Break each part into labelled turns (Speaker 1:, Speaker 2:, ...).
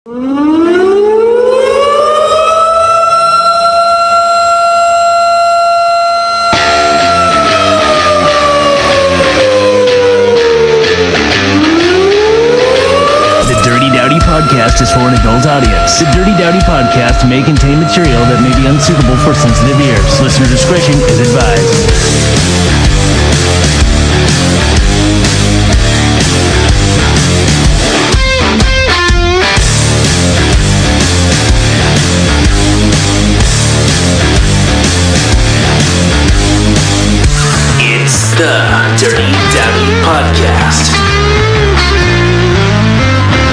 Speaker 1: Podcast is for an adult audience. The Dirty Dowdy Podcast may contain material that may be unsuitable for sensitive ears. Listener discretion is advised. It's the Dirty Dowdy Podcast.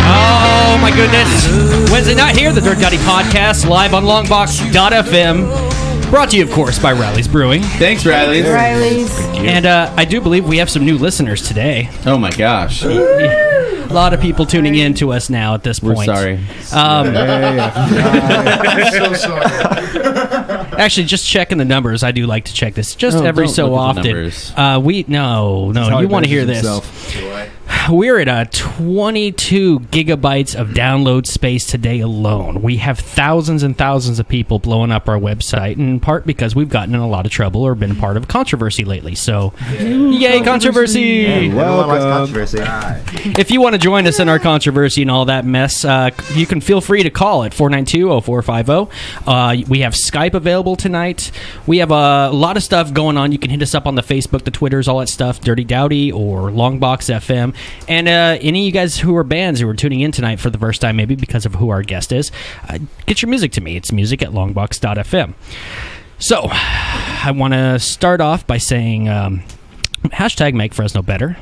Speaker 2: Oh my goodness. Wednesday night here, the Dirty Dowdy Podcast, live on Longbox.FM. Brought to you, of course, by Riley's Brewing.
Speaker 3: Thanks, Riley's.
Speaker 2: And I do believe we have some new listeners today.
Speaker 3: Oh my gosh.
Speaker 2: A lot of people tuning in to us now at this point.
Speaker 3: We're sorry.
Speaker 4: I'm so sorry.
Speaker 2: Actually, just checking the numbers. I do like to check this just every so often. No, you want to hear this. We're at 22 gigabytes of download space today alone. We have thousands and thousands of people blowing up our website, in part because we've gotten in a lot of trouble or been part of controversy lately. So, yay, controversy!
Speaker 5: Controversy.
Speaker 2: If you want to join us in our controversy and all that mess, you can feel free to call at 492-0450. We have Skype available tonight. We have a lot of stuff going on. You can hit us up on the Facebook, the Twitters, all that stuff, Dirty Dowdy or Longbox.FM. And any of you guys who are bands who are tuning in tonight for the first time, maybe because of who our guest is, get your music to me. It's music at Longbox.FM. So, I want to start off by saying hashtag make Fresno better.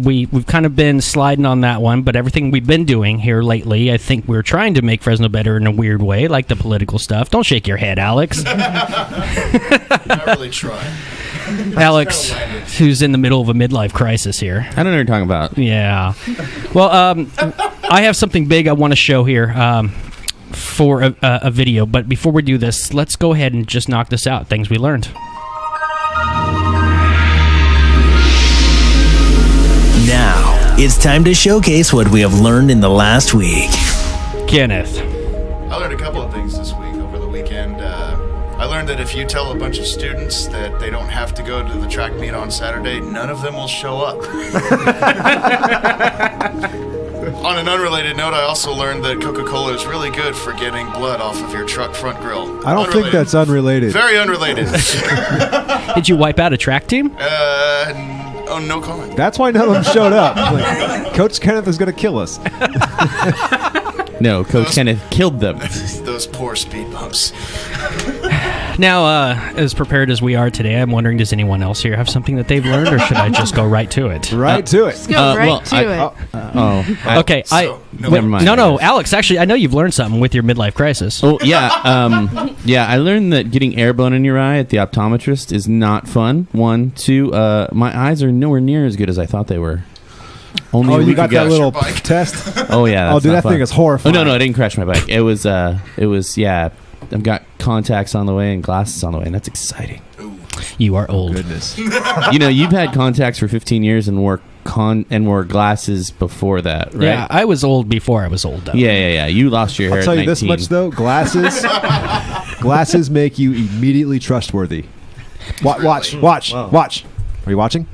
Speaker 2: We've kind of been sliding on that one, but everything we've been doing here lately, I think we're trying to make Fresno better in a weird way, like the political stuff. Don't shake your head, Alex.
Speaker 4: Not really trying.
Speaker 2: Alex, who's in the middle of a midlife crisis here.
Speaker 3: I don't know what you're talking about.
Speaker 2: Yeah. Well, I have something big I want to show here for a video, but before we do this, let's go ahead and just knock this out. Things we learned.
Speaker 1: Now, it's time to showcase what we have learned in the last week.
Speaker 2: Kenneth.
Speaker 4: I learned a couple of things this week over the weekend. I learned that if you tell a bunch of students that they don't have to go to the track meet on Saturday, none of them will show up. On an unrelated note, I also learned that Coca-Cola is really good for getting blood off of your truck front grill.
Speaker 5: I don't think that's unrelated.
Speaker 4: Very unrelated.
Speaker 2: Did you wipe out a track team?
Speaker 4: No comment.
Speaker 5: That's why none of them showed up. Like, Coach Kenneth is going to kill us.
Speaker 3: No, Coach Kenneth killed them.
Speaker 4: Those poor speed bumps.
Speaker 2: Now, as prepared as we are today, I'm wondering, does anyone else here have something that they've learned, or should I just go right to it?
Speaker 5: Right to it.
Speaker 6: Let's go right to it.
Speaker 2: Okay.
Speaker 3: Never mind.
Speaker 2: No, Alex, actually, I know you've learned something with your midlife crisis.
Speaker 3: Oh, yeah. Yeah, I learned that getting air blown in your eye at the optometrist is not fun. 1, 2, my eyes are nowhere near as good as I thought they were. Only a
Speaker 5: you
Speaker 3: week
Speaker 5: got
Speaker 3: ago.
Speaker 5: that little test?
Speaker 3: Oh, yeah.
Speaker 5: Oh, dude, that thing is horrifying.
Speaker 3: Oh, no, I didn't crash my bike. It was, yeah. I've got contacts on the way and glasses on the way, and that's exciting.
Speaker 2: You are old.
Speaker 5: Goodness.
Speaker 3: You know, you've had contacts for 15 years and wore glasses before that, right?
Speaker 2: Yeah, I was old before I was old, though.
Speaker 3: Yeah. You lost your hair
Speaker 5: I'll tell
Speaker 3: at
Speaker 5: you
Speaker 3: 19.
Speaker 5: this much, though. Glasses make you immediately trustworthy. Watch. Are you watching?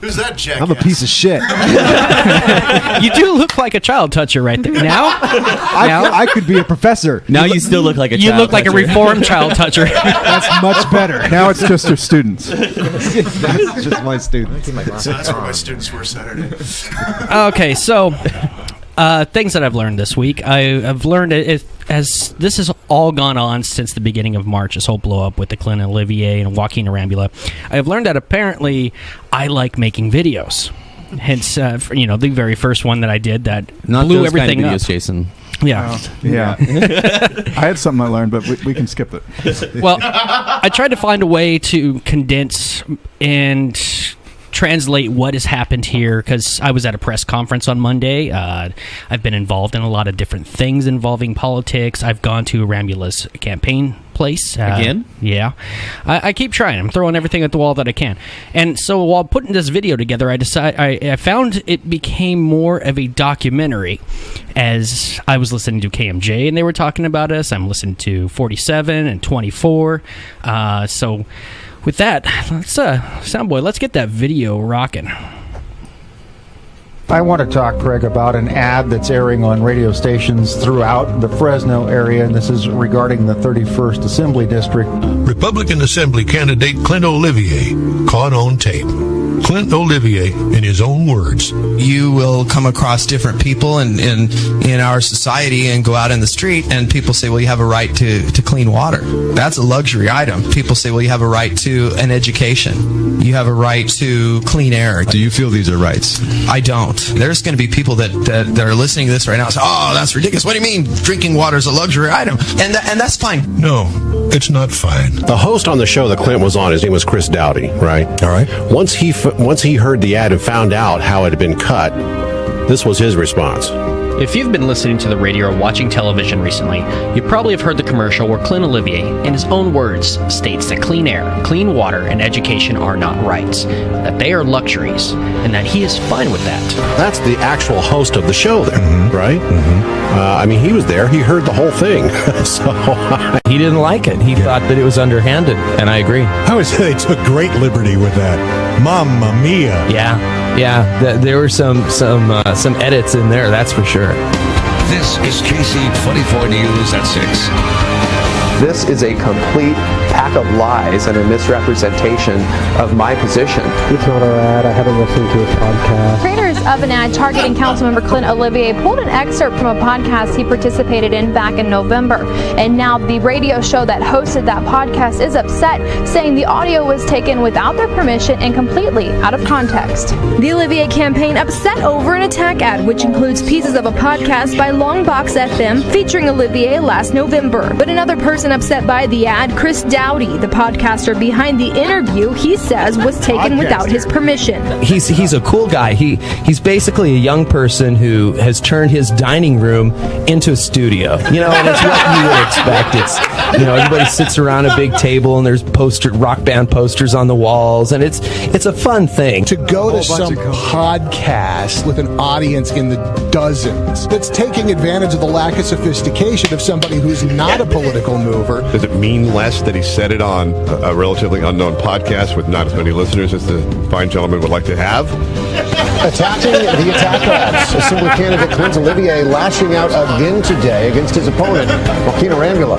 Speaker 4: Who's that jackass?
Speaker 5: I'm a piece of shit.
Speaker 2: You do look like a child toucher right there. Now?
Speaker 5: I could be a professor.
Speaker 3: Now you still look like a child
Speaker 2: You look like a
Speaker 3: toucher.
Speaker 2: reformed child toucher.
Speaker 5: That's much better.
Speaker 7: Now it's just your students.
Speaker 5: That's just my students.
Speaker 4: So that's what my students were Saturday.
Speaker 2: Okay, so things that I've learned this week. I've learned as this has all gone on since the beginning of March, this whole blow up with the Clint Olivier and Joaquin Arambula. I've learned that apparently I like making videos. Hence, the very first one that I did that
Speaker 3: Not
Speaker 2: blew
Speaker 3: those
Speaker 2: everything
Speaker 3: kind of videos,
Speaker 2: up.
Speaker 3: Jason.
Speaker 2: Yeah.
Speaker 7: Yeah. I had something I learned, but we can skip it.
Speaker 2: Well, I tried to find a way to condense and translate what has happened here, because I was at a press conference on Monday. I've been involved in a lot of different things involving politics. I've gone to Arambula's campaign place.
Speaker 3: Again?
Speaker 2: Yeah. I keep trying. I'm throwing everything at the wall that I can. And so while putting this video together, I found it became more of a documentary as I was listening to KMJ and they were talking about us. I'm listening to 47 and 24. So with that, let's Soundboy, let's get that video rocking.
Speaker 8: I want to talk, Craig, about an ad that's airing on radio stations throughout the Fresno area, and this is regarding the 31st Assembly District.
Speaker 9: Republican Assembly candidate Clint Olivier caught on tape. Clint Olivier, in his own words.
Speaker 10: You will come across different people in our society and go out in the street, and people say, well, you have a right to clean water. That's a luxury item. People say, well, you have a right to an education. You have a right to clean air.
Speaker 11: Do you feel these are rights?
Speaker 10: I don't. There's going to be people that are listening to this right now and say, oh, that's ridiculous. What do you mean drinking water is a luxury item? And that's fine.
Speaker 9: No, it's not fine.
Speaker 12: The host on the show that Clint was on, his name was Chris Dowdy, right?
Speaker 11: All right.
Speaker 12: Once he heard the ad and found out how it had been cut, this was his response.
Speaker 13: If you've been listening to the radio or watching television recently, you probably have heard the commercial where Clint Olivier, in his own words, states that clean air, clean water, and education are not rights, that they are luxuries, and that he is fine with that.
Speaker 12: That's the actual host of the show there, right? I mean, he was there. He heard the whole thing.
Speaker 14: He didn't like it. He thought that it was underhanded, and I agree.
Speaker 11: I would say they took great liberty with that. Mamma mia.
Speaker 14: Yeah. There were some edits in there, that's for sure.
Speaker 15: This is KC24 News at 6.
Speaker 16: This is a complete pack of lies and a misrepresentation of my position.
Speaker 17: It's not our ad. I haven't listened to his podcast.
Speaker 18: Creators of an ad targeting Councilmember Clint Olivier pulled an excerpt from a podcast he participated in back in November. And now the radio show that hosted that podcast is upset, saying the audio was taken without their permission and completely out of context. The Olivier campaign upset over an attack ad, which includes pieces of a podcast by Longbox.FM featuring Olivier last November. But another person upset by the ad, Chris Dowdy, the podcaster behind the interview, he says was taken without his permission.
Speaker 14: He's a cool guy. He's basically a young person who has turned his dining room into a studio. You know, and it's what you would expect. It's, you know, everybody sits around a big table and there's rock band posters on the walls, and it's a fun thing.
Speaker 19: To go to some podcast with an audience in the dozens that's taking advantage of the lack of sophistication of somebody who's not a political mover.
Speaker 20: Does it mean less that he said it on a relatively unknown podcast with not as many listeners as the fine gentleman would like to have?
Speaker 12: Attacking the attack ads. Assembly candidate Clint Olivier lashing out again today against his opponent, Joaquin Arambula.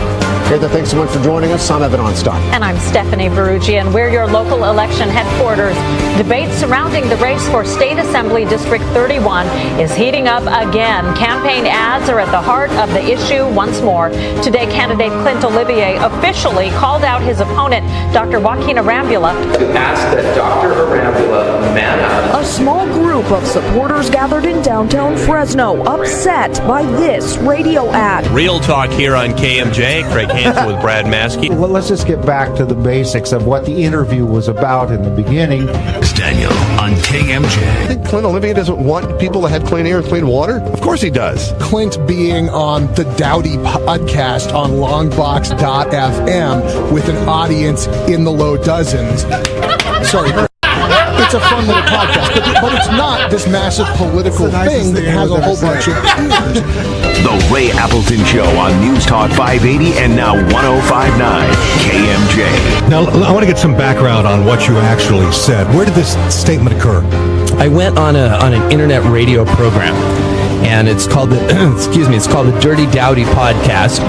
Speaker 12: Here to thanks so much for joining us. I'm Evan Onstock.
Speaker 21: And I'm Stephanie Verrucci, and we're your local election headquarters. Debate surrounding the race for State Assembly District 31 is heating up again. Campaign ads are at the heart of the issue once more. Today, candidate Clint Olivier officially called out his opponent, Dr. Joaquin Arambula.
Speaker 22: To ask that Dr. Arambula man up.
Speaker 23: A small group of supporters gathered in downtown Fresno, upset by this radio ad.
Speaker 24: Real talk here on KMJ. Craig Hansen with Brad Maskey.
Speaker 8: Well, let's just get back to the basics of what the interview was about in the beginning.
Speaker 15: It's Daniel on KMJ.
Speaker 20: I think Clint Olivier doesn't want people that had clean air and clean water? Of course he does.
Speaker 19: Clint being on the Dowdy Podcast on Longbox.FM with an audience in the low dozens. Sorry. It's a fun little podcast, but it's not this massive political thing that has a whole bunch of ears.
Speaker 15: The Ray Appleton Show on News Talk 580 and now 105.9 KMJ.
Speaker 11: Now, I want to get some background on what you actually said. Where did this statement occur?
Speaker 14: I went on an internet radio program, and it's called the Dirty Dowdy Podcast.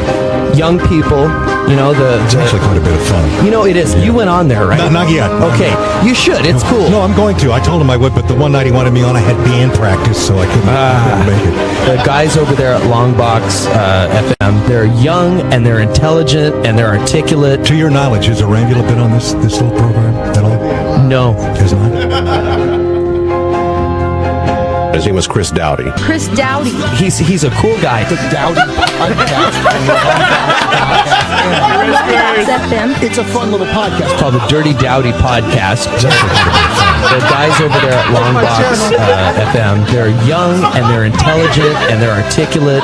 Speaker 14: Young people, you know, it's
Speaker 11: actually quite a bit of fun.
Speaker 14: You know, it is. Yeah. You went on there, right?
Speaker 11: Not yet.
Speaker 14: Okay, you should. It's cool.
Speaker 11: No, I'm going to. I told him I would, but the one night he wanted me on, I had band practice, so I couldn't make it.
Speaker 14: The guys over there at Longbox FM, they're young and they're intelligent and they're articulate.
Speaker 11: To your knowledge, has Arambula been on this little program at all?
Speaker 14: No.
Speaker 11: Has not?
Speaker 1: His name was Chris Dowdy.
Speaker 18: Chris Dowdy.
Speaker 14: He's a cool guy.
Speaker 19: The Dowdy Podcast.
Speaker 23: Longbox.FM.
Speaker 19: It's a fun little podcast.
Speaker 14: Called the Dirty Dowdy Podcast. The guys over there at Longbox.FM, they're young and they're intelligent and they're articulate.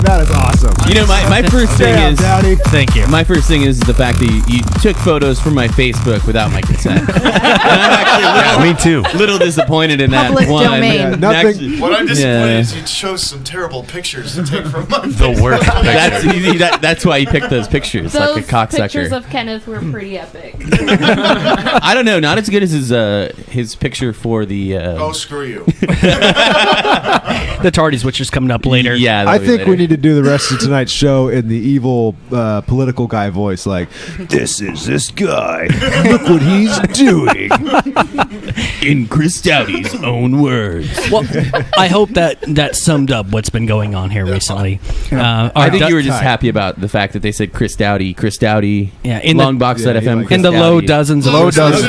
Speaker 7: That is awesome.
Speaker 3: You know, my first thing is
Speaker 2: thank you.
Speaker 3: My first thing is the fact that you took photos from my Facebook without my consent. And I'm actually
Speaker 1: me too.
Speaker 3: Little disappointed in that
Speaker 18: Public
Speaker 3: one.
Speaker 18: domain.
Speaker 3: Yeah,
Speaker 7: Nothing.
Speaker 4: What I'm disappointed is you chose some terrible pictures to take from my
Speaker 1: The worst picture.
Speaker 3: That's why you picked those pictures,
Speaker 5: Those
Speaker 3: like a cocksucker.
Speaker 5: pictures of Kenneth were pretty epic.
Speaker 3: I don't know, not as good as his picture for the.
Speaker 4: Oh, screw you.
Speaker 2: The Tardies, which is coming up later.
Speaker 3: Yeah,
Speaker 7: I think we need to do the rest of tonight's show in the evil political guy voice, like, "This is this guy. Look what he's doing."
Speaker 3: In Chris Dowdy's own words.
Speaker 2: Well, I hope that summed up what's been going on here recently.
Speaker 3: I think you were just happy about the fact that they said Chris Dowdy,
Speaker 2: yeah, in
Speaker 3: Longbox.FM,
Speaker 2: in the low dozens of
Speaker 3: low dozens.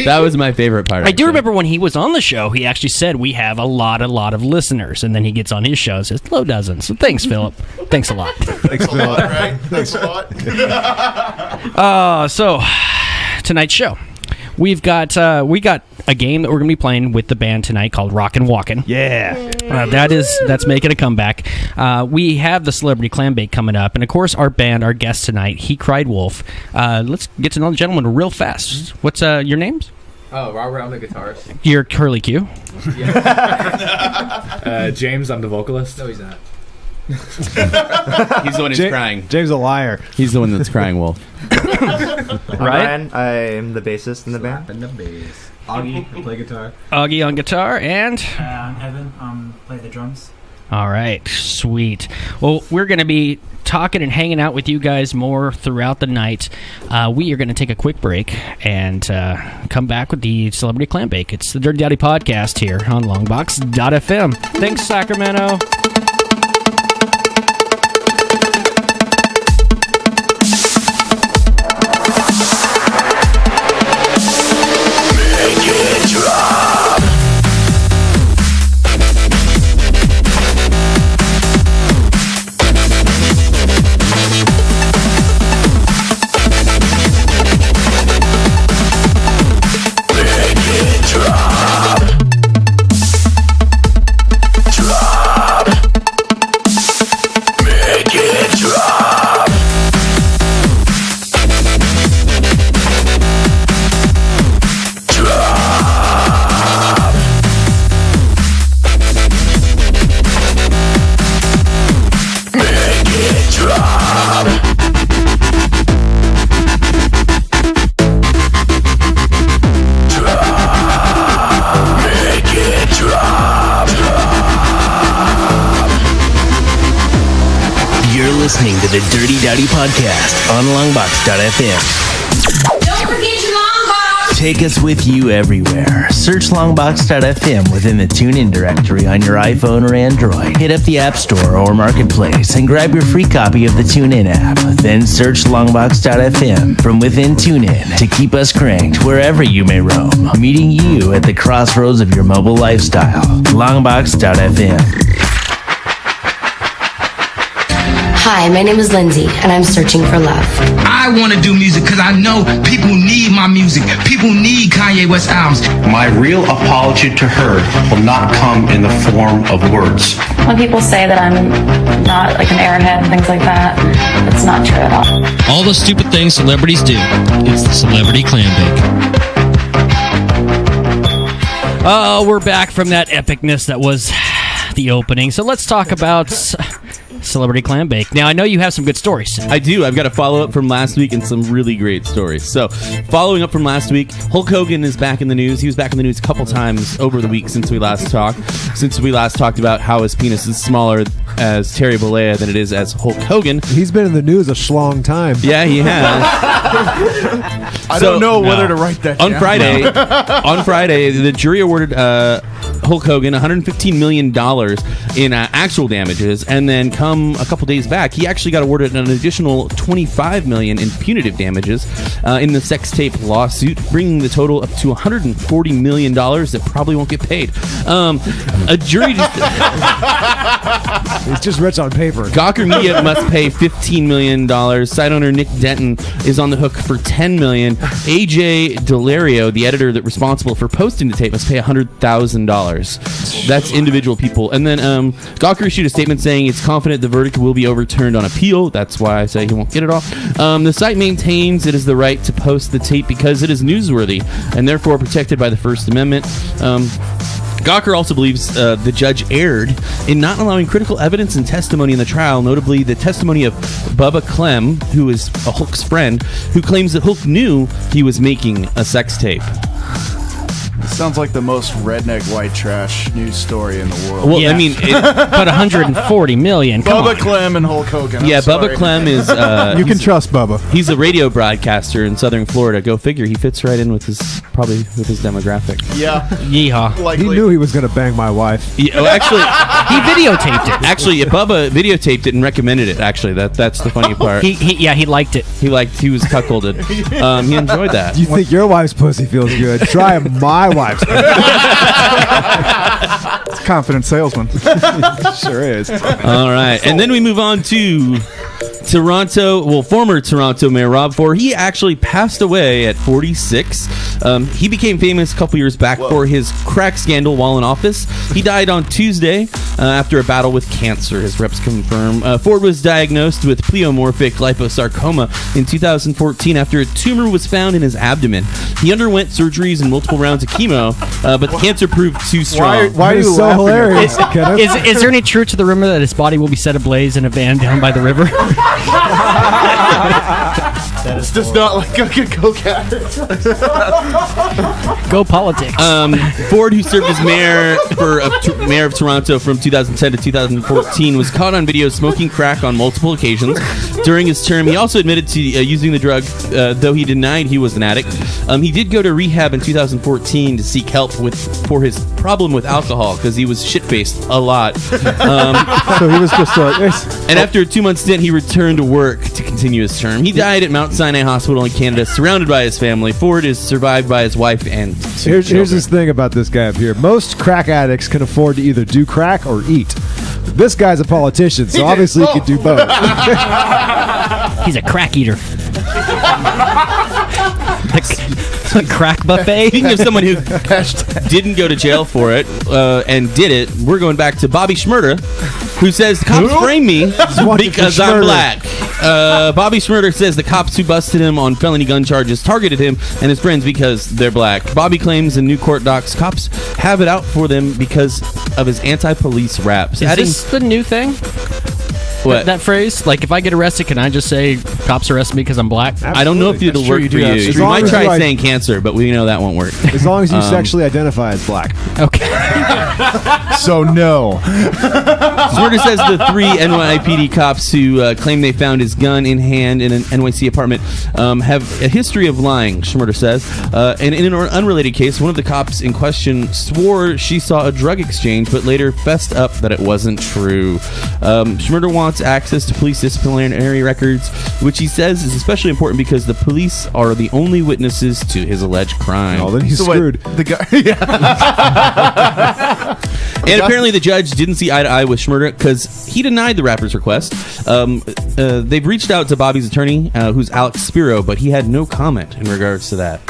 Speaker 3: That was my favorite part.
Speaker 2: I do remember when he was on the show, he actually said we have a lot of listeners, and then he gets on his show and says low dozens. So thanks, Philip. Thanks a lot.
Speaker 7: Thanks, Philip.
Speaker 4: Right? Thanks a lot.
Speaker 2: So tonight's show, we got a game that we're going to be playing with the band tonight called Rockin Walken.
Speaker 7: Yeah,
Speaker 2: that's making a comeback. We have the Celebrity Clambake coming up, and of course our guest tonight, He.Cried.Wolf. Let's get to know the gentleman real fast. What's your names?
Speaker 6: Oh, Robert, I'm the guitarist.
Speaker 2: You're Curly Q.
Speaker 6: Yeah. James, I'm the vocalist. No, he's not.
Speaker 3: He's the one who's crying.
Speaker 7: James a liar.
Speaker 3: He's the one that's crying, Wolf.
Speaker 6: Right? I'm the bassist in the band. And the bass. Augie, I play guitar.
Speaker 2: Augie on guitar, and
Speaker 25: I'm Evan. Play the drums.
Speaker 2: All right, sweet. Well, we're going to be talking and hanging out with you guys more throughout the night. We are going to take a quick break and come back with the Celebrity Clambake. It's the Dirty Dowdy Podcast here on Longbox.FM. Thanks, Sacramento.
Speaker 26: Listening to the Dirty Dowdy Podcast on Longbox.FM.
Speaker 27: Don't forget your Longbox!
Speaker 26: Take us with you everywhere. Search Longbox.FM within the TuneIn directory on your iPhone or Android. Hit up the App Store or Marketplace and grab your free copy of the TuneIn app. Then search Longbox.FM from within TuneIn to keep us cranked wherever you may roam. Meeting you at the crossroads of your mobile lifestyle. Longbox.FM.
Speaker 28: Hi, my name is Lindsay, and I'm searching for love.
Speaker 29: I want to do music because I know people need my music. People need Kanye West albums.
Speaker 30: My real apology to her will not come in the form of words.
Speaker 31: When people say that I'm not like an airhead and things like that, it's not true at all.
Speaker 32: All the stupid things celebrities do. It's the Celebrity Clambake.
Speaker 2: Oh, we're back from that epicness that was the opening. So let's talk about Celebrity Clambake. Now, I know you have some good stories.
Speaker 3: I do. I've got a follow-up from last week and some really great stories. So, following up from last week, Hulk Hogan is back in the news. He was back in the news a couple times over the week since we last talked. Since we last talked about how his penis is smaller as Terry Bollea than it is as Hulk Hogan.
Speaker 7: He's been in the news a schlong time.
Speaker 3: Yeah, he has.
Speaker 8: I don't know whether to write that down.
Speaker 3: On Friday, the jury awarded Hulk Hogan $115 million in actual damages, and then come a couple days back, he actually got awarded an additional $25 million in punitive damages in the sex tape lawsuit, bringing the total up to $140 million that probably won't get paid. A jury just...
Speaker 7: It's just rich on paper.
Speaker 3: Gawker Media must pay $15 million. Site owner Nick Denton is on the hook for $10 million. AJ Delario, the editor that's responsible for posting the tape, must pay $100,000. That's individual people. And then Gawker issued a statement saying it's confident the verdict will be overturned on appeal. That's why I say he won't get it all. The site maintains it is the right to post the tape because it is newsworthy and therefore protected by the First Amendment. Gawker also believes the judge erred in not allowing critical evidence and testimony in the trial, notably the testimony of Bubba Clem, who is a Hulk's friend, who claims that Hulk knew he was making a sex tape.
Speaker 8: It sounds like the most redneck white trash news story in the world.
Speaker 3: Well, yeah. I mean,
Speaker 2: but $140 million. Come
Speaker 8: Bubba
Speaker 2: on.
Speaker 8: Clem and Hulk Hogan.
Speaker 3: Yeah, Bubba Clem is.
Speaker 7: You can trust Bubba.
Speaker 3: He's a radio broadcaster in Southern Florida. Go figure. He fits right in with his demographic.
Speaker 8: Yeah.
Speaker 2: Yeehaw.
Speaker 8: Likely.
Speaker 7: He knew he was going to bang my wife.
Speaker 3: Yeah, actually,
Speaker 2: he videotaped it.
Speaker 3: Actually, Bubba videotaped it and recommended it. Actually, that's the funny part.
Speaker 2: He liked it.
Speaker 3: He was cuckolded. He enjoyed that.
Speaker 7: You think your wife's pussy feels good? Try my wife's.
Speaker 8: It's a confident salesman.
Speaker 7: Sure is.
Speaker 3: All right, and then we move on to former Toronto Mayor Rob Ford. He actually passed away at 46. He became famous a couple years back for his crack scandal while in office. He died on Tuesday after a battle with cancer, his reps confirm. Ford was diagnosed with pleomorphic liposarcoma in 2014 after a tumor was found in his abdomen. He underwent surgeries and multiple rounds of chemo, but the cancer proved too strong.
Speaker 7: Why are you so hilarious?
Speaker 2: Is there any truth to the rumor that his body will be set ablaze in a van down by the river?
Speaker 8: This does not like a coke addict.
Speaker 2: Go politics.
Speaker 3: Ford, who served as mayor of Toronto from 2010 to 2014, was caught on video smoking crack on multiple occasions during his term. He also admitted to using the drug, though he denied he was an addict. He did go to rehab in 2014 to seek help for his problem with alcohol because he was shit-faced a lot.
Speaker 7: So he was just
Speaker 3: and after a 2-month stint, he returned to work to continue his term. He died at Mount Sinai Hospital in Canada, surrounded by his family. Ford is survived by his wife and two children.
Speaker 7: Here's this thing about this guy up here. Most crack addicts can afford to either do crack or eat. This guy's a politician, so obviously he could do both.
Speaker 2: He's a crack eater. The crack buffet.
Speaker 3: Speaking of someone who didn't go to jail for it and did it, we're going back to Bobby Shmurda, who says the cops framed me because I'm black. Bobby Shmurda says the cops who busted him on felony gun charges targeted him and his friends because they're black. Bobby claims in new court docs cops have it out for them because of his anti-police rap.
Speaker 2: Is this the new thing?
Speaker 3: What?
Speaker 2: That phrase? Like, if I get arrested, can I just say, cops arrest me because I'm black?
Speaker 3: Absolutely. I don't know if it'll work for you. You might try saying cancer, but we know that won't work.
Speaker 7: As long as you sexually identify as black.
Speaker 2: Okay.
Speaker 8: So, no.
Speaker 3: Shmurda says the 3 NYPD cops who claim they found his gun in hand in an NYC apartment have a history of lying, Shmurda says. And in an unrelated case, one of the cops in question swore she saw a drug exchange, but later fessed up that it wasn't true. Shmurda wants access to police disciplinary records, which he says is especially important because the police are the only witnesses to his alleged crime.
Speaker 7: Oh, then he's screwed.
Speaker 8: The guy, yeah.
Speaker 3: And apparently the judge didn't see eye to eye with Shmurda because he denied the rapper's request. They've reached out to Bobby's attorney, who's Alex Spiro, but he had no comment in regards to that.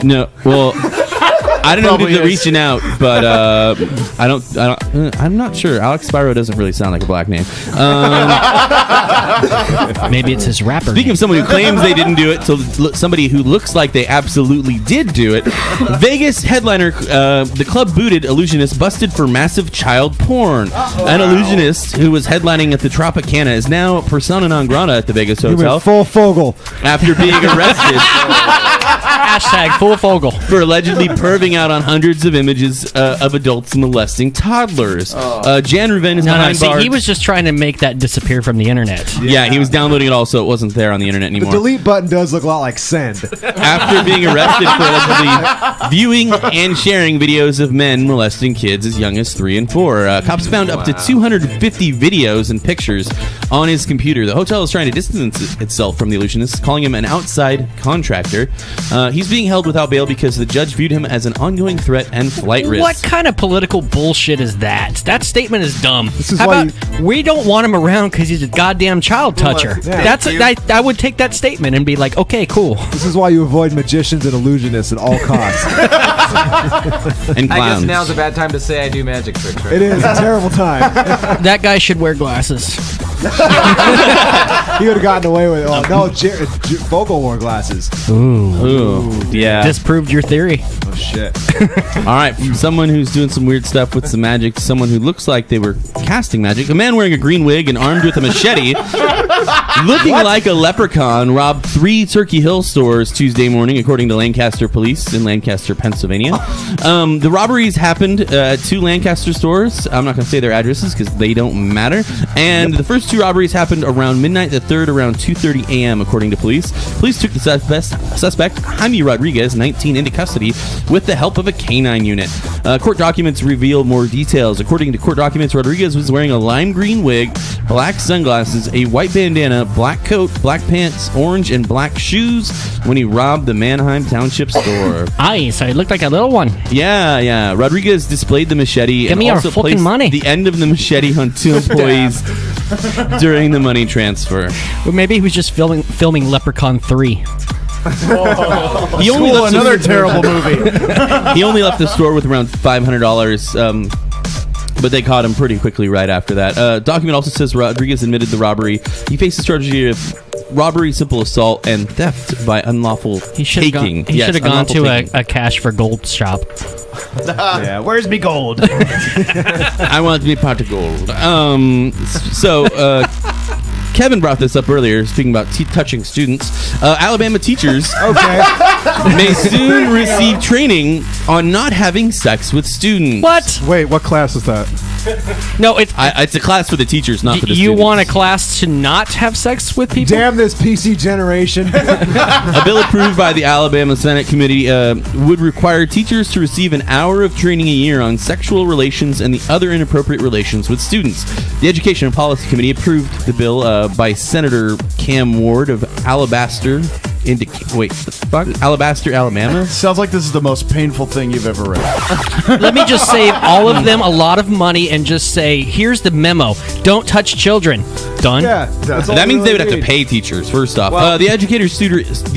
Speaker 3: No, well... I don't know who did the reaching out, but I'm not sure. Alex Spyro doesn't really sound like a black name.
Speaker 2: Maybe it's his rapper.
Speaker 3: Speaking of someone who claims they didn't do it, so somebody who looks like they absolutely did do it. Vegas headliner, the club booted illusionist busted for massive child porn. An illusionist who was headlining at the Tropicana is now persona non grata at the Vegas hotel.
Speaker 7: Full Fogel.
Speaker 3: After being arrested.
Speaker 2: Hashtag full Fogel.
Speaker 3: For allegedly perving out on hundreds of images of adults molesting toddlers. Jan Rubin is behind bars.
Speaker 2: He was just trying to make that disappear from the internet.
Speaker 3: Yeah, he was downloading it all, so it wasn't there on the internet anymore.
Speaker 7: The delete button does look a lot like send.
Speaker 3: After being arrested for allegedly viewing and sharing videos of men molesting kids as young as 3 and 4. Cops found up to 250 videos and pictures on his computer. The hotel is trying to distance itself from the illusionist, calling him an outside contractor. He's being held without bail because the judge viewed him as an ongoing threat and flight risk.
Speaker 2: What kind of political bullshit is that? That statement is dumb.
Speaker 7: This is
Speaker 2: How
Speaker 7: why
Speaker 2: about we don't want him around because he's a goddamn child toucher?
Speaker 7: Yeah.
Speaker 2: I would take that statement and be like, okay, cool.
Speaker 7: This is why you avoid magicians and illusionists at all costs.
Speaker 3: And
Speaker 9: I
Speaker 3: clowns.
Speaker 9: guess now's a bad time to say I do magic tricks. Right?
Speaker 7: It is a terrible time.
Speaker 2: That guy should wear glasses.
Speaker 7: He would have gotten away with it. Oh, no, Vogel wore glasses.
Speaker 3: Ooh. Yeah.
Speaker 2: Disproved your theory.
Speaker 7: Oh, shit.
Speaker 3: All right, from someone who's doing some weird stuff with some magic to someone who looks like they were casting magic. A man wearing a green wig and armed with a machete, looking like a leprechaun, robbed 3 Turkey Hill stores Tuesday morning, according to Lancaster police in Lancaster, Pennsylvania. The robberies happened at 2 Lancaster stores. I'm not going to say their addresses because they don't matter. And the first 2 robberies happened around midnight, the third around 2:30 a.m., according to police. Police took the suspect, Jaime Rodriguez, 19, into custody with the help of a canine unit. Court documents reveal more details. According to court documents, Rodriguez was wearing a lime green wig, black sunglasses, a white bandana, black coat, black pants, orange and black shoes when he robbed the Manheim Township store.
Speaker 2: Aye, so he looked like a little one.
Speaker 3: Yeah. Rodriguez displayed the machete
Speaker 2: Give
Speaker 3: and
Speaker 2: me our
Speaker 3: also
Speaker 2: fucking
Speaker 3: placed
Speaker 2: money.
Speaker 3: the end of the machete on 2 employees during the money transfer.
Speaker 2: Well, maybe he was just filming Leprechaun 3.
Speaker 3: He only left
Speaker 8: another terrible movie.
Speaker 3: He only left the store with around $500, but they caught him pretty quickly right after that. Document also says Rodriguez admitted the robbery. He faces charges of robbery, simple assault, and theft by unlawful taking.
Speaker 2: He should have gone to a cash for gold shop.
Speaker 7: Yeah, where's me gold?
Speaker 3: I want to be part of gold. Kevin brought this up earlier, speaking about touching students. Alabama teachers may soon receive training on not having sex with students.
Speaker 2: What?
Speaker 10: Wait, what class is that?
Speaker 2: No, it's
Speaker 3: a class for the teachers, not for the students.
Speaker 2: You want a class to not have sex with people?
Speaker 7: Damn this PC generation.
Speaker 3: A bill approved by the Alabama Senate Committee would require teachers to receive an hour of training a year on sexual relations and the other inappropriate relations with students. The Education and Policy Committee approved the bill by Senator Cam Ward of Alabaster, Alabama?
Speaker 8: Sounds like this is the most painful thing you've ever read.
Speaker 2: Let me just save all of them a lot of money and just say, here's the memo. Don't touch children. Done?
Speaker 7: Yeah.
Speaker 3: That means they would have to pay teachers, first off. The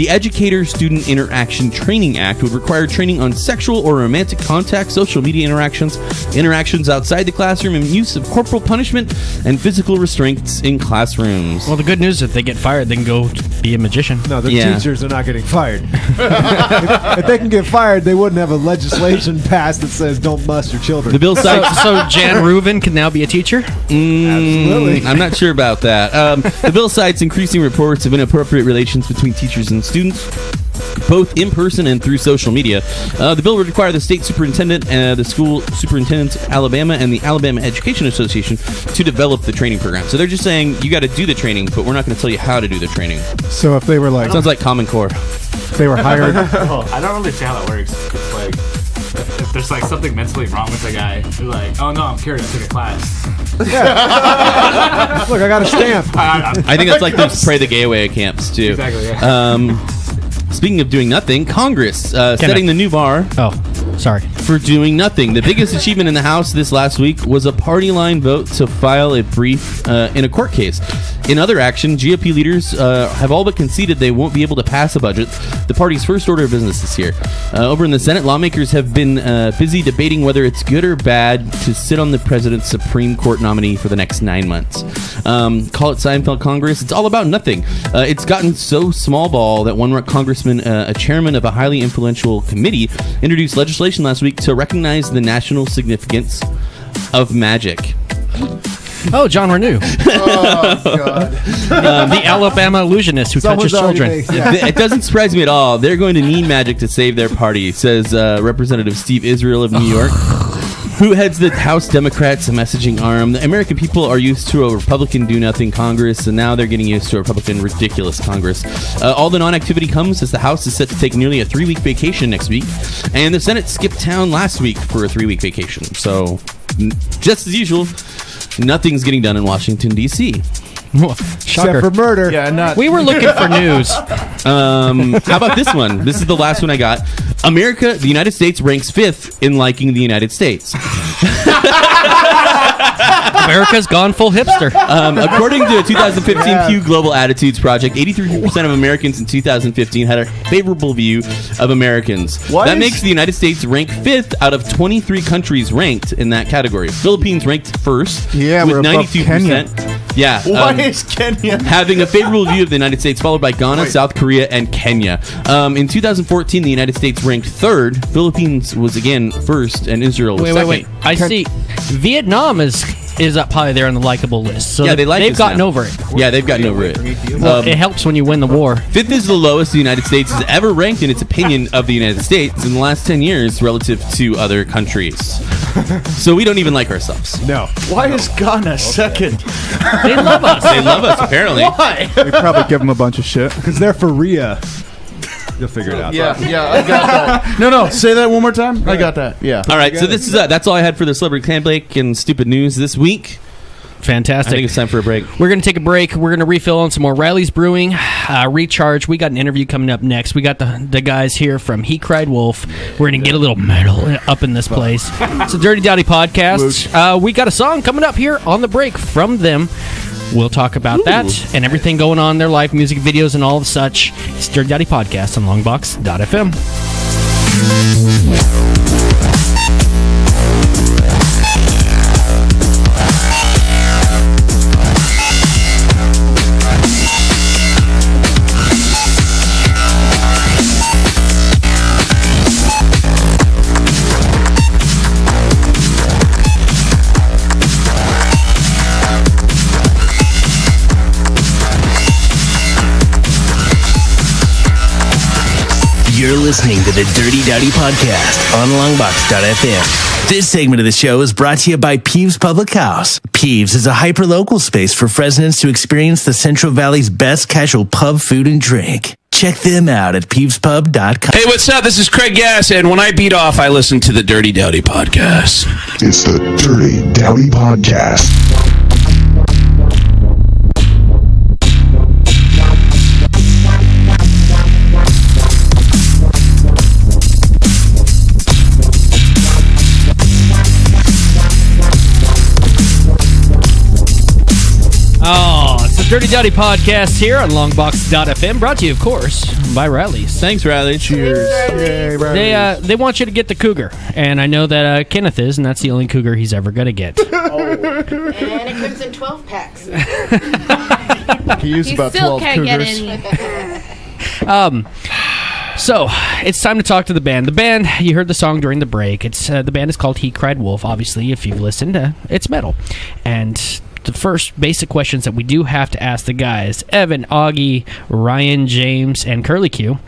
Speaker 3: Educator-Student Interaction Training Act would require training on sexual or romantic contact, social media interactions outside the classroom, and use of corporal punishment and physical restraints in classrooms.
Speaker 2: Well, the good news is if they get fired, they can go be a magician.
Speaker 7: No, the teachers are not getting fired. If they can get fired, they wouldn't have a legislation passed that says don't molest your children.
Speaker 3: The bill cites...
Speaker 2: So Jan Rubin can now be a teacher?
Speaker 7: Absolutely.
Speaker 3: I'm not sure about that. The bill cites increasing reports of inappropriate relations between teachers and students, both in person and through social media. The bill would require the state superintendent, the school superintendents of Alabama, and the Alabama Education Association to develop the training program. So they're just saying, you got to do the training, but we're not going to tell you how to do the training.
Speaker 10: So if they were like...
Speaker 3: Sounds like Common Core.
Speaker 10: If they were hired...
Speaker 25: I don't really see how that works. It's like, if there's like something mentally wrong with the guy, they're like, oh no, I'm cured, I took a class.
Speaker 7: Yeah. Look, I got a stamp.
Speaker 3: I think that's like those Pray the Gay Away camps, too.
Speaker 25: Exactly, yeah.
Speaker 3: Speaking of doing nothing, Congress setting the new bar.
Speaker 2: Oh, sorry.
Speaker 3: for doing nothing. The biggest achievement in the House this last week was a party line vote to file a brief in a court case. In other action, GOP leaders have all but conceded they won't be able to pass a budget, the party's first order of business this year. Over in the Senate, lawmakers have been busy debating whether it's good or bad to sit on the president's Supreme Court nominee for the next 9 months. Call it Seinfeld Congress. It's all about nothing. It's gotten so small ball that one congressman, a chairman of a highly influential committee, introduced legislation last week to recognize the national significance of magic.
Speaker 2: Oh, John Renew.
Speaker 8: Oh, God.
Speaker 2: The Alabama illusionist who touches children.
Speaker 3: It doesn't surprise me at all. They're going to need magic to save their party, says Representative Steve Israel of New York, who heads the House Democrats' messaging arm. The American people are used to a Republican do-nothing Congress, and now they're getting used to a Republican ridiculous Congress. All the non-activity comes as the House is set to take nearly a 3-week vacation next week, and the Senate skipped town last week for a 3-week vacation. So, just as usual, nothing's getting done in Washington, D.C.
Speaker 2: Shocker.
Speaker 10: Except for murder.
Speaker 8: Yeah,
Speaker 2: we were looking for news.
Speaker 3: How about this one? This is the last one I got. America, the United States, ranks 5th in liking the United States.
Speaker 2: America's gone full hipster.
Speaker 3: According to a 2015 Pew Global Attitudes Project, 83% of Americans in 2015 had a favorable view of Americans. That makes the United States rank 5th out of 23 countries ranked in that category. Philippines ranked 1st with
Speaker 10: we're above
Speaker 3: 92%.
Speaker 10: Kenya.
Speaker 3: Yeah.
Speaker 4: Why is Kenya
Speaker 3: having a favorable view of the United States, followed by Ghana, South Korea, and Kenya. In 2014, the United States ranked 3rd. Philippines was again 1st, and Israel was 2nd.
Speaker 2: Wait. I see. Vietnam is up high there on the likable list. So
Speaker 3: yeah,
Speaker 2: they've gotten
Speaker 3: now.
Speaker 2: over it.
Speaker 3: Yeah, they've gotten over it.
Speaker 2: Well, it helps when you win the war.
Speaker 3: 5th is the lowest the United States has ever ranked in its opinion of the United States in the last 10 years relative to other countries. So we don't even like ourselves.
Speaker 7: No.
Speaker 4: Why is Ghana second?
Speaker 2: They love us.
Speaker 3: They love us, apparently.
Speaker 4: Why?
Speaker 10: We probably give them a bunch of shit.
Speaker 7: Because they're for Rhea. You'll figure it out.
Speaker 8: Yeah, I got that. No, say that one more time. I got that. Yeah.
Speaker 3: All right, so this is that's all I had for the Celebrity Clambake and Stupid News this week.
Speaker 2: Fantastic.
Speaker 3: I think it's time for a break.
Speaker 2: We're going to take a break. We're going to refill on some more Riley's Brewing, Recharge. We got an interview coming up next. We got the guys here from He.Cried.Wolf. We're going to get a little metal up in this place. It's a Dirty Dowdy Podcast. We got a song coming up here on the break from them. We'll talk about that and everything going on in their life, music videos and all of such. It's Dirty Dowdy Podcast on Longbox.FM.
Speaker 26: You're listening to the Dirty Dowdy Podcast on Longbox.FM. This segment of the show is brought to you by Peeves Public House. Peeves is a hyper-local space for residents to experience the Central Valley's best casual pub food and drink. Check them out at peevespub.com.
Speaker 11: Hey, what's up? This is Craig Gass, and when I beat off, I listen to the Dirty Dowdy Podcast.
Speaker 1: It's the Dirty Dowdy Podcast.
Speaker 2: Oh, it's the Dirty Dowdy Podcast here on Longbox.FM, brought to you, of course, by Riley's.
Speaker 3: Thanks, Riley.
Speaker 10: Cheers. Yay, Riley's.
Speaker 2: They want you to get the cougar, and I know that Kenneth is, and that's the only cougar he's ever going to get.
Speaker 12: And it comes in 12 packs.
Speaker 8: He used about 12
Speaker 5: can't
Speaker 8: cougars.
Speaker 5: get any.
Speaker 2: So, it's time to talk to the band. The band, you heard the song during the break. It's the band is called He.Cried.Wolf. Obviously, if you've listened, it's metal. And the first basic questions that we do have to ask the guys, Evan, Augie, Ryan, James, and Curly Q.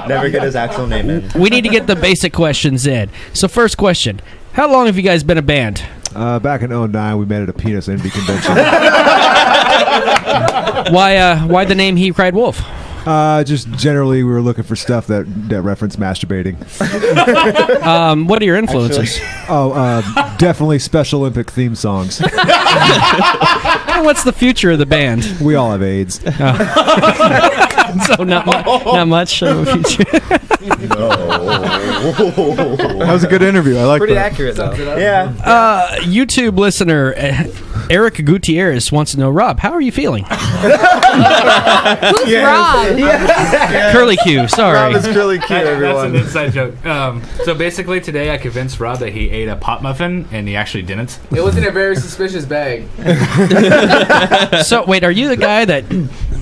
Speaker 6: Never get his actual name in.
Speaker 2: We need to get the basic questions in. So, first question. How long have you guys been a band?
Speaker 7: Back in 2009, we met at a penis envy convention.
Speaker 2: Why the name He.Cried.Wolf?
Speaker 7: Just generally, we were looking for stuff that reference masturbating.
Speaker 2: What are your influences?
Speaker 7: Definitely Special Olympic theme songs.
Speaker 2: What's the future of the band?
Speaker 7: We all have AIDS.
Speaker 2: So not much of a future.
Speaker 10: That was a good interview. I like
Speaker 9: Pretty
Speaker 10: that.
Speaker 9: accurate, though.
Speaker 6: Yeah.
Speaker 2: YouTube listener Eric Gutierrez wants to know, Rob, how are you feeling?
Speaker 13: Who's Rob?
Speaker 2: Curly Q, sorry.
Speaker 6: Rob is Curly Q, everyone.
Speaker 25: That's an inside joke. So basically today I convinced Rob that he ate a pot muffin, and he actually didn't.
Speaker 9: It was in a very suspicious bag.
Speaker 2: So, wait, are you the guy that...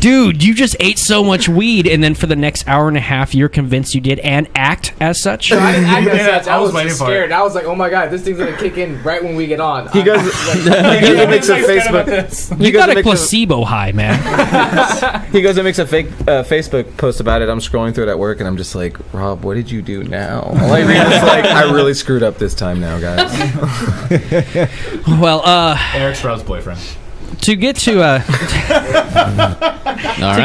Speaker 2: Dude, you just ate so much weed, and then for the next hour and a half, you're convinced you did, and act as such?
Speaker 9: No, I didn't act as such. I was
Speaker 25: waiting for
Speaker 9: scared. I was like, oh my god, this thing's going to kick in right when we get on.
Speaker 6: He goes and makes a Facebook.
Speaker 2: You got a placebo high, man.
Speaker 9: He goes and makes a fake Facebook post about it. I'm scrolling through it at work, and I'm just like, Rob, what did you do now? All I read is like, I really screwed up this time now, guys.
Speaker 2: Well,
Speaker 25: Eric's Rob's boyfriend.
Speaker 2: To get to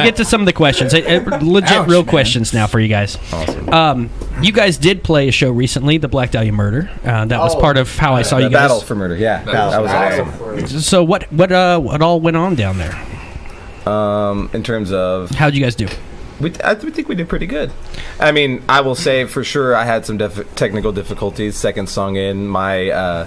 Speaker 2: get to some of the questions, legit real questions now for you guys.
Speaker 9: Awesome.
Speaker 2: You guys did play a show recently, the Black Dahlia Murder. That was part of how I saw you guys.
Speaker 9: Battle for Murder, yeah. That was awesome.
Speaker 2: So what all went on down there?
Speaker 9: In terms of...
Speaker 2: How'd you guys do?
Speaker 9: I think we did pretty good. I mean, I will say for sure I had some technical difficulties. Second song in, my...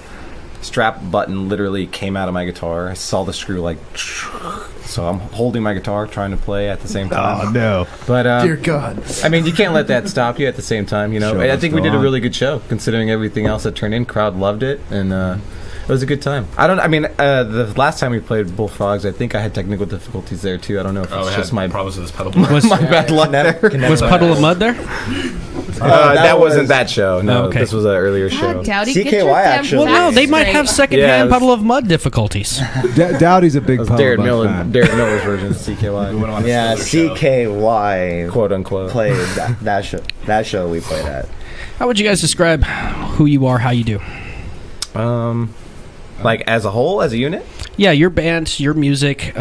Speaker 9: strap button literally came out of my guitar. I saw the screw so I'm holding my guitar trying to play at the same time.
Speaker 7: Oh no.
Speaker 9: But
Speaker 6: dear God.
Speaker 9: I mean, you can't let that stop you at the same time, you know.
Speaker 7: Show
Speaker 9: I think we did a
Speaker 7: on.
Speaker 9: really good show considering everything else that turned in. Crowd loved it, and it was a good time. The last time we played Bullfrogs, I think I had technical difficulties there too. I don't know if it's just my
Speaker 25: problems with this pedal.
Speaker 9: my bad luck there.
Speaker 2: Was Puddle of Mud there?
Speaker 9: That wasn't that show. No,
Speaker 2: okay.
Speaker 9: This was an earlier show.
Speaker 13: Dowdy,
Speaker 6: CKY
Speaker 13: get your damn
Speaker 6: actually.
Speaker 2: Well, no, they might
Speaker 13: straight.
Speaker 2: have secondhand
Speaker 9: Yeah,
Speaker 2: Puddle of Mud difficulties.
Speaker 7: Dowdy's a big
Speaker 9: That was
Speaker 7: Puddle of
Speaker 9: Darren
Speaker 7: Mud fan.
Speaker 9: Miller's version of CKY.
Speaker 6: Yeah, CKY
Speaker 9: Quote unquote.
Speaker 6: played that show. That show we played at.
Speaker 2: How would you guys describe who you are, how you do?
Speaker 9: Like as a whole, as a unit?
Speaker 2: Yeah, your band, your music.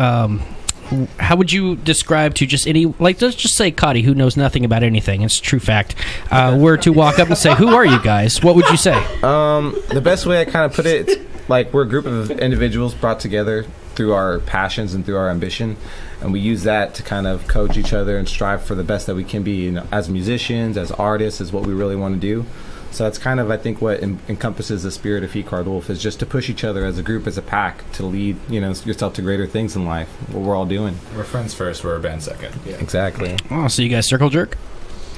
Speaker 2: How would you describe to just any, like, let's just say Cotty, who knows nothing about anything, it's a true fact, were to walk up and say, who are you guys? What would you say?
Speaker 9: The best way I kind of put it, it's like we're a group of individuals brought together through our passions and through our ambition, and we use that to kind of coach each other and strive for the best that we can be, you know, as musicians, as artists, is what we really want to do. So that's kind of, I think, what encompasses the spirit of He.Cried.Wolf, is just to push each other as a group, as a pack, to lead, you know, yourself to greater things in life. What we're all doing.
Speaker 25: We're friends first. We're a band second.
Speaker 9: Yeah. Exactly.
Speaker 2: Oh, so you guys circle jerk?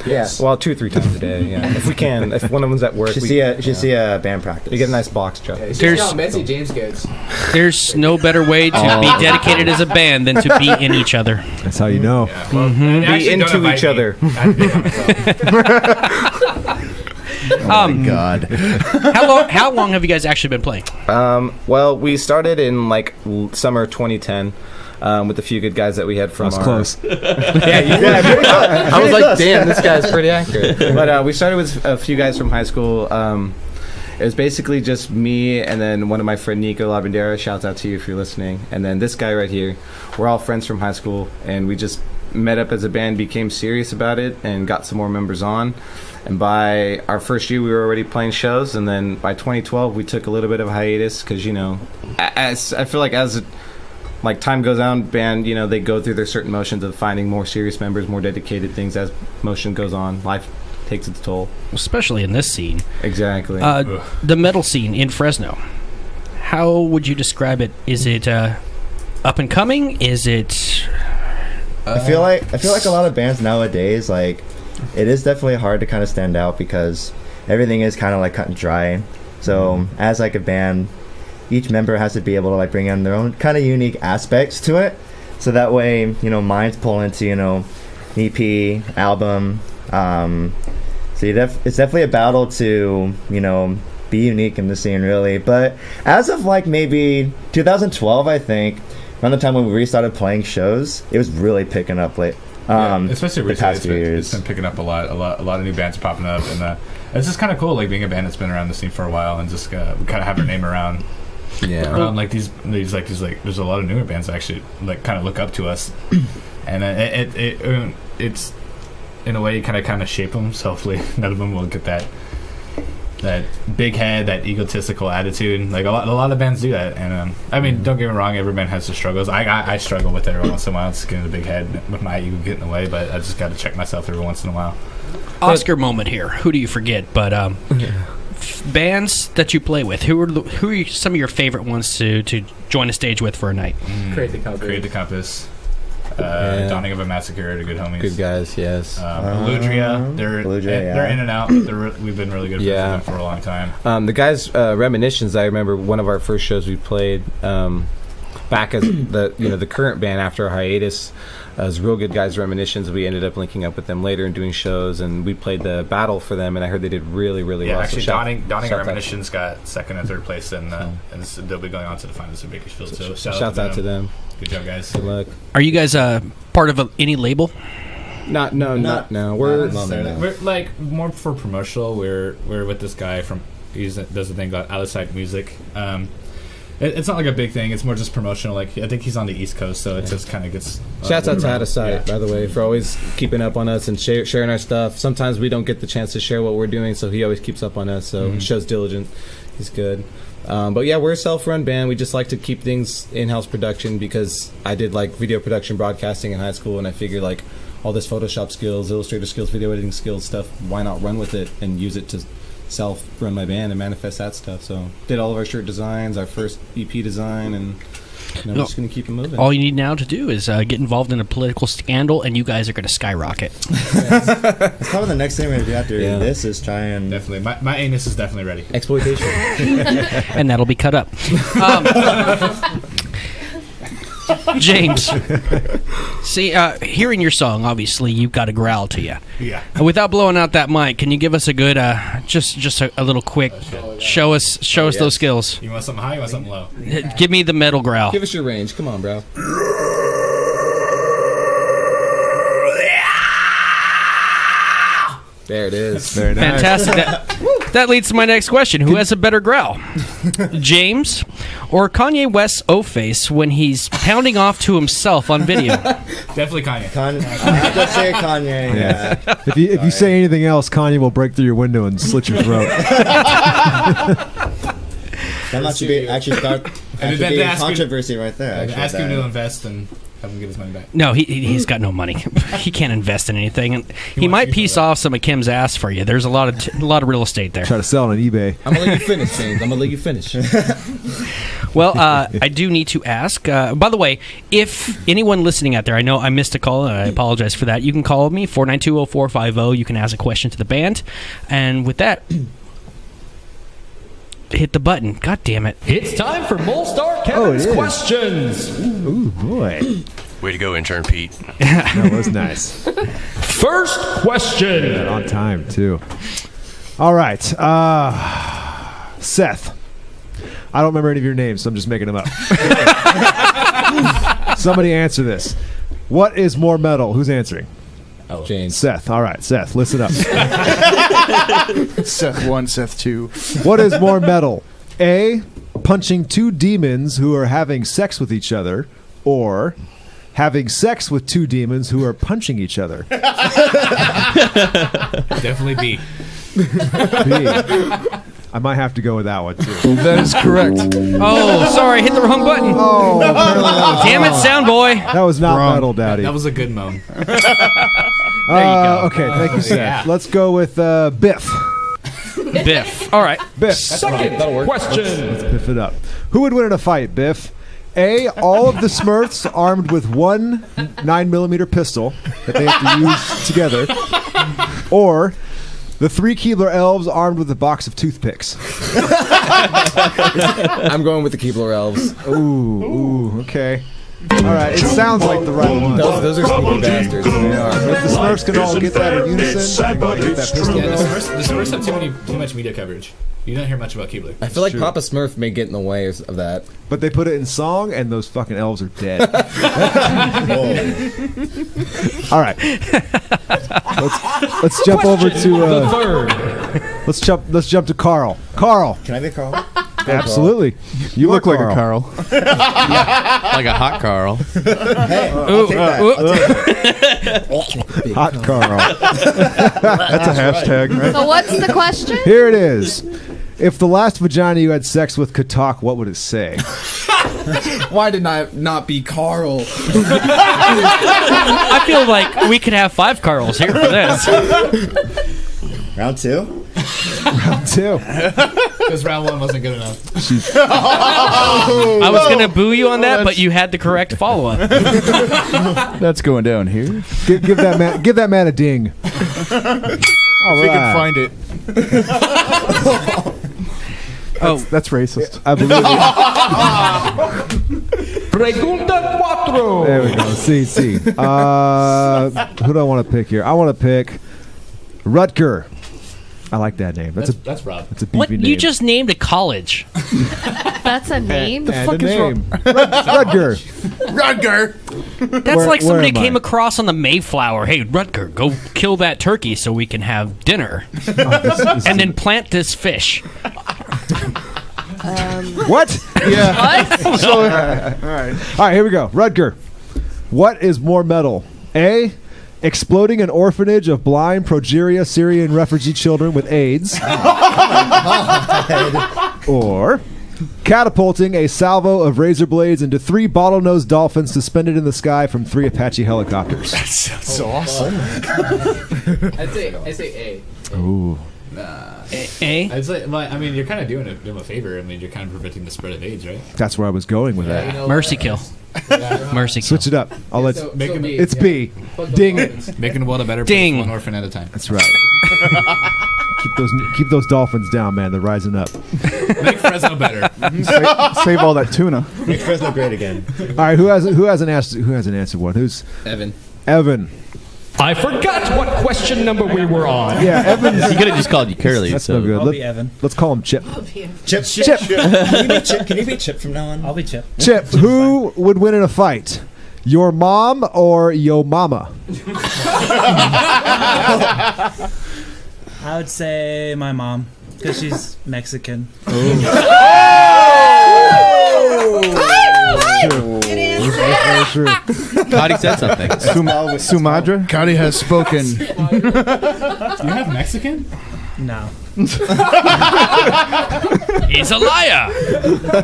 Speaker 9: Yes. Well, 2 or 3 times a day. Yeah. If we can. If one of them's at work,
Speaker 6: You should see a band practice.
Speaker 9: You get a nice box truck. Yeah,
Speaker 2: There's no better way to be dedicated as a band than to be in each other.
Speaker 7: That's how you know.
Speaker 25: Yeah, well,
Speaker 9: Be into each other.
Speaker 7: Oh my God.
Speaker 2: How long have you guys actually been playing?
Speaker 9: Well, we started in like summer 2010 with a few good guys that we had from.
Speaker 7: That's close.
Speaker 9: I was like, damn, this guy's pretty accurate. But we started with a few guys from high school. It was basically just me and then one of my friend Nico Labandera. Shouts out to you if you're listening. And then this guy right here. We're all friends from high school, and we just met up as a band, became serious about it, and got some more members on. And by our first year, we were already playing shows. And then by 2012, we took a little bit of a hiatus because, you know, as I feel like as time goes on, band, you know, they go through their certain motions of finding more serious members, more dedicated things. As motion goes on, life takes its toll.
Speaker 2: Especially in this scene.
Speaker 9: Exactly.
Speaker 2: The metal scene in Fresno. How would you describe it? Is it up and coming? Is it...
Speaker 6: I feel like a lot of bands nowadays, like, it is definitely hard to kind of stand out because everything is kind of like cut and dry. So as like a band, each member has to be able to like bring in their own kind of unique aspects to it. So that way, you know, minds pull into, you know, EP, album. So it's definitely a battle to, you know, be unique in the scene, really. But as of like maybe 2012, I think, around the time when we restarted playing shows, it was really picking up late.
Speaker 25: Especially
Speaker 6: the past few years.
Speaker 25: It's been picking up a lot of new bands popping up, and it's just kind of cool, like being a band that's been around the scene for a while and just we kind of have our name around. Yeah, like these there's a lot of newer bands that actually like kind of look up to us, and it's in a way kind of shape them. So hopefully none of them will get that big head, that egotistical attitude. Like a lot of bands do that, and I mean, don't get me wrong, every band has their struggles. I struggle with it every once in a while, just getting a big head with my ego getting in the way, but I just got to check myself every once in a while.
Speaker 2: Oscar moment here. Who do you forget? But bands that you play with, who are some of your favorite ones to join a stage with for a night?
Speaker 25: Create the Compass. Dawning of a Massacre, the good homies.
Speaker 9: Good guys, yes.
Speaker 25: Eludria, they're in and out. We've been really good friends with them for a long time.
Speaker 9: The guys, Reminiscence, I remember one of our first shows we played back as the current band after our hiatus. Was real good guys, Reminiscence. We ended up linking up with them later and doing shows, and we played the battle for them, and I heard they did really, really well.
Speaker 25: Actually, Dawning and Reminiscence got second and third place, and they'll be going on to the finals of Bakersfield. So
Speaker 9: shout out to them.
Speaker 25: Good job, guys.
Speaker 9: Good luck.
Speaker 2: Are you guys part of any label?
Speaker 25: Not now. We're like more for promotional. We're with this guy he does a thing called Outside Music. It's not like a big thing. It's more just promotional. Like I think he's on the East Coast, so it just kind of gets.
Speaker 9: Shouts out to Outside, by the way, for always keeping up on us and sharing our stuff. Sometimes we don't get the chance to share what we're doing, so he always keeps up on us. So he shows diligence. He's good. But yeah, we're a self-run band. We just like to keep things in-house production because I did like video production, broadcasting in high school, and I figured like all this Photoshop skills, Illustrator skills, video editing skills stuff. Why not run with it and use it to self-run my band and manifest that stuff? So did all of our shirt designs, our first EP design, and we're just going to keep it moving.
Speaker 2: All you need now to do is get involved in a political scandal, and you guys are going to skyrocket.
Speaker 6: That's probably the next thing we're going to do after this is try and...
Speaker 25: Definitely. My anus is definitely ready.
Speaker 9: Exploitation.
Speaker 2: And that'll be cut up. James, see, hearing your song, obviously you've got a growl to you.
Speaker 25: Yeah.
Speaker 2: Without blowing out that mic, can you give us a good, just a little quick, show us those skills?
Speaker 25: You want something high? You want something low?
Speaker 2: Give me the metal growl.
Speaker 9: Give us your range. Come on, bro. There it is.
Speaker 7: Very nice.
Speaker 2: Fantastic. That leads to my next question. Who has a better growl? James or Kanye West's O-Face when he's pounding off to himself on video?
Speaker 25: Definitely Kanye.
Speaker 6: I have to say Kanye.
Speaker 7: Yeah. If you say anything else, Kanye will break through your window and slit your throat.
Speaker 6: That must be a controversy right there.
Speaker 25: Ask him to invest and have him get his money back.
Speaker 2: No, he's got no money. He can't invest in anything. And he might piece off some of Kim's ass for you. There's a lot of real estate there.
Speaker 7: Try to sell it on eBay.
Speaker 9: I'm gonna let you finish, James. I'm gonna let you finish.
Speaker 2: Well, I do need to ask. By the way, if anyone listening out there, I know I missed a call, and I apologize for that. You can call me 492-0450. You can ask a question to the band, and with that, hit the button. God damn it!
Speaker 13: It's time for Molestar Kevin's questions.
Speaker 7: Ooh boy!
Speaker 14: Way to go, intern Pete.
Speaker 7: That was nice.
Speaker 13: First question.
Speaker 7: Yeah, on time too. All right, Seth. I don't remember any of your names, so I'm just making them up. Somebody answer this. What is more metal? Who's answering?
Speaker 9: Oh, James.
Speaker 7: Seth. All right, Seth, listen up.
Speaker 8: Seth 1, Seth 2.
Speaker 7: What is more metal? A, punching two demons who are having sex with each other, or having sex with two demons who are punching each other?
Speaker 25: Definitely B.
Speaker 7: B. I might have to go with that one, too.
Speaker 8: That is correct.
Speaker 2: Oh, sorry, hit the wrong button.
Speaker 7: Oh,
Speaker 2: damn it, sound boy.
Speaker 7: That was not metal, Dowdy.
Speaker 25: That was a good moan.
Speaker 2: There you go.
Speaker 7: Okay, thank you, Seth.
Speaker 25: Yeah.
Speaker 7: Let's go with Biff.
Speaker 2: Biff. All right.
Speaker 7: Biff.
Speaker 13: Second question.
Speaker 7: Let's biff it up. Who would win in a fight, Biff? A, all of the Smurfs armed with one 9mm pistol that they have to use together, or the three Keebler elves armed with a box of toothpicks.
Speaker 9: I'm going with the Keebler elves.
Speaker 7: Ooh, okay. All right, it sounds like the right one.
Speaker 9: Those are sneaky bastards. They are.
Speaker 7: If the Smurfs can all get that in unison, get that pistol
Speaker 25: Yeah,
Speaker 7: going.
Speaker 25: the Smurfs have too much media coverage. You don't hear much about Keebler.
Speaker 9: I feel like
Speaker 7: True.
Speaker 9: Papa Smurf may get in the way of that.
Speaker 7: But they put it in song, and those fucking elves are dead. All right, let's jump over to
Speaker 13: the third.
Speaker 7: let's jump to Carl. Carl,
Speaker 6: Can I be Carl?
Speaker 7: Absolutely.
Speaker 10: You look like a Carl.
Speaker 3: Like a hot Carl.
Speaker 6: Hey,
Speaker 7: Hot Carl.
Speaker 10: That's a hashtag, right?
Speaker 15: So what's the question?
Speaker 7: Here it is. If the last vagina you had sex with could talk, what would it say?
Speaker 16: Why did I not be Carl?
Speaker 2: I feel like we could have 5 Carls here for this.
Speaker 6: Round 2?
Speaker 7: Round 2.
Speaker 25: Because round 1 wasn't good enough.
Speaker 2: I was going to boo you on that, but you had the correct follow-up.
Speaker 10: That's going down here.
Speaker 7: Give that man a ding. All
Speaker 10: If we can find it. That's racist.
Speaker 7: I believe
Speaker 13: Pregunta cuatro.
Speaker 7: There we go. See. Who do I want to pick here? I want to pick Rutger. I like that name. That's
Speaker 25: Rob.
Speaker 7: That's a beefy
Speaker 2: What?
Speaker 7: name.
Speaker 2: You just named a college.
Speaker 15: That's a name?
Speaker 7: The fuck is wrong? Rutger.
Speaker 4: Rutger.
Speaker 2: That's like somebody
Speaker 7: am I?
Speaker 2: came across on the Mayflower. Hey, Rutger, go kill that turkey so we can have dinner. And then plant this fish.
Speaker 7: What?
Speaker 10: Yeah.
Speaker 2: What?
Speaker 10: So,
Speaker 7: all right, here we go. Rutger. What is more metal? A, exploding an orphanage of blind progeria Syrian refugee children with AIDS. Or catapulting a salvo of razor blades into 3 bottlenose dolphins suspended in the sky from 3 Apache helicopters.
Speaker 4: That sounds so awesome.
Speaker 9: I say A.
Speaker 7: Ooh.
Speaker 2: A?
Speaker 25: I'd say, I mean, you're kind of doing them a favor. I mean, you're kind of preventing the spread of AIDS, right?
Speaker 7: That's where I was going with that.
Speaker 2: Mercy kill. Mercy kill.
Speaker 7: Switch it up. I'll let. It's B. Ding it.
Speaker 25: Making the world a better
Speaker 2: Ding.
Speaker 25: place, one orphan at a time.
Speaker 7: That's right. Keep those dolphins down, man. They're rising up.
Speaker 25: Make Fresno better.
Speaker 10: Save all that tuna.
Speaker 6: Make Fresno great again.
Speaker 7: All right, who hasn't answered one? Who's
Speaker 9: Evan?
Speaker 13: I forgot what question number we were on.
Speaker 7: Yeah, Evan.
Speaker 3: He could have just called you Curly.
Speaker 7: That's
Speaker 3: so.
Speaker 7: no good.
Speaker 17: I'll be Evan.
Speaker 7: Let's call him Chip.
Speaker 6: Chip. Can you be Chip from now on?
Speaker 17: I'll be Chip.
Speaker 7: Chip, who would win in a fight? Your mom or yo mama?
Speaker 17: I would say my mom, because she's Mexican.
Speaker 7: True.
Speaker 3: Cody said something.
Speaker 10: Sumadra?
Speaker 8: Cody has spoken.
Speaker 25: You have Mexican?
Speaker 17: No.
Speaker 2: He's a liar.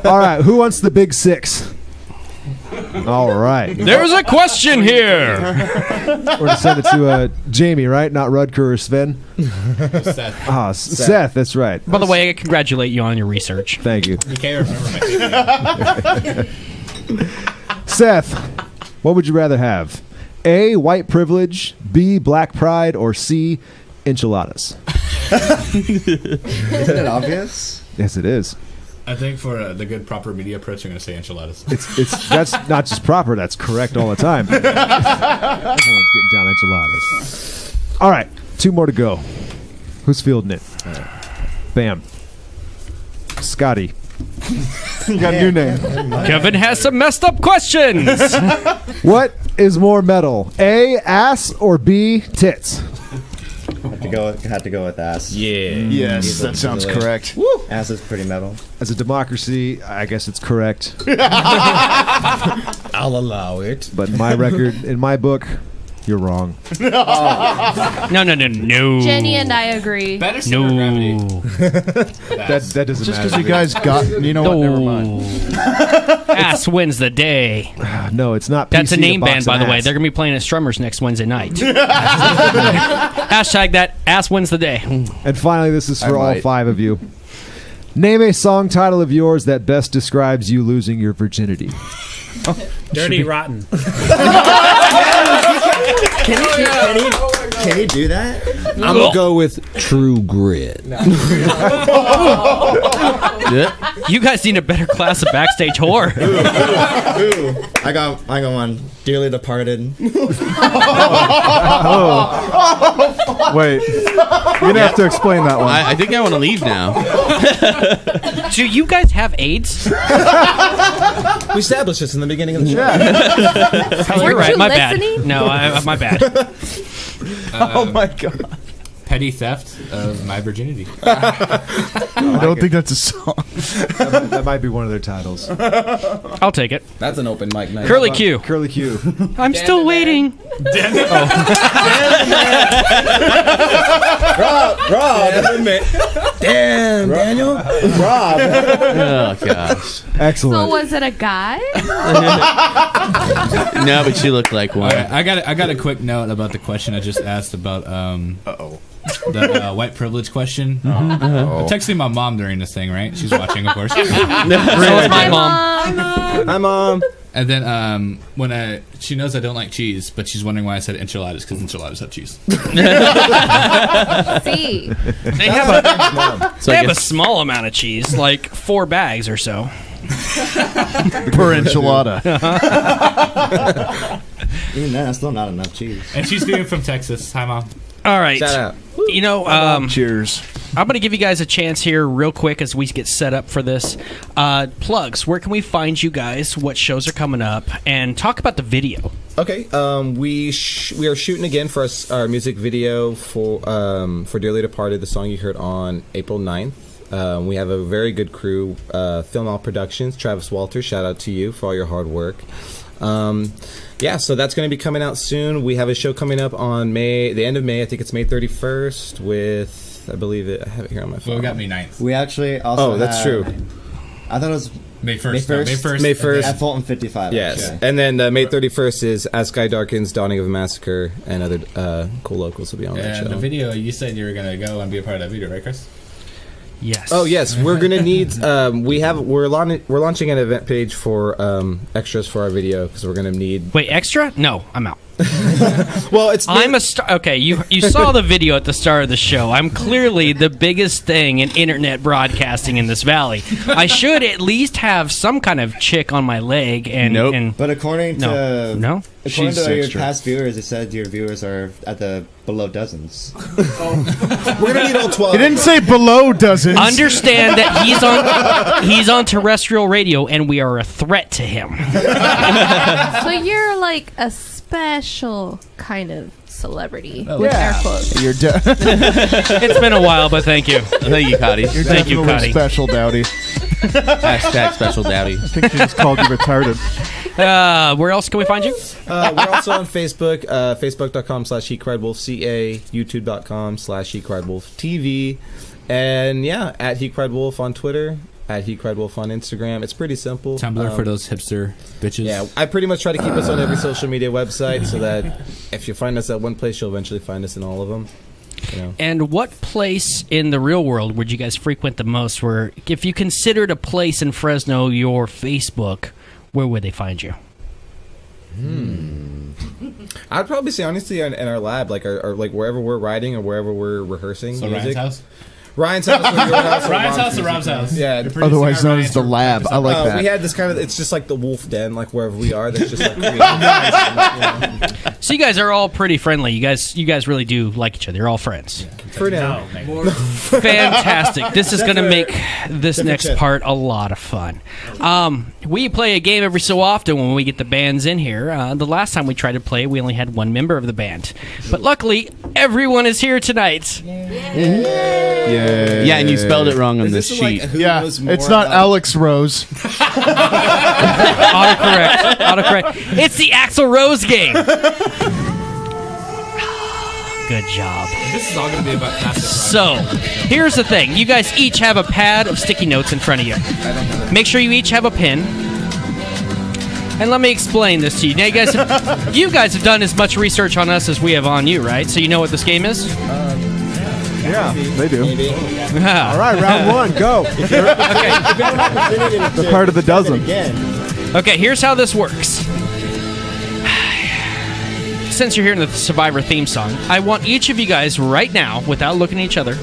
Speaker 7: All right, who wants the big 6? All right.
Speaker 2: There's a question here.
Speaker 7: We're to send it to Jamie, right? Not Rutger or Sven.
Speaker 25: Seth.
Speaker 7: Seth, that's right.
Speaker 2: By the way, I congratulate you on your research.
Speaker 7: Thank you.
Speaker 25: You can't remember Mexican.
Speaker 7: Seth, what would you rather have? A, white privilege, B, black pride, or C, enchiladas?
Speaker 6: Isn't it obvious?
Speaker 7: Yes, it is.
Speaker 25: I think for the good proper media approach, I'm going to say enchiladas.
Speaker 7: It's that's not just proper, that's correct all the time. Everyone's getting down enchiladas. All right, 2 more to go. Who's fielding it? Bam. Scotty.
Speaker 10: You got a new name.
Speaker 2: Kevin has some messed up questions.
Speaker 7: What is more metal? A, ass, or B, tits?
Speaker 6: Had to go with ass.
Speaker 9: Yeah.
Speaker 8: Yes, that sounds correct.
Speaker 6: Woo. Ass is pretty metal.
Speaker 7: As a democracy, I guess it's correct.
Speaker 9: I'll allow it.
Speaker 7: But in my record, in my book, you're wrong.
Speaker 2: No.
Speaker 15: Jenny and I agree.
Speaker 25: Better center of gravity.
Speaker 7: That doesn't
Speaker 8: Just
Speaker 7: matter.
Speaker 8: because you guys got, you know what? Never mind.
Speaker 2: Ass wins the day.
Speaker 7: No, it's not.
Speaker 2: That's
Speaker 7: PC
Speaker 2: a name
Speaker 7: box
Speaker 2: band, by
Speaker 7: of
Speaker 2: the way.
Speaker 7: ass.
Speaker 2: They're going to be playing at Strummers next Wednesday night. Hashtag that. Ass wins the day.
Speaker 7: And finally, this is for
Speaker 8: I
Speaker 7: all
Speaker 8: might.
Speaker 7: 5 of you. Name a song title of yours that best describes you losing your virginity.
Speaker 17: Dirty Rotten.
Speaker 6: Can he do that?
Speaker 9: I'm going to go with True Grit.
Speaker 2: You guys need a better class of backstage whore.
Speaker 6: Ooh. I got one. Dearly Departed.
Speaker 10: Wait. You're going to have to explain that one.
Speaker 3: I think I want to leave now.
Speaker 2: Do you guys have AIDS?
Speaker 9: We established this in the beginning of the show.
Speaker 2: You're right.
Speaker 15: you
Speaker 2: My bad.
Speaker 15: listening?
Speaker 2: No, my bad.
Speaker 10: Oh my god.
Speaker 25: petty theft of my virginity.
Speaker 10: I don't think that's a song.
Speaker 7: That might be one of their titles.
Speaker 2: I'll take it.
Speaker 9: That's an open mic night.
Speaker 2: Curly Q.
Speaker 7: Curly Q.
Speaker 2: I'm still waiting.
Speaker 9: Rob. Damn, Daniel. Rob.
Speaker 3: Oh gosh.
Speaker 7: Excellent.
Speaker 15: So was it a guy?
Speaker 3: No, but she looked like one.
Speaker 25: All right, I got a quick note about the question I just asked about the white privilege question. I'm texting my mom during this thing, right? She's watching, of course.
Speaker 2: So is my mom.
Speaker 9: Hi, Mom.
Speaker 25: And then when she knows I don't like cheese, but she's wondering why I said enchiladas, because enchiladas have cheese.
Speaker 15: See.
Speaker 2: They have a small amount of cheese, like 4 bags or so.
Speaker 10: Per enchilada.
Speaker 6: Even that's still not enough cheese.
Speaker 25: And she's being from Texas. Hi, Mom.
Speaker 2: All right.
Speaker 9: Shout out.
Speaker 2: You know,
Speaker 10: Cheers.
Speaker 2: I'm going to give you guys a chance here real quick as we get set up for this. Plugs. Where can we find you guys? What shows are coming up? And talk about the video.
Speaker 9: Okay, we are shooting again for our music video for Dearly Departed, the song you heard on April 9th. We have a very good crew, Film All Productions, Travis Walters, shout out to you for all your hard work. Yeah, so that's going to be coming out soon. We have a show coming up on the end of May. I think it's May 31st with, I believe I have it here on my phone.
Speaker 25: Well, it got May 9th.
Speaker 6: We actually also
Speaker 9: that's true.
Speaker 6: I thought it was
Speaker 25: May 1st.
Speaker 9: May 1st.
Speaker 6: At Fulton 55.
Speaker 9: Yes.
Speaker 6: Actually.
Speaker 9: And then May 31st is As Sky Darkens, Dawning of a Massacre, and other cool locals will be on that show.
Speaker 25: And the video, you said you were going to go and be a part of that video, right, Chris?
Speaker 2: Yes.
Speaker 9: Oh yes, we're gonna need. We're launching an event page for extras for our video because we're gonna need.
Speaker 2: Wait, extra? No, I'm out.
Speaker 9: Well,
Speaker 2: I'm a star. Okay, you saw the video at the start of the show. I'm clearly the biggest thing in internet broadcasting in this valley. I should at least have some kind of chick on my leg. And
Speaker 6: but according to
Speaker 2: no,
Speaker 6: according to your past viewers, it said your viewers are at the below dozens.
Speaker 9: We're gonna need all 12.
Speaker 10: He didn't say below dozens.
Speaker 2: Understand that he's on terrestrial radio, and we are a threat to him.
Speaker 15: So you're like a special kind of celebrity with
Speaker 10: yeah.
Speaker 15: air quotes.
Speaker 10: You're
Speaker 2: It's been a while, but thank you.
Speaker 3: Thank you, Cotty.
Speaker 10: You're
Speaker 2: Thank you,
Speaker 10: definitely
Speaker 2: Cotty.
Speaker 10: special, Dowdy.
Speaker 3: Hashtag special Dowdy.
Speaker 10: I think she just called you retarded.
Speaker 2: Where else can we find you?
Speaker 9: We're also on Facebook, facebook.com/He.Cried.Wolf CA, youtube.com/He.Cried.Wolf TV, and yeah, at He.Cried.Wolf on Twitter, at He.Cried.Wolf on Instagram. It's pretty simple.
Speaker 25: Tumblr for those hipster bitches.
Speaker 9: Yeah, I pretty much try to keep us on every social media website so that if you find us at one place, you'll eventually find us in all of them. You know.
Speaker 2: And what place in the real world would you guys frequent the most? Where, if you considered a place in Fresno your Facebook, where would they find you?
Speaker 9: I'd probably say honestly in our lab, like our like wherever we're writing or wherever we're rehearsing.
Speaker 25: So
Speaker 9: music.
Speaker 25: Ryan's house?
Speaker 9: Ryan's house or your house.
Speaker 25: Ryan's house or Rob's house.
Speaker 9: Yeah.
Speaker 10: Otherwise known as the lab. I like that.
Speaker 9: We had this kind of, it's just like the wolf den, like wherever we are. That's just like.
Speaker 2: So you guys are all pretty friendly. You guys really do like each other. You're all friends.
Speaker 9: For now.
Speaker 2: Fantastic. This is going to make this next part a lot of fun. We play a game every so often when we get the bands in here. The last time we tried to play, we only had one member of the band. But luckily, everyone is here tonight.
Speaker 3: Yeah, and you spelled it wrong on this sheet.
Speaker 10: Yeah, it's not Alex Rose.
Speaker 2: Autocorrect. It's the Axel Rose Game. Good job.
Speaker 25: This is all going to be about classic.
Speaker 2: So, here's the thing. You guys each have a pad of sticky notes in front of you. Make sure you each have a pen. And let me explain this to you. Now, you guys have done as much research on us as we have on you, right? So you know what this game is?
Speaker 7: Yeah, they do.
Speaker 2: Yeah.
Speaker 7: All right, round one, go. The part of the dozen.
Speaker 2: Okay, here's how this works. Since you're hearing the Survivor theme song, I want each of you guys right now, without looking at each other,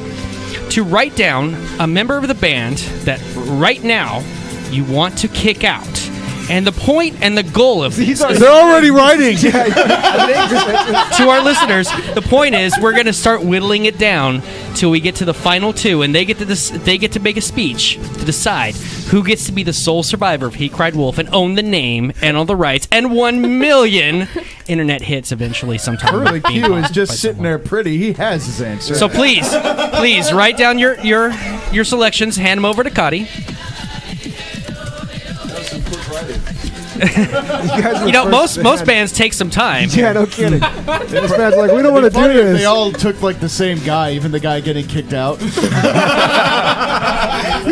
Speaker 2: to write down a member of the band that right now you want to kick out. And the point and the goal of this
Speaker 10: They're already writing.
Speaker 2: to our listeners, the point is we're going to start whittling it down till we get to the final two, and they get to make a speech to decide who gets to be the sole survivor of He.Cried.Wolf and own the name and all the rights and 1 million internet hits eventually sometime.
Speaker 10: Curly Q is just sitting there pretty. He has his answer.
Speaker 2: So please write down your selections. Hand them over to Cotty. Most bands take some time.
Speaker 7: Yeah, no kidding. This band's like, we don't want to do this.
Speaker 10: They all took like the same guy, even the guy getting kicked out.
Speaker 9: He's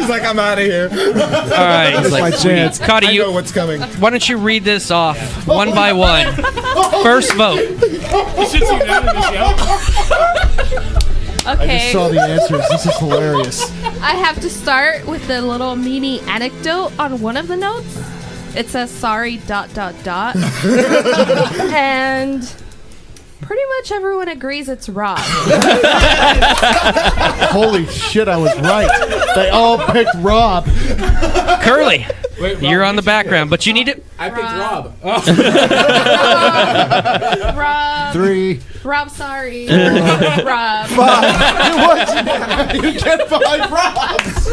Speaker 9: like, I'm out of here.
Speaker 2: All right,
Speaker 7: this is my chance.
Speaker 2: Cotty,
Speaker 9: I know what's coming.
Speaker 2: Why don't you read this off one by one? First vote.
Speaker 15: Okay.
Speaker 10: I just saw the answers. This is hilarious.
Speaker 15: I have to start with a little mini anecdote on one of the notes. It says sorry ... and pretty much everyone agrees it's Rob.
Speaker 10: Holy shit, I was right. They all picked Rob.
Speaker 2: Curly, you're on the background, but you need to...
Speaker 16: I picked Rob.
Speaker 15: Rob.
Speaker 7: 3.
Speaker 15: Rob, sorry. Rob.
Speaker 10: 5. You get 5 Robs.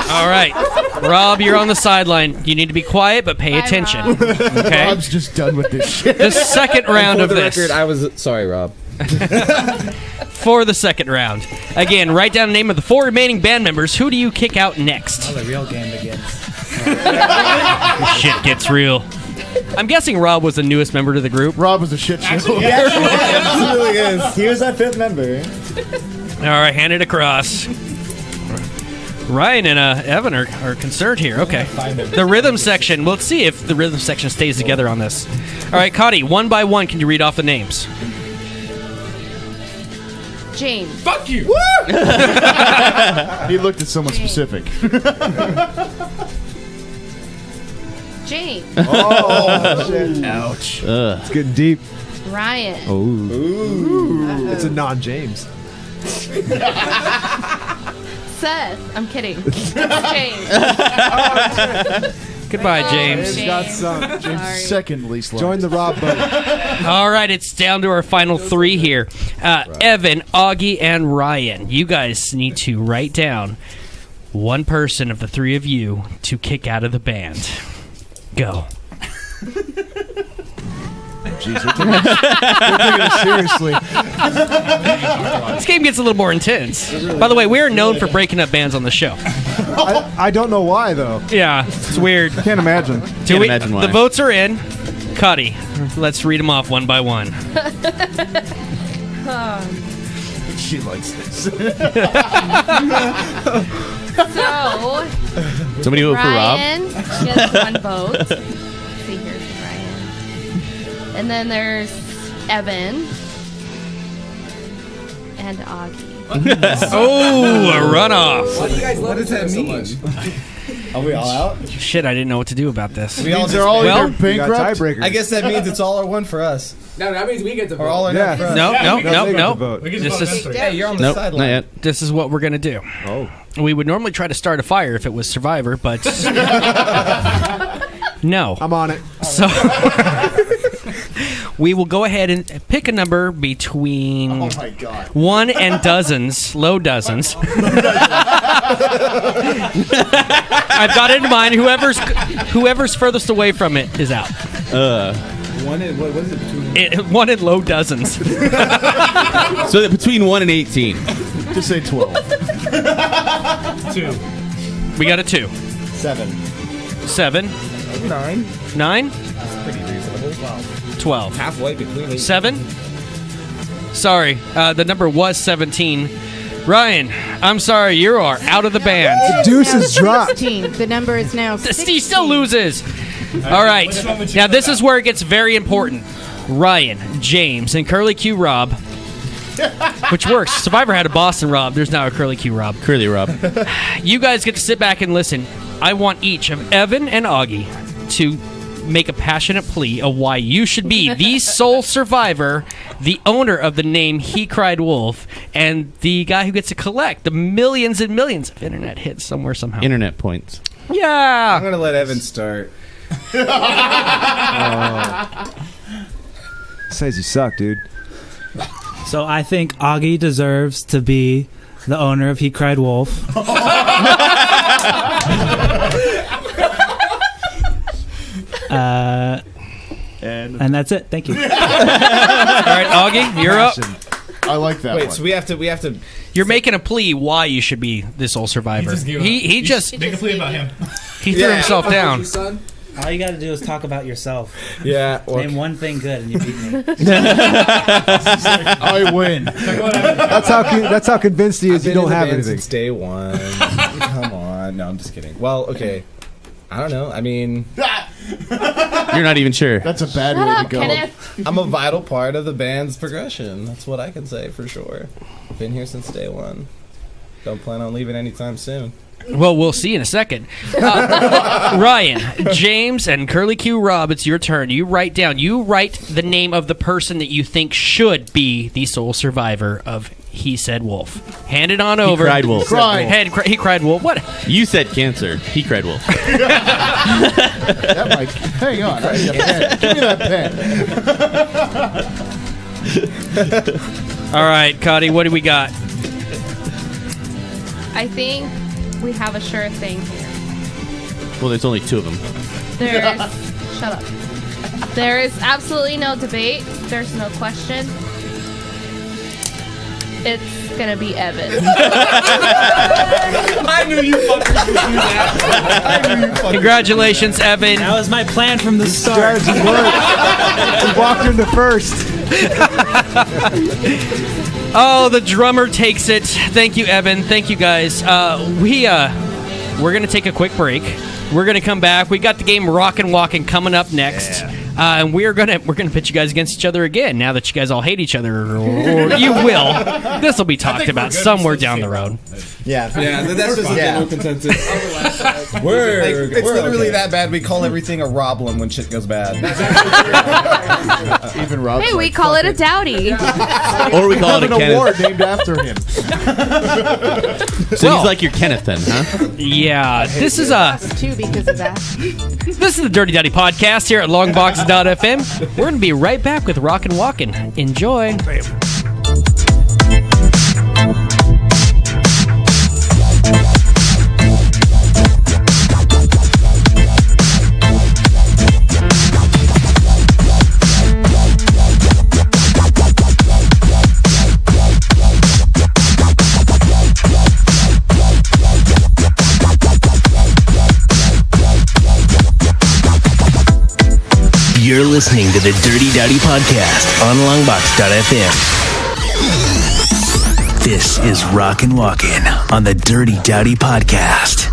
Speaker 2: All right. Rob, you're on the sideline. You need to be quiet, but pay attention.
Speaker 15: Rob.
Speaker 2: Okay?
Speaker 10: Rob's just done with this shit.
Speaker 2: The second round of this.
Speaker 9: Record, I was sorry, Rob.
Speaker 2: For the second round. Again, write down the name of the 4 remaining band members. Who do you kick out next?
Speaker 17: Oh, the real game begins.
Speaker 2: Shit gets real. I'm guessing Rob was the newest member to the group.
Speaker 10: Rob was a shit show.
Speaker 6: He really is. He was our 5th member.
Speaker 2: All right, hand it across. Ryan and Evan are concerned here. Okay. The rhythm section. Let's see if the rhythm section stays together on this. All right, Cotty, one by one, can you read off the names?
Speaker 15: James.
Speaker 16: Fuck you.
Speaker 10: He looked at someone specific.
Speaker 15: James.
Speaker 7: Oh, shit.
Speaker 10: Ouch.
Speaker 7: It's getting deep.
Speaker 15: Ryan.
Speaker 7: Oh. Ooh. It's a non-James.
Speaker 15: Seth. I'm kidding. It's James.
Speaker 2: Goodbye, James.
Speaker 7: James got some.
Speaker 10: James' second least liked.
Speaker 7: Join the Rob boat.
Speaker 2: All right, it's down to our final 3 here. Evan, Augie, and Ryan. You guys need to write down one person of the 3 of you to kick out of the band. Go.
Speaker 10: Jeez, we're taking it seriously.
Speaker 2: This game gets a little more intense. By the way, we are known for breaking up bands on the show.
Speaker 7: I don't know why, though.
Speaker 2: Yeah, it's weird.
Speaker 10: Can't imagine.
Speaker 3: Can't imagine why.
Speaker 2: The votes are in. Cuddy, let's read them off one by one.
Speaker 10: She likes this.
Speaker 15: So,
Speaker 3: somebody vote for Rob?
Speaker 15: Ryan gets 1 vote. Let's see, here's Ryan. And then there's Evan and Augie.
Speaker 2: Oh, a runoff.
Speaker 9: What does that mean?
Speaker 6: Are we all out?
Speaker 2: Shit, I didn't know what to do about this.
Speaker 10: They're all either bankrupt.
Speaker 7: Tiebreakers.
Speaker 9: I guess that means it's all or one for us.
Speaker 16: No, that means we get to vote.
Speaker 9: Or all or none for us.
Speaker 2: No.
Speaker 16: This is
Speaker 9: Hey, you're on the
Speaker 3: Nope,
Speaker 9: sideline.
Speaker 3: not yet.
Speaker 2: This is what we're going to do.
Speaker 7: Oh.
Speaker 2: We would normally try to start a fire if it was Survivor, but no.
Speaker 7: I'm on it.
Speaker 2: So we will go ahead and pick a number between 1 and dozens, low dozens. I've got it in mind. Whoever's furthest away from it is out.
Speaker 9: What is it between?
Speaker 2: 1 and low dozens.
Speaker 3: So between 1 and 18.
Speaker 10: Just say 12.
Speaker 16: 2.
Speaker 2: We got a 2.
Speaker 6: 7.
Speaker 2: 7.
Speaker 9: 9.
Speaker 2: 9.
Speaker 9: That's pretty reasonable.
Speaker 2: 12.
Speaker 9: Halfway between 8.
Speaker 2: 7. Sorry, the number was 17. Ryan, I'm sorry, you are out of the band.
Speaker 7: The deuce is dropped.
Speaker 12: 16. The number is now 16.
Speaker 2: He still loses. All right, now this is where it gets very important. Ryan, James, and Curly Q Rob, which works. Survivor had a Boston Rob. There's now a Curly Q Rob.
Speaker 3: Curly Rob.
Speaker 2: You guys get to sit back and listen. I want each of Evan and Augie to make a passionate plea of why you should be the sole survivor, the owner of the name He.Cried.Wolf, and the guy who gets to collect the millions and millions of internet hits somewhere, somehow.
Speaker 3: Internet points.
Speaker 2: Yeah.
Speaker 9: I'm going to let Evan start.
Speaker 7: Says you suck, dude.
Speaker 17: So I think Augie deserves to be the owner of He.Cried.Wolf. And that's it. Thank you.
Speaker 2: All right, Augie, you're up.
Speaker 8: I like that.
Speaker 9: Wait,
Speaker 8: one.
Speaker 9: so we have to.
Speaker 2: You're making a plea why you should be the sole survivor. He just
Speaker 25: make a plea about him.
Speaker 2: He threw himself down.
Speaker 17: All you got to do is talk about yourself.
Speaker 9: Yeah.
Speaker 17: Name one thing good and you beat me.
Speaker 8: I win.
Speaker 7: That's how convinced he is you don't have anything.
Speaker 9: Since day one. Come on. No, I'm just kidding. Well, okay. I don't know. I mean,
Speaker 3: You're not even sure.
Speaker 8: That's a bad
Speaker 15: Shut
Speaker 8: way
Speaker 15: up,
Speaker 8: to go.
Speaker 15: Kenneth.
Speaker 9: I'm a vital part of the band's progression. That's what I can say for sure. Been here since day one. Don't plan on leaving anytime soon.
Speaker 2: Well, we'll see in a second. Ryan, James, and Curly Q Rob, it's your turn. You write the name of the person that you think should be the sole survivor of He Said Wolf. Hand it on over.
Speaker 3: He.Cried.Wolf.
Speaker 2: He.Cried.Wolf. What?
Speaker 3: You said cancer. He.Cried.Wolf.
Speaker 8: That might. Hang on. I need a pen. Give me that pen.
Speaker 2: All right, Cody, what do we got?
Speaker 15: I think we have a sure thing here.
Speaker 3: Well, there's only 2 of them.
Speaker 15: Shut up. There is absolutely no debate. There's no question. It's gonna be Evan.
Speaker 13: I knew you fuckers would do that.
Speaker 2: Congratulations, Evan.
Speaker 17: That was my plan from the start.
Speaker 7: Strategy worked. He walked into first.
Speaker 2: Oh, the drummer takes it. Thank you, Evan. Thank you, guys. We're gonna take a quick break. We're gonna come back. We got the game Rockin Walken coming up next, and we're gonna pit you guys against each other again. Now that you guys all hate each other, or you will. This will be talked about somewhere down the road.
Speaker 6: Yeah,
Speaker 9: that's just a general consensus. It's literally that bad. We call everything a problem when shit goes bad.
Speaker 8: Even Rob.
Speaker 15: Hey, we call it a dowdy.
Speaker 3: Or we call it a
Speaker 8: an
Speaker 3: Kenneth.
Speaker 8: award named after him.
Speaker 3: So he's like your Kenneth then, huh?
Speaker 2: Yeah, this is
Speaker 12: Too because of that.
Speaker 2: This is the Dirty Dowdy Podcast here at Longbox.FM. We're going to be right back with Rockin Walken. Enjoy.
Speaker 26: You're listening to the Dirty Dowdy Podcast on Longbox.FM. This is Rockin Walken on the Dirty Dowdy Podcast.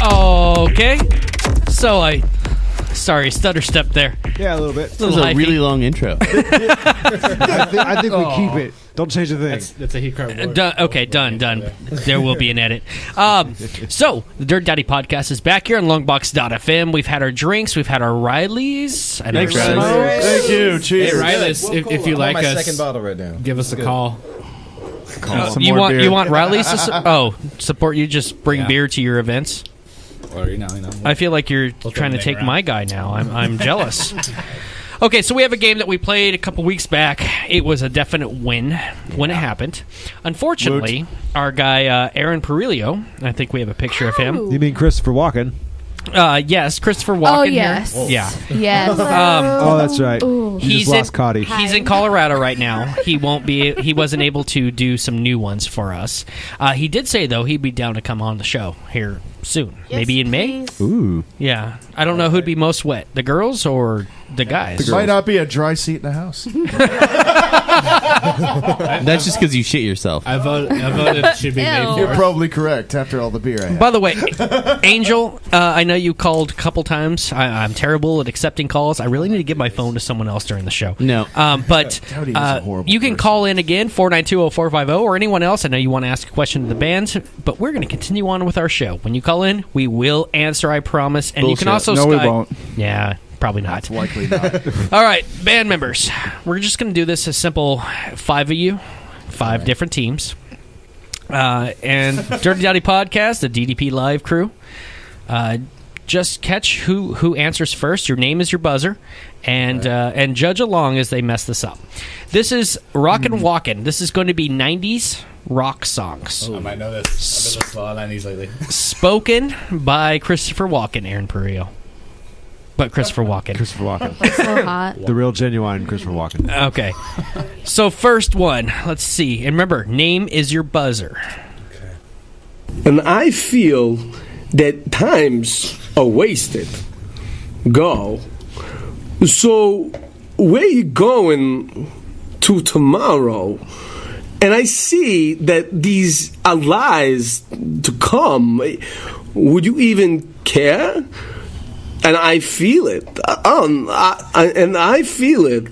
Speaker 2: Okay. Sorry, stutter step there.
Speaker 7: Yeah, a little bit.
Speaker 3: That was a really long intro.
Speaker 7: I think we keep it. Don't change a thing.
Speaker 25: That's a He.Cried.Wolf.
Speaker 2: Done. There will be an edit. So, the Dirty Dowdy Podcast is back here on Longbox.FM. We've had our drinks, we've had our Rileys, and
Speaker 3: Thanks,
Speaker 2: our
Speaker 3: guys.
Speaker 2: smokes.
Speaker 8: Thank you. Cheers.
Speaker 25: Hey, Rileys, if you like
Speaker 9: my
Speaker 25: us,
Speaker 9: second bottle right now.
Speaker 25: give us a call.
Speaker 2: You want Rileys to support you? Just bring beer to your events.
Speaker 25: Or
Speaker 2: I feel like you're trying to take my guy now. I'm jealous. Okay, so we have a game that we played a couple weeks back. It was a definite win when it happened. Unfortunately, our guy Aaron Perillo, I think we have a picture of him.
Speaker 7: You mean Christopher Walken?
Speaker 2: Yes, Christopher Walken.
Speaker 15: Oh, yes.
Speaker 2: Here. Yeah.
Speaker 15: Yes.
Speaker 7: Oh, that's right.
Speaker 15: Ooh.
Speaker 7: You just lost Cotty.
Speaker 2: He's in Colorado right now. He wasn't able to do some new ones for us. He did say though he'd be down to come on the show here soon.
Speaker 15: Yes,
Speaker 2: maybe in May.
Speaker 15: please.
Speaker 7: Ooh.
Speaker 2: Yeah. I don't know who'd be most wet, the girls or the guys.
Speaker 8: It might not be a dry seat in the house.
Speaker 3: That's just because you shit yourself.
Speaker 25: I voted it should be May
Speaker 15: Ew.
Speaker 25: 4th.
Speaker 8: You're probably correct after all the beer I had.
Speaker 2: By the way, Angel, I know you called a couple times. I'm terrible at accepting calls. I really need to give my phone to someone else during the show.
Speaker 3: No.
Speaker 2: But
Speaker 8: Dowdy is a horrible
Speaker 2: you can
Speaker 8: person.
Speaker 2: call in again, 492-0450, or anyone else. I know you want to ask a question to the band, but we're going to continue on with our show. When you call in, we will answer, I promise. And you can
Speaker 3: Bullshit.
Speaker 2: also
Speaker 10: No, we
Speaker 2: Skype.
Speaker 10: won't.
Speaker 2: Yeah, probably not.
Speaker 8: Likely not.
Speaker 2: All right, band members. We're just going to do this as simple 5 of you, 5 different teams. And Dirty Dowdy Podcast, the DDP Live crew. Just catch who answers first. Your name is your buzzer, and judge along as they mess this up. This is Rockin Walken. This is going to be 90s rock songs.
Speaker 25: I might know this. I've been listening to a lot of 90s lately.
Speaker 2: Spoken by Christopher Walken, Aaron Perillo. But Christopher Walken.
Speaker 7: Christopher Walken.
Speaker 15: So hot.
Speaker 7: The real genuine Christopher Walken.
Speaker 2: Okay. So first one. Let's see. And remember, name is your buzzer.
Speaker 18: And I feel that times are wasted. Go. So where you going to tomorrow? And I see that these are lies to come. Would you even care? And I feel it. And I feel it.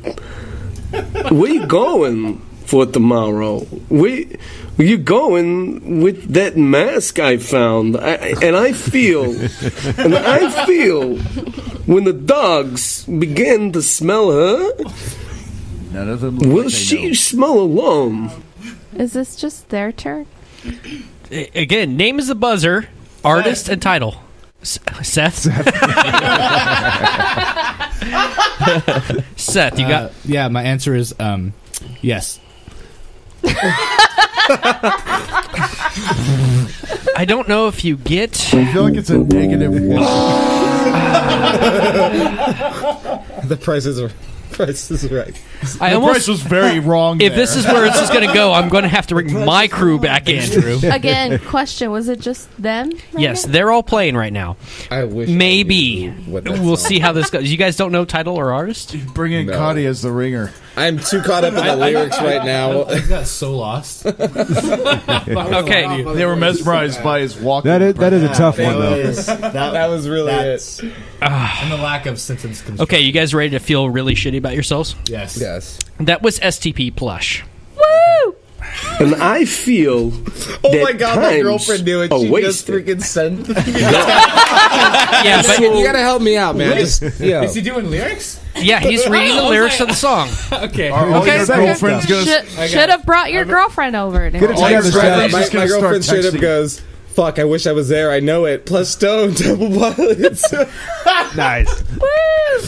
Speaker 18: Where you going for tomorrow? Where you going with that mask I found? And I feel when the dogs begin to smell her,
Speaker 8: none of them
Speaker 18: will she smell alone?
Speaker 15: Is this just their turn?
Speaker 2: Again, name is the buzzer, artist and title. Seth? Seth, you got...
Speaker 25: Yeah, my answer is yes.
Speaker 2: I don't know if you get...
Speaker 10: I feel like it's a negative one.
Speaker 9: The Price is Right.
Speaker 10: The price was very wrong.
Speaker 2: If this is where this is going to go, I'm going to have to bring my crew back in.
Speaker 15: Again, question: was it just them?
Speaker 2: Yes, they're all playing right now.
Speaker 9: I wish.
Speaker 2: Maybe we'll see how this goes. You guys don't know title or artist?
Speaker 10: Bring in Cotty as the ringer.
Speaker 9: I'm too caught up in the lyrics right now.
Speaker 25: I got so lost.
Speaker 2: Okay,
Speaker 10: they were mesmerized by his walk.
Speaker 7: That is a tough one, though.
Speaker 9: That was really it.
Speaker 25: And the lack of sentence construction.
Speaker 2: Okay, you guys ready to feel really shitty about yourselves?
Speaker 25: Yes.
Speaker 9: Yes.
Speaker 2: That was STP Plush.
Speaker 15: Woo!
Speaker 18: And I feel
Speaker 9: Oh my god, my girlfriend knew it. She just freaking sent.
Speaker 2: Yeah, but
Speaker 9: you gotta help me out, man.
Speaker 25: Is he doing lyrics?
Speaker 2: Yeah, he's reading the lyrics of the song.
Speaker 25: Okay.
Speaker 10: All your girlfriend's gonna...
Speaker 15: Should have brought your girlfriend over.
Speaker 7: Get it together, Seth.
Speaker 9: My girlfriend straight up goes, "Fuck, I wish I was there. I know it. Plus Stone, double pilots."
Speaker 7: Nice.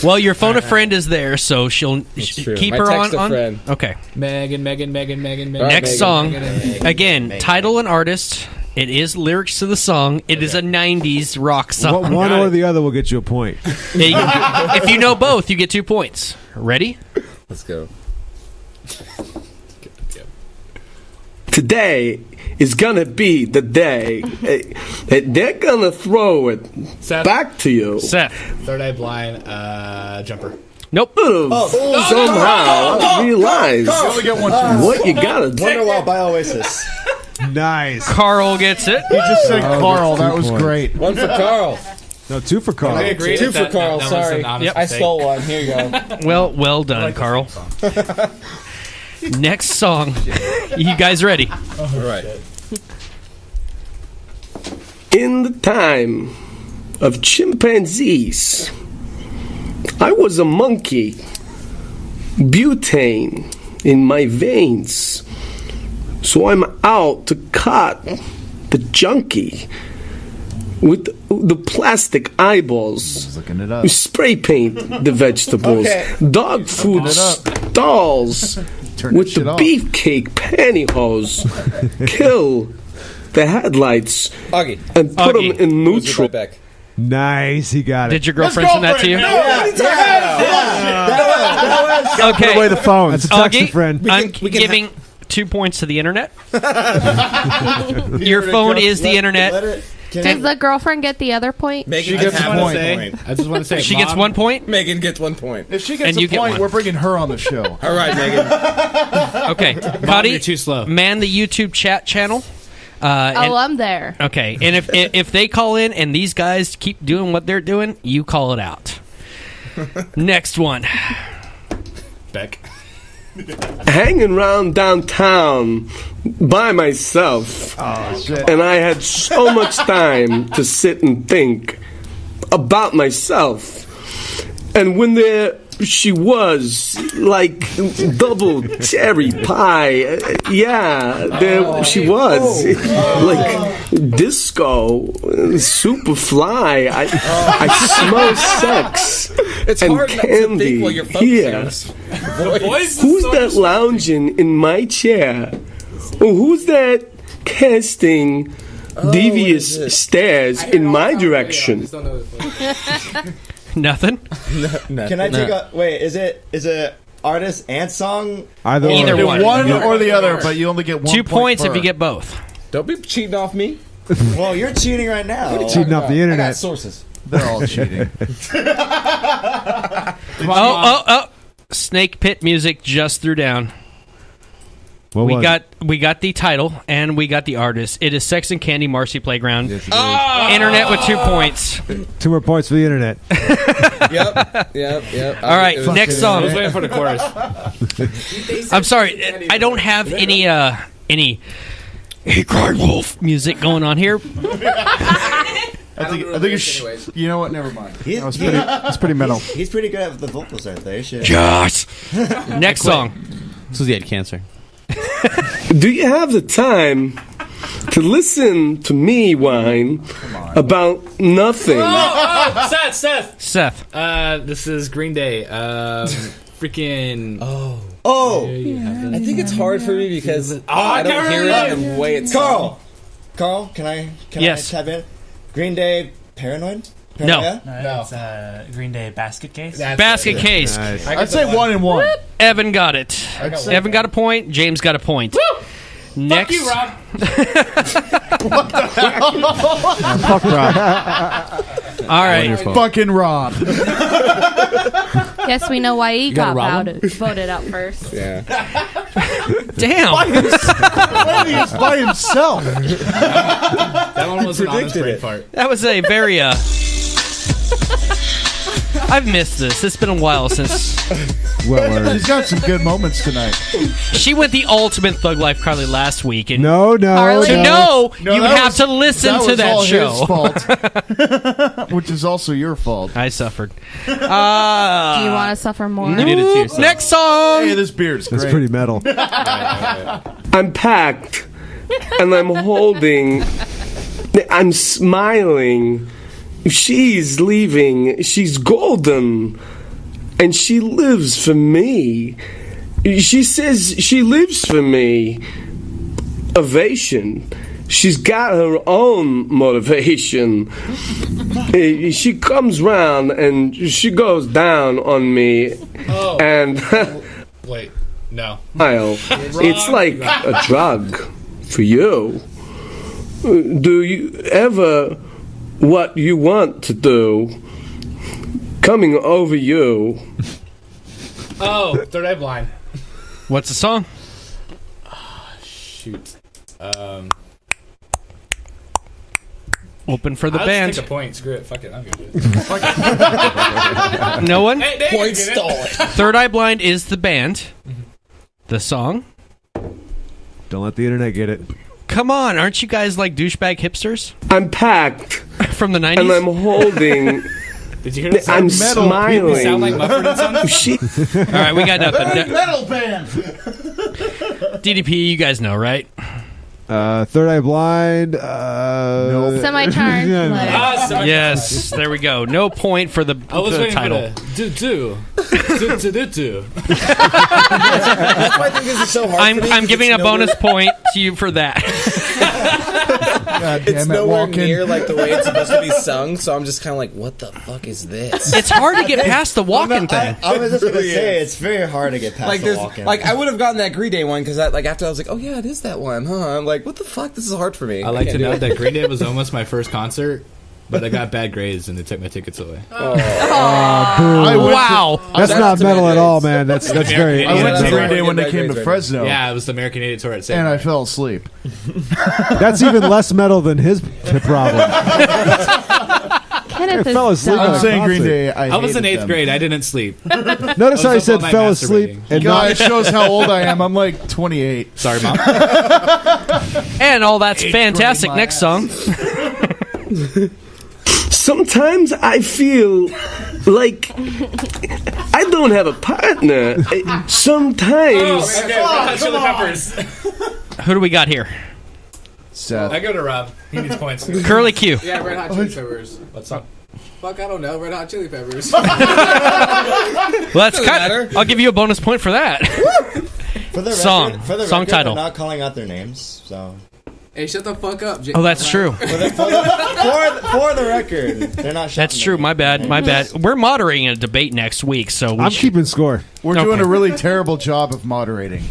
Speaker 2: Well, your phone a friend is there, so she'll keep
Speaker 9: My
Speaker 2: her
Speaker 9: text
Speaker 2: on.
Speaker 9: a friend.
Speaker 2: Okay.
Speaker 25: Megan.
Speaker 2: Next song. Again, title and artist. It is lyrics to the song. It is a 90s rock song.
Speaker 7: One or the other will get you a point.
Speaker 2: If you know both, you get 2 points. Ready?
Speaker 9: Let's go.
Speaker 18: Today is gonna be the day that they're gonna throw it back to you.
Speaker 2: Seth.
Speaker 25: Third Eye Blind, Jumper.
Speaker 2: Nope.
Speaker 18: Somehow realize what you gotta do.
Speaker 6: Wonderwall by Oasis.
Speaker 7: Nice.
Speaker 2: Carl gets it.
Speaker 10: He just said Carl. That was great.
Speaker 9: One for Carl.
Speaker 7: No, 2 for Carl.
Speaker 25: I agree.
Speaker 9: Two for Carl.
Speaker 25: That
Speaker 9: Sorry,
Speaker 25: was an honest
Speaker 9: I
Speaker 25: mistake.
Speaker 9: stole one. Here you go.
Speaker 2: Well done, Carl. Next song. You guys ready?
Speaker 9: All right.
Speaker 18: In the time of chimpanzees, I was a monkey, butane in my veins. So I'm out to cut the junkie with the plastic eyeballs.
Speaker 10: Looking it up.
Speaker 18: We spray paint the vegetables. Dog food stalls with the beefcake pantyhose. Kill the headlights and put them in neutral.
Speaker 7: Nice, he got it.
Speaker 2: Did your girlfriend send that to you? Okay.
Speaker 7: Put away the phone. That's a text
Speaker 2: Augie,
Speaker 7: friend.
Speaker 2: I'm giving 2 points to the internet. Your phone is the internet.
Speaker 15: Does the girlfriend get the other point?
Speaker 9: Megan gets a point.
Speaker 25: I just want to say,
Speaker 2: She gets 1 point.
Speaker 9: Megan gets 1 point.
Speaker 10: If she gets
Speaker 2: And
Speaker 10: a
Speaker 2: you get
Speaker 10: point,
Speaker 2: one.
Speaker 10: we're bringing her on the show.
Speaker 9: All right, Megan.
Speaker 2: Okay, Cuddy,
Speaker 25: you're too slow.
Speaker 2: Man the YouTube chat channel.
Speaker 15: I'm there.
Speaker 2: Okay, and if they call in and these guys keep doing what they're doing, you call it out. Next one.
Speaker 25: Beck.
Speaker 18: Hanging around downtown by myself.
Speaker 10: Oh, shit.
Speaker 18: And I had so much time to sit and think about myself. And when there she was like double cherry pie. Yeah, there she was. Like disco, super fly. I smell sex
Speaker 16: It's
Speaker 18: and
Speaker 16: hard not to
Speaker 18: candy
Speaker 16: think while you're focusing
Speaker 18: here.
Speaker 16: on this voice.
Speaker 18: Who's that lounging in my chair? Who's that casting devious stares in my direction?
Speaker 2: Nothing.
Speaker 6: Can I take a wait? Is it artist and song?
Speaker 2: Either
Speaker 8: one or the other, but you only get 1
Speaker 2: 2
Speaker 8: point
Speaker 2: points
Speaker 8: per.
Speaker 2: if you get both.
Speaker 16: Don't be cheating off me.
Speaker 6: Well, you're cheating right now.
Speaker 7: Cheating off the
Speaker 16: I
Speaker 7: internet.
Speaker 16: got sources.
Speaker 8: They're all cheating.
Speaker 2: Oh! Snake Pit music just threw down.
Speaker 7: What
Speaker 2: we
Speaker 7: was
Speaker 2: got the title and we got the artist. It is Sex and Candy Marcy Playground.
Speaker 7: Yes,
Speaker 2: Internet with 2 points.
Speaker 7: 2 more points for the internet.
Speaker 16: Yep.
Speaker 2: All right, next song.
Speaker 25: I was waiting for the chorus.
Speaker 2: I'm sorry, I don't have any He.Cried.Wolf music going on here.
Speaker 8: I think it's you know what? Never mind.
Speaker 10: It's pretty metal.
Speaker 6: He's pretty good at the vocals right there.
Speaker 2: Josh. Next song.
Speaker 3: This was he had cancer.
Speaker 18: Do you have the time to listen to me whine about nothing?
Speaker 25: Seth. This is Green Day. Freaking.
Speaker 16: I think it's hard for me because I don't hear it in the way it's
Speaker 6: Carl, can I
Speaker 2: Yes.
Speaker 6: tap in? Green Day, Paranoid?
Speaker 2: No.
Speaker 17: No, it's Green Day Basket Case.
Speaker 2: Basket Case.
Speaker 7: Nice.
Speaker 8: I'd say 1 and 1.
Speaker 2: Evan got it. Evan got a point. James got a point. Woo! Next.
Speaker 25: Fuck you, Rob.
Speaker 10: Fuck Rob.
Speaker 2: All right.
Speaker 8: Fucking Rob.
Speaker 12: Yes, we know why he got
Speaker 3: rob him?
Speaker 12: voted up first.
Speaker 16: Yeah.
Speaker 2: Damn.
Speaker 8: He's by himself.
Speaker 25: That one was an honest brain fart.
Speaker 2: That was a very I've missed this. It's been a while since
Speaker 8: He's got some good moments tonight.
Speaker 2: she went the ultimate Thug Life Carly last week, and
Speaker 7: No.
Speaker 12: Carly?
Speaker 2: to know you
Speaker 8: that
Speaker 2: have
Speaker 8: was-
Speaker 2: to listen to
Speaker 8: was
Speaker 2: that
Speaker 8: all
Speaker 2: show.
Speaker 8: His fault. Which is also your fault.
Speaker 2: I suffered.
Speaker 12: Do you want to suffer more?
Speaker 3: You did it to yourself.
Speaker 2: Next song.
Speaker 8: Hey, this beard's
Speaker 7: That's
Speaker 8: great.
Speaker 7: pretty metal.
Speaker 18: I'm packed and I'm holding. I'm smiling. She's leaving. She's golden. And she lives for me. She says she lives for me. Ovation. She's got her own motivation. She comes round and she goes down on me.
Speaker 25: Oh.
Speaker 18: And
Speaker 25: Wait, no.
Speaker 18: it's like a drug for you. Do you ever what you want to do coming over you?
Speaker 25: Oh, Third Eye Blind.
Speaker 2: What's the song?
Speaker 25: Shoot.
Speaker 2: Open for the
Speaker 25: I'll
Speaker 2: band.
Speaker 25: just take a point. Screw it. Fuck it. I'm gonna do it.
Speaker 2: No one?
Speaker 25: Hey, Dave,
Speaker 16: Point
Speaker 25: you get it?
Speaker 16: stolen.
Speaker 2: Third Eye Blind is the band. The song.
Speaker 7: Don't let the internet get it.
Speaker 2: Come on, aren't you guys like douchebag hipsters
Speaker 18: I'm packed
Speaker 2: from the 90s?
Speaker 18: and I'm holding.
Speaker 25: Did you hear that?
Speaker 18: I'm
Speaker 25: Metal.
Speaker 18: smiling.
Speaker 25: You sound like Mumford and Sons.
Speaker 18: She,
Speaker 2: All right, we got nothing.
Speaker 8: Metal band.
Speaker 2: DDP, you guys know, right?
Speaker 7: Third Eye Blind.
Speaker 8: Nope.
Speaker 12: Semi-charged.
Speaker 25: Semi-charged.
Speaker 2: Yes, there we go. No point for the,
Speaker 25: I was
Speaker 2: the
Speaker 25: waiting
Speaker 2: title.
Speaker 25: for the do.
Speaker 16: That's why I think this is so hard.
Speaker 2: I'm
Speaker 16: for me,
Speaker 2: I'm giving a
Speaker 16: it's nowhere-
Speaker 2: bonus point to you for that.
Speaker 8: God
Speaker 16: It's
Speaker 8: damn it,
Speaker 16: nowhere
Speaker 8: Walken.
Speaker 16: near like the way it's supposed to be sung, so I'm just kind of like, what the fuck is this?
Speaker 2: It's hard to get past the walking thing.
Speaker 6: I was just going to
Speaker 16: Really
Speaker 6: say,
Speaker 16: is.
Speaker 6: it's very hard to get past
Speaker 16: Like
Speaker 6: the
Speaker 16: there's
Speaker 6: walk-in.
Speaker 16: like I would have gotten that Green Day one because like after I was like, oh yeah, it is that one, huh? I'm like, what the fuck? This is hard for me.
Speaker 25: I like to
Speaker 16: can't do
Speaker 25: note
Speaker 16: it.
Speaker 25: that Green Day was almost my first concert, but I got bad grades and they took my tickets away.
Speaker 2: Wow.
Speaker 7: That's not
Speaker 16: the
Speaker 7: metal
Speaker 16: bad
Speaker 7: at all,
Speaker 16: grades.
Speaker 7: man. That's
Speaker 25: American
Speaker 7: very.
Speaker 25: Idiot.
Speaker 8: I went to
Speaker 16: Yeah,
Speaker 8: Green
Speaker 16: that's
Speaker 8: Day when
Speaker 16: right.
Speaker 8: they came to
Speaker 16: Right.
Speaker 8: Fresno.
Speaker 25: Yeah, it was the American Idiot tour at St.
Speaker 8: And I fell asleep.
Speaker 7: That's even less metal than his problem.
Speaker 12: Kenneth
Speaker 7: fell
Speaker 12: is
Speaker 7: asleep
Speaker 12: dumb.
Speaker 7: on
Speaker 8: I'm saying Green
Speaker 7: concert.
Speaker 8: Day.
Speaker 25: I was in
Speaker 8: hated
Speaker 25: 8th
Speaker 8: them.
Speaker 25: grade. I didn't sleep.
Speaker 7: Notice how he
Speaker 25: I was
Speaker 7: said
Speaker 25: up all night
Speaker 7: fell asleep
Speaker 25: masturbating.
Speaker 7: and
Speaker 8: God,
Speaker 7: not.
Speaker 8: it shows how old I am. I'm like 28.
Speaker 25: Sorry, Mom.
Speaker 2: And all that's fantastic. Next song.
Speaker 18: sometimes I feel like, I don't have a partner. Sometimes.
Speaker 25: Okay, Red Hot Chili Peppers.
Speaker 2: Who do we got here?
Speaker 8: Seth.
Speaker 25: I go to Rob. He needs points.
Speaker 2: Curly Q.
Speaker 19: Yeah, Red Hot Chili Peppers. What's up? Fuck, I don't know. Red Hot Chili Peppers.
Speaker 2: Well, that's kind of, I'll give you a bonus point for that.
Speaker 6: For the
Speaker 2: song
Speaker 6: record,
Speaker 2: title.
Speaker 6: I'm not calling out their names, so.
Speaker 19: Hey, shut the fuck up,
Speaker 2: Oh, that's true.
Speaker 6: For the record, they're not.
Speaker 2: That's true. My bad. We're moderating a debate next week, so
Speaker 7: I'm keeping score.
Speaker 8: We're doing a really terrible job of moderating.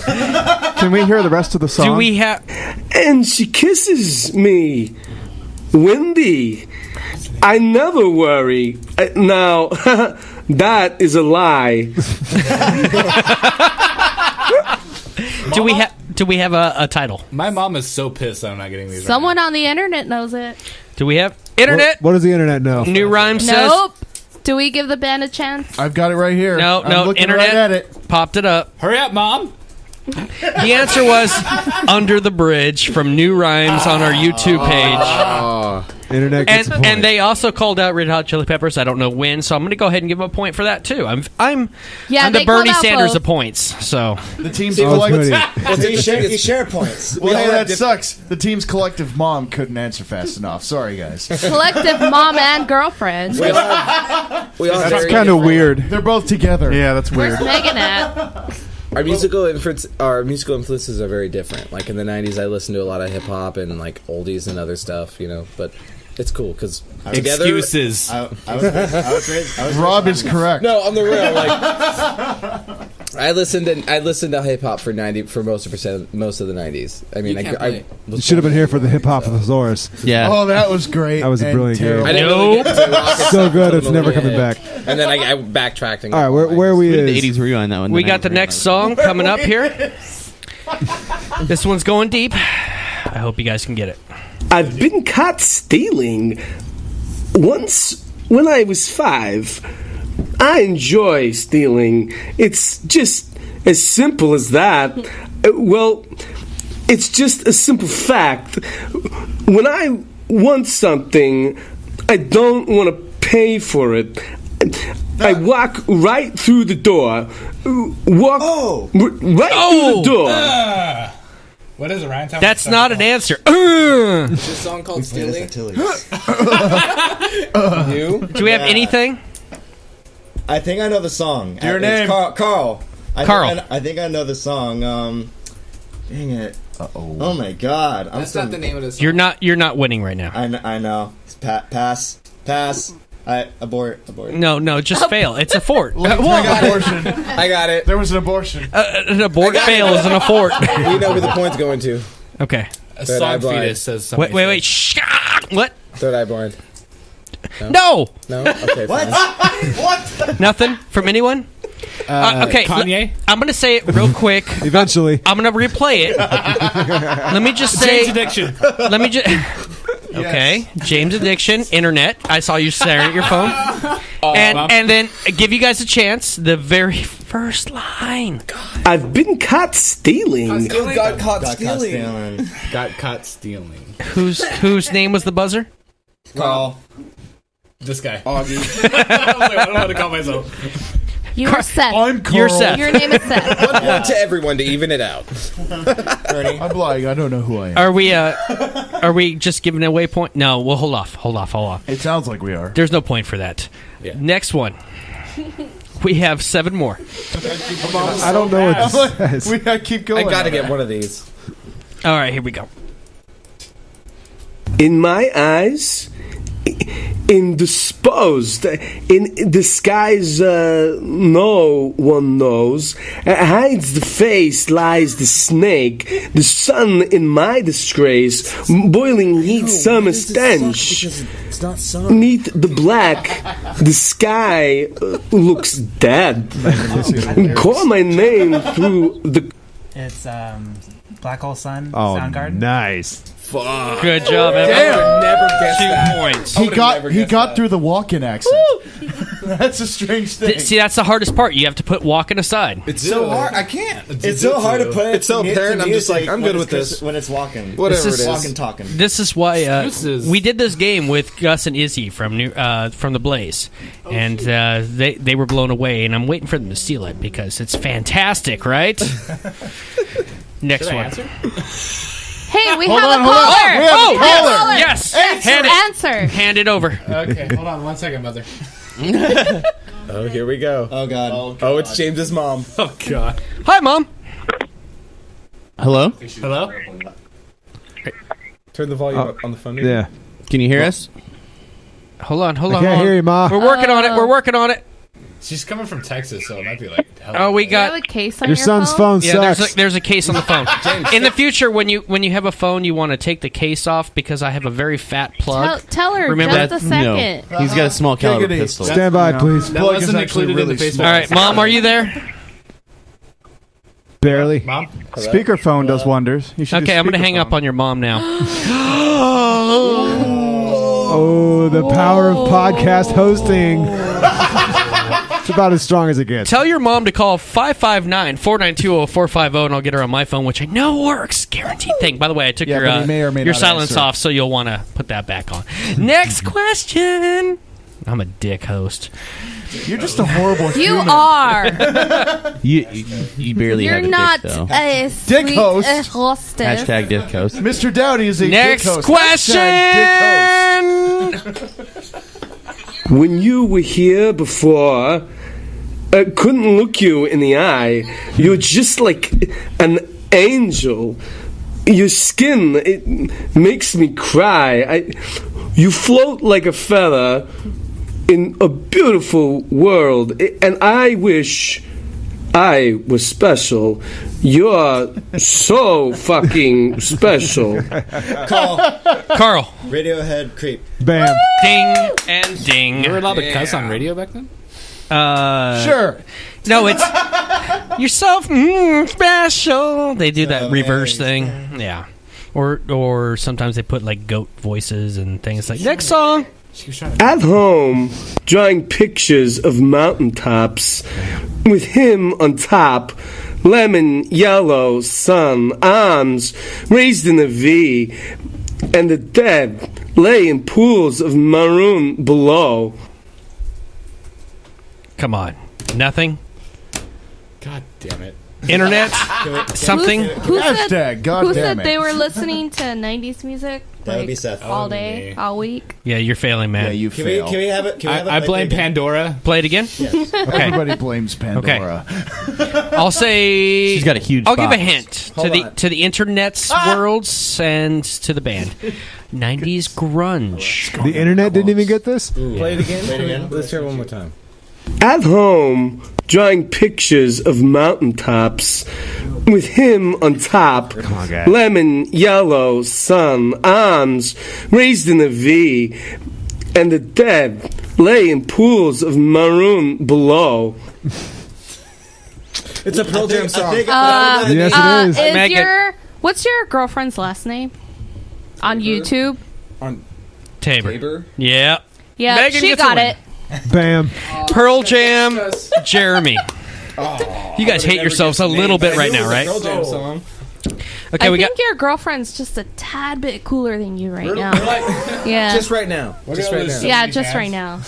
Speaker 10: Can we hear the rest of the song?
Speaker 2: Do we have?
Speaker 18: And she kisses me, Wendy. I never worry. Now, that is a lie.
Speaker 2: Do we have a title?
Speaker 25: My mom is so pissed that I'm not getting these.
Speaker 15: Someone on the internet knows it.
Speaker 2: Do we have internet?
Speaker 7: What does the internet know?
Speaker 2: New Rhyme says.
Speaker 15: Nope. Do we give the band a chance?
Speaker 8: I've got it right here.
Speaker 2: No,
Speaker 8: I'm looking
Speaker 2: internet
Speaker 8: right at it.
Speaker 2: popped it up.
Speaker 25: Hurry up, Mom.
Speaker 2: The answer was Under the Bridge from New Rhymes on our YouTube page.
Speaker 7: Internet gets a point.
Speaker 2: And they also called out Red Hot Chili Peppers. I don't know when, so I'm going to go ahead and give them a point for that too. I'm
Speaker 15: Yeah,
Speaker 2: the
Speaker 15: they
Speaker 2: Bernie
Speaker 15: called out
Speaker 2: Sanders
Speaker 15: both.
Speaker 2: of points. So
Speaker 8: The team's
Speaker 6: You
Speaker 8: collective.
Speaker 6: share points.
Speaker 8: Well, hey, that sucks. The team's collective mom couldn't answer fast enough. Sorry, guys.
Speaker 15: Collective mom and girlfriend.
Speaker 16: We all
Speaker 10: That's
Speaker 16: very
Speaker 10: kind of
Speaker 16: different-
Speaker 10: weird.
Speaker 8: They're both together.
Speaker 10: Yeah, that's weird.
Speaker 15: Where's Megan at?
Speaker 16: Our musical influences are very different. Like in the '90s, I listened to a lot of hip hop and like oldies and other stuff, you know. But it's cool because together.
Speaker 25: Excuses.
Speaker 6: I was raised
Speaker 8: Rob is correct.
Speaker 16: No, on the real, like I listened to hip hop for most of the '90s. I mean,
Speaker 7: You should have been here for the hip hop thesaurus.
Speaker 2: Yeah.
Speaker 8: Oh, that was great.
Speaker 7: That was a brilliant game.
Speaker 16: I didn't really get to rock
Speaker 7: So good, it's never coming back.
Speaker 16: And then I backtracked.
Speaker 7: All right, where are we?
Speaker 3: When did
Speaker 7: is-
Speaker 3: the 80s were you on that one?
Speaker 2: we got the next song coming up here. This one's going deep. I hope you guys can get it.
Speaker 18: I've been caught stealing. Once, when I was 5, I enjoy stealing. It's just as simple as that. Well, it's just a simple fact. When I want something, I don't want to pay for it. I walk right through the door. Right through the door.
Speaker 25: What is it, Ryan? Tell me
Speaker 2: That's
Speaker 25: the
Speaker 2: not
Speaker 25: song
Speaker 2: an answer.
Speaker 19: Is this song called Stealing?
Speaker 2: Do we have anything?
Speaker 6: I think I know the song.
Speaker 8: Your name?
Speaker 6: Carl.
Speaker 2: Carl.
Speaker 6: I think I know the song. Dang it. Oh my God.
Speaker 19: That's not the name of the song.
Speaker 2: You're not winning right now.
Speaker 6: I know. Pass. Abort.
Speaker 2: No, just fail. It's a fort.
Speaker 8: Abortion.
Speaker 16: I got it.
Speaker 8: There was an abortion.
Speaker 2: An abort fail is an afford.
Speaker 16: We know where the point's going to.
Speaker 2: Okay.
Speaker 25: A
Speaker 16: Third
Speaker 25: song
Speaker 16: Eye Blind.
Speaker 25: fetus says something.
Speaker 2: Wait. Shh. What?
Speaker 16: Third Eye Blind.
Speaker 2: No.
Speaker 16: Okay.
Speaker 6: What? What?
Speaker 2: Nothing from anyone? Okay.
Speaker 25: Kanye?
Speaker 2: I'm going to say it real quick.
Speaker 7: Eventually.
Speaker 2: I'm going to replay it. Let me just say.
Speaker 25: James Addiction.
Speaker 2: Let me just. Okay, James Addiction, internet. I saw you staring at your phone, and then give you guys a chance. The very first line.
Speaker 18: I've been caught stealing.
Speaker 16: Got caught stealing.
Speaker 25: Got caught stealing.
Speaker 2: Whose name was the buzzer?
Speaker 6: Carl.
Speaker 25: This guy.
Speaker 16: Augie.
Speaker 25: I don't know how to call myself.
Speaker 15: You're Seth.
Speaker 8: I'm Carl.
Speaker 2: You're Seth.
Speaker 15: Your name is Seth.
Speaker 16: One point to everyone to even it out.
Speaker 6: Ernie.
Speaker 8: I'm lying. I don't know who I am.
Speaker 2: Are we just giving away point? No, we'll hold off.
Speaker 8: It sounds like we are.
Speaker 2: There's no point for that.
Speaker 25: Yeah.
Speaker 2: Next one. We have 7 more.
Speaker 7: I don't know what this says.
Speaker 8: We gotta keep going.
Speaker 16: I gotta get one of these.
Speaker 2: All right, here we go.
Speaker 18: In my eyes, indisposed, in disguise no one knows, hides the face, lies the snake, the sun in my disgrace, boiling heat, summer stench.
Speaker 16: It's not sun.
Speaker 18: Neath the black, the sky looks dead. Call my name through the...
Speaker 17: It's Black Hole Sun,
Speaker 7: Oh,
Speaker 17: Soundgarden.
Speaker 7: nice.
Speaker 16: Fuck.
Speaker 2: Good job, Evan.
Speaker 16: I would never guess
Speaker 2: 2
Speaker 16: that.
Speaker 2: points.
Speaker 8: He got through the walk-in accent. That's a strange thing.
Speaker 2: See, that's the hardest part. You have to put walking aside.
Speaker 19: It's so hard. I can't.
Speaker 6: It's so hard to put.
Speaker 19: It's so apparent. I'm just like, I'm good with this.
Speaker 6: When it's walking.
Speaker 19: Whatever it is.
Speaker 6: Walking, talking.
Speaker 2: This is why we did this game with Gus and Izzy from the Blaze, and they were blown away. And I'm waiting for them to steal it because it's fantastic, right? Next one.
Speaker 15: Hey, we
Speaker 2: Hold
Speaker 15: have
Speaker 2: on,
Speaker 15: a
Speaker 2: hold on.
Speaker 15: caller.
Speaker 2: We have a caller.
Speaker 15: Yes.
Speaker 2: Answer.
Speaker 15: Answer.
Speaker 2: Hand it over.
Speaker 25: Okay, hold on 1 second, mother.
Speaker 16: Oh, here we go.
Speaker 6: Oh God.
Speaker 16: Oh, it's James's mom.
Speaker 25: Oh God.
Speaker 2: Hi, Mom.
Speaker 3: Hello?
Speaker 25: Hello?
Speaker 16: Turn the volume up on the phone.
Speaker 7: Yeah.
Speaker 3: Can you hear us?
Speaker 2: Hold on.
Speaker 7: I can't hear you, Ma.
Speaker 2: We're working on it. We're working on it.
Speaker 25: She's coming from Texas, so it might be like.
Speaker 2: Oh, we got
Speaker 15: a case on
Speaker 7: your son's phone
Speaker 2: Yeah,
Speaker 7: sucks.
Speaker 2: there's a case on the phone. In the future, when you have a phone, you want to take the case off because I have a very fat plug.
Speaker 15: Tell her
Speaker 2: Remember
Speaker 15: just
Speaker 2: that?
Speaker 15: a second.
Speaker 3: No. He's got a small caliber pistol.
Speaker 7: Stand by, please.
Speaker 25: That wasn't included in the Facebook.
Speaker 2: All right, Mom, are you there?
Speaker 10: Barely.
Speaker 25: Mom?
Speaker 10: Speakerphone does wonders. You should
Speaker 2: Okay,
Speaker 10: use
Speaker 2: I'm going to hang
Speaker 10: speakerphone.
Speaker 2: up on your mom now.
Speaker 7: Oh, the power of podcast hosting. It's about as strong as it gets.
Speaker 2: Tell your mom to call 559-492-0450 and I'll get her on my phone, which I know works. Guaranteed thing. By the way, I took
Speaker 10: Yeah, but he may or may
Speaker 2: your
Speaker 10: not
Speaker 2: silence
Speaker 10: answer.
Speaker 2: off, so you'll want to put that back on. Next question. I'm a dick host.
Speaker 8: You're just a horrible
Speaker 15: You
Speaker 8: human.
Speaker 15: are.
Speaker 3: You barely
Speaker 15: You're
Speaker 3: have a
Speaker 15: not
Speaker 3: dick, though.
Speaker 15: a
Speaker 8: Dick
Speaker 15: sweet
Speaker 8: host.
Speaker 15: hostess.
Speaker 3: Hashtag dick host.
Speaker 8: Mr. Dowdy is a
Speaker 2: Next
Speaker 8: dick host.
Speaker 2: question.
Speaker 8: Hashtag dick host.
Speaker 18: When you were here before, I couldn't look you in the eye. You're just like an angel. Your skin, it makes me cry. You float like a feather in a beautiful world, and I wish I was special. You're so fucking special.
Speaker 2: Carl.
Speaker 6: Radiohead creep.
Speaker 7: Bam.
Speaker 2: Ding and ding.
Speaker 25: You were allowed to cuss on radio back then?
Speaker 8: Sure.
Speaker 2: No, it's you're so special. They do that reverse thing. Yeah. Or sometimes they put like goat voices and things like next song.
Speaker 18: At home, drawing pictures of mountaintops with him on top, lemon yellow sun, arms raised in a V, and the dead lay in pools of maroon below.
Speaker 2: Come on. Nothing?
Speaker 25: God damn it.
Speaker 2: Internet? Something?
Speaker 15: Who
Speaker 8: Hashtag,
Speaker 15: said,
Speaker 8: God
Speaker 15: who
Speaker 8: damn
Speaker 15: said
Speaker 8: it.
Speaker 15: they were listening to 90s music?
Speaker 6: That would be Seth.
Speaker 15: All day, all week.
Speaker 2: Yeah, you're failing, man.
Speaker 8: Yeah, you
Speaker 6: Can
Speaker 8: fail.
Speaker 6: we have it? Can we have it
Speaker 25: I
Speaker 6: play
Speaker 25: blame
Speaker 6: again?
Speaker 25: Pandora.
Speaker 2: Play it again?
Speaker 6: Yes.
Speaker 2: Okay.
Speaker 8: Everybody blames Pandora.
Speaker 2: I'll say
Speaker 3: She's got a huge
Speaker 2: I'll give a
Speaker 3: box.
Speaker 2: hint to the internet's worlds and to the band. 90s grunge.
Speaker 7: The internet didn't even get this?
Speaker 16: Play it again.
Speaker 6: Play it again.
Speaker 16: Let's hear it one more time.
Speaker 18: At home, drawing pictures of mountaintops with him on top, lemon yellow sun, arms raised in a V, and the dead lay in pools of maroon below.
Speaker 16: It's a Pearl Jam song.
Speaker 7: Yes, it is.
Speaker 2: Megan.
Speaker 15: What's your girlfriend's last name? On YouTube?
Speaker 16: On
Speaker 2: Tabor. Yeah.
Speaker 15: Yeah,
Speaker 2: Megan
Speaker 15: she
Speaker 2: gets a
Speaker 15: got
Speaker 2: win.
Speaker 15: it.
Speaker 7: Bam.
Speaker 2: Pearl Jam, Jeremy. You guys hate yourselves a little bit right now, right?
Speaker 16: Pearl Jam song.
Speaker 2: Okay,
Speaker 15: I
Speaker 2: we
Speaker 15: think
Speaker 2: got.
Speaker 15: your girlfriend's just a tad bit cooler than you right now. Yeah.
Speaker 16: Just right now. Just right now.
Speaker 15: Yeah, just right now.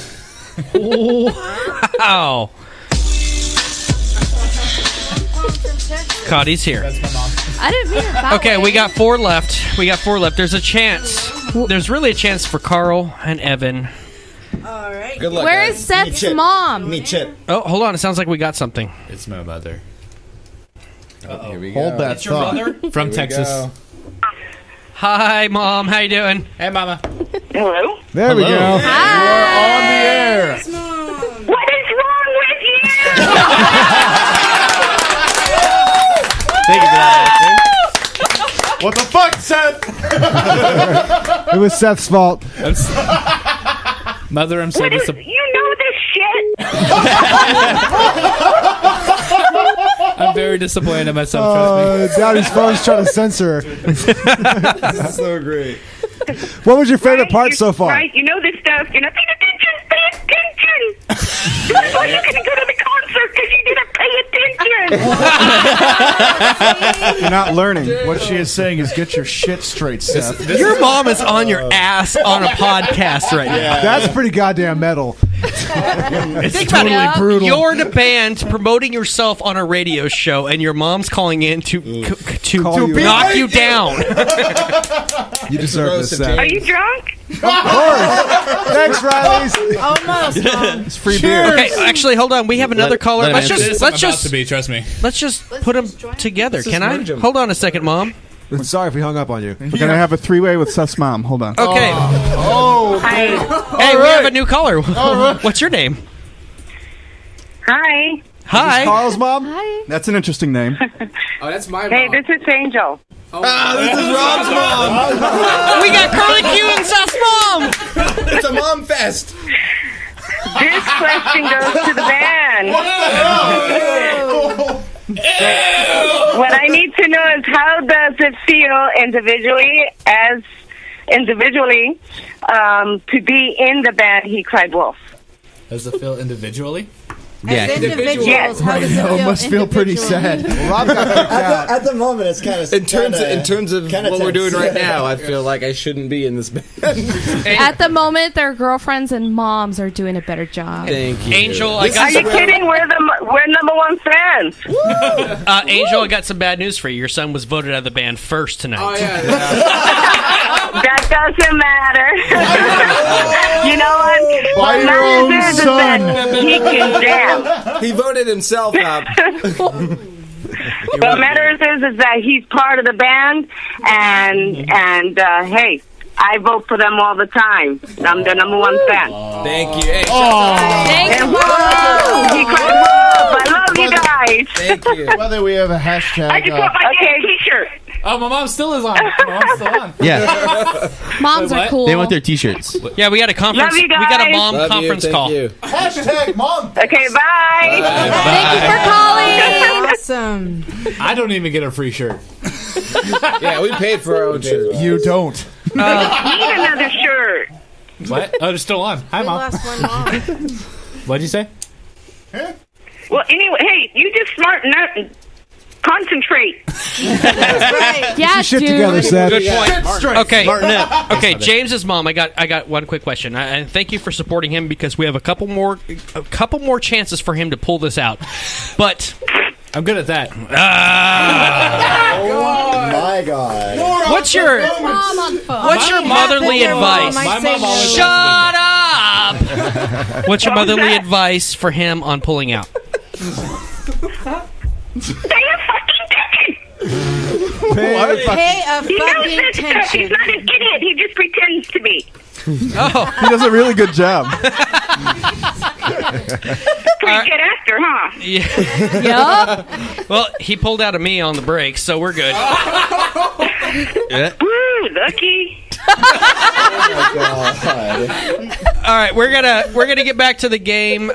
Speaker 2: Wow. Cody's here.
Speaker 15: I didn't mean it that
Speaker 2: Okay,
Speaker 15: way.
Speaker 2: we got 4 left. There's a chance. There's really a chance for Carl and Evan.
Speaker 16: Good luck,
Speaker 15: Where
Speaker 16: guys.
Speaker 15: is Seth's mom?
Speaker 6: Me Chip.
Speaker 2: Oh, hold on. It sounds like we got something.
Speaker 25: It's my mother.
Speaker 16: Here we go.
Speaker 8: Hold that thought.
Speaker 25: From
Speaker 16: Here we
Speaker 25: Texas.
Speaker 16: go.
Speaker 2: Hi, Mom. How you doing?
Speaker 25: Hey, Mama.
Speaker 11: Hello?
Speaker 7: There we go.
Speaker 15: Hi.
Speaker 8: You are on the air.
Speaker 11: What is wrong with you?
Speaker 3: Thank you for that.
Speaker 8: What the fuck, Seth?
Speaker 7: It was Seth's fault.
Speaker 25: Mother, I'm so
Speaker 11: What is,
Speaker 25: disappointed.
Speaker 11: you know this shit?
Speaker 25: I'm very disappointed in myself. Trust me.
Speaker 7: Dowdy's phone's trying to censor her.
Speaker 16: This is so great.
Speaker 7: What was your favorite part so far?
Speaker 11: Right, you know this stuff. You're not paying attention. Pay attention. That's why you couldn't go to the concert because you didn't pay attention.
Speaker 10: You're not learning. What she is saying is get your shit straight, Seth.
Speaker 2: Your mom is on your ass on a podcast right now.
Speaker 7: That's pretty goddamn metal.
Speaker 2: Think about it.
Speaker 7: brutal.
Speaker 2: You're in a band promoting yourself on a radio show, and your mom's calling in to knock you down.
Speaker 7: You deserve this, Seth.
Speaker 11: Are you drunk?
Speaker 7: Of course. Thanks, Riley's.
Speaker 1: Almost, Mom.
Speaker 10: It's free beer.
Speaker 2: Okay, actually, hold on. We have another caller. Let's just
Speaker 25: to be, trust me.
Speaker 2: let's just put them together. Can I? Hold on a second, Mom.
Speaker 7: I'm sorry if we hung up on you.
Speaker 10: We're going to have a three-way with Seth's mom. Hold on.
Speaker 2: Okay.
Speaker 10: Oh.
Speaker 2: Hey, we have a new caller. What's your name?
Speaker 11: Hi.
Speaker 2: Hi.
Speaker 7: Carl's mom?
Speaker 11: Hi.
Speaker 10: That's an interesting name.
Speaker 19: Oh, that's my
Speaker 11: Hey,
Speaker 19: mom.
Speaker 11: this is Angel.
Speaker 19: This is Rob's mom.
Speaker 2: We got Curly Q and Seth's mom.
Speaker 19: It's a mom fest.
Speaker 11: This question goes to the band. What I need to know is how does it feel individually to be in the band He.Cried.Wolf?
Speaker 25: Does it feel individually?
Speaker 1: As individuals,
Speaker 11: Yes.
Speaker 1: how does it feel?
Speaker 10: It must feel pretty sad.
Speaker 7: Rob got kicked out.
Speaker 6: At the moment, it's kind of
Speaker 16: In terms of
Speaker 6: kinda
Speaker 16: what we're doing
Speaker 6: tense.
Speaker 16: right now, I feel like I shouldn't be in this band.
Speaker 15: At the moment, their girlfriends and moms are doing a better job.
Speaker 16: Thank you.
Speaker 2: Angel,
Speaker 11: Are you kidding? We're number one fans.
Speaker 2: Angel, I got some bad news for you. Your son was voted out of the band first tonight.
Speaker 19: Oh, yeah.
Speaker 11: That doesn't matter. You know what?
Speaker 10: By
Speaker 11: What
Speaker 10: your own
Speaker 11: matters is
Speaker 10: son.
Speaker 11: that he can dance.
Speaker 16: He voted himself up.
Speaker 11: What matters is that he's part of the band, and hey, I vote for them all the time. I'm the number one fan.
Speaker 16: Thank you. Hey,
Speaker 11: And whoa, He.Cried.Wolf. I love you guys.
Speaker 16: Thank you.
Speaker 10: Whether we have a hashtag.
Speaker 11: I just want my T-shirt.
Speaker 25: Oh, my mom still is on. My mom's still on.
Speaker 2: Yeah.
Speaker 15: Moms are cool.
Speaker 3: They want their T-shirts.
Speaker 2: Yeah, we got a conference.
Speaker 11: Love you
Speaker 2: We got a
Speaker 11: guys.
Speaker 2: mom
Speaker 16: Love
Speaker 2: conference
Speaker 16: you,
Speaker 2: call.
Speaker 16: you.
Speaker 10: Hashtag mom.
Speaker 11: Okay, bye.
Speaker 15: Thank you for calling.
Speaker 1: Awesome.
Speaker 25: I don't even get a free shirt.
Speaker 16: Yeah, we paid for our own shirt.
Speaker 10: You don't.
Speaker 11: Need another shirt.
Speaker 25: What? Oh, they're still on. Hi,
Speaker 1: We
Speaker 25: Mom.
Speaker 1: lost one mom.
Speaker 25: What'd you say?
Speaker 11: Well, anyway, hey, you just smarten up and concentrate.
Speaker 1: That's right.
Speaker 15: Yeah,
Speaker 7: Shit
Speaker 15: dude.
Speaker 7: together, Seth.
Speaker 2: Good point. Okay.
Speaker 3: Smarten up.
Speaker 2: Okay, James's mom. I got one quick question. And thank you for supporting him because we have a couple more chances for him to pull this out. But
Speaker 25: I'm good at that.
Speaker 6: My God.
Speaker 2: what's your
Speaker 15: Mom on the phone.
Speaker 2: what's your motherly advice?
Speaker 25: My mom always
Speaker 2: Shut up! What's your motherly advice for him on pulling out?
Speaker 11: Pay a fucking attention.
Speaker 1: Pay a
Speaker 11: He knows
Speaker 1: fucking
Speaker 11: this stuff. He's
Speaker 1: attention.
Speaker 11: not an idiot. He just pretends to be.
Speaker 2: Oh,
Speaker 10: He does a really good job.
Speaker 11: Pretty good actor, huh?
Speaker 2: yeah.
Speaker 15: Yup.
Speaker 2: Well, he pulled out of me on the break, so we're good.
Speaker 11: Woo, lucky.
Speaker 2: All right, we're gonna get back to the game.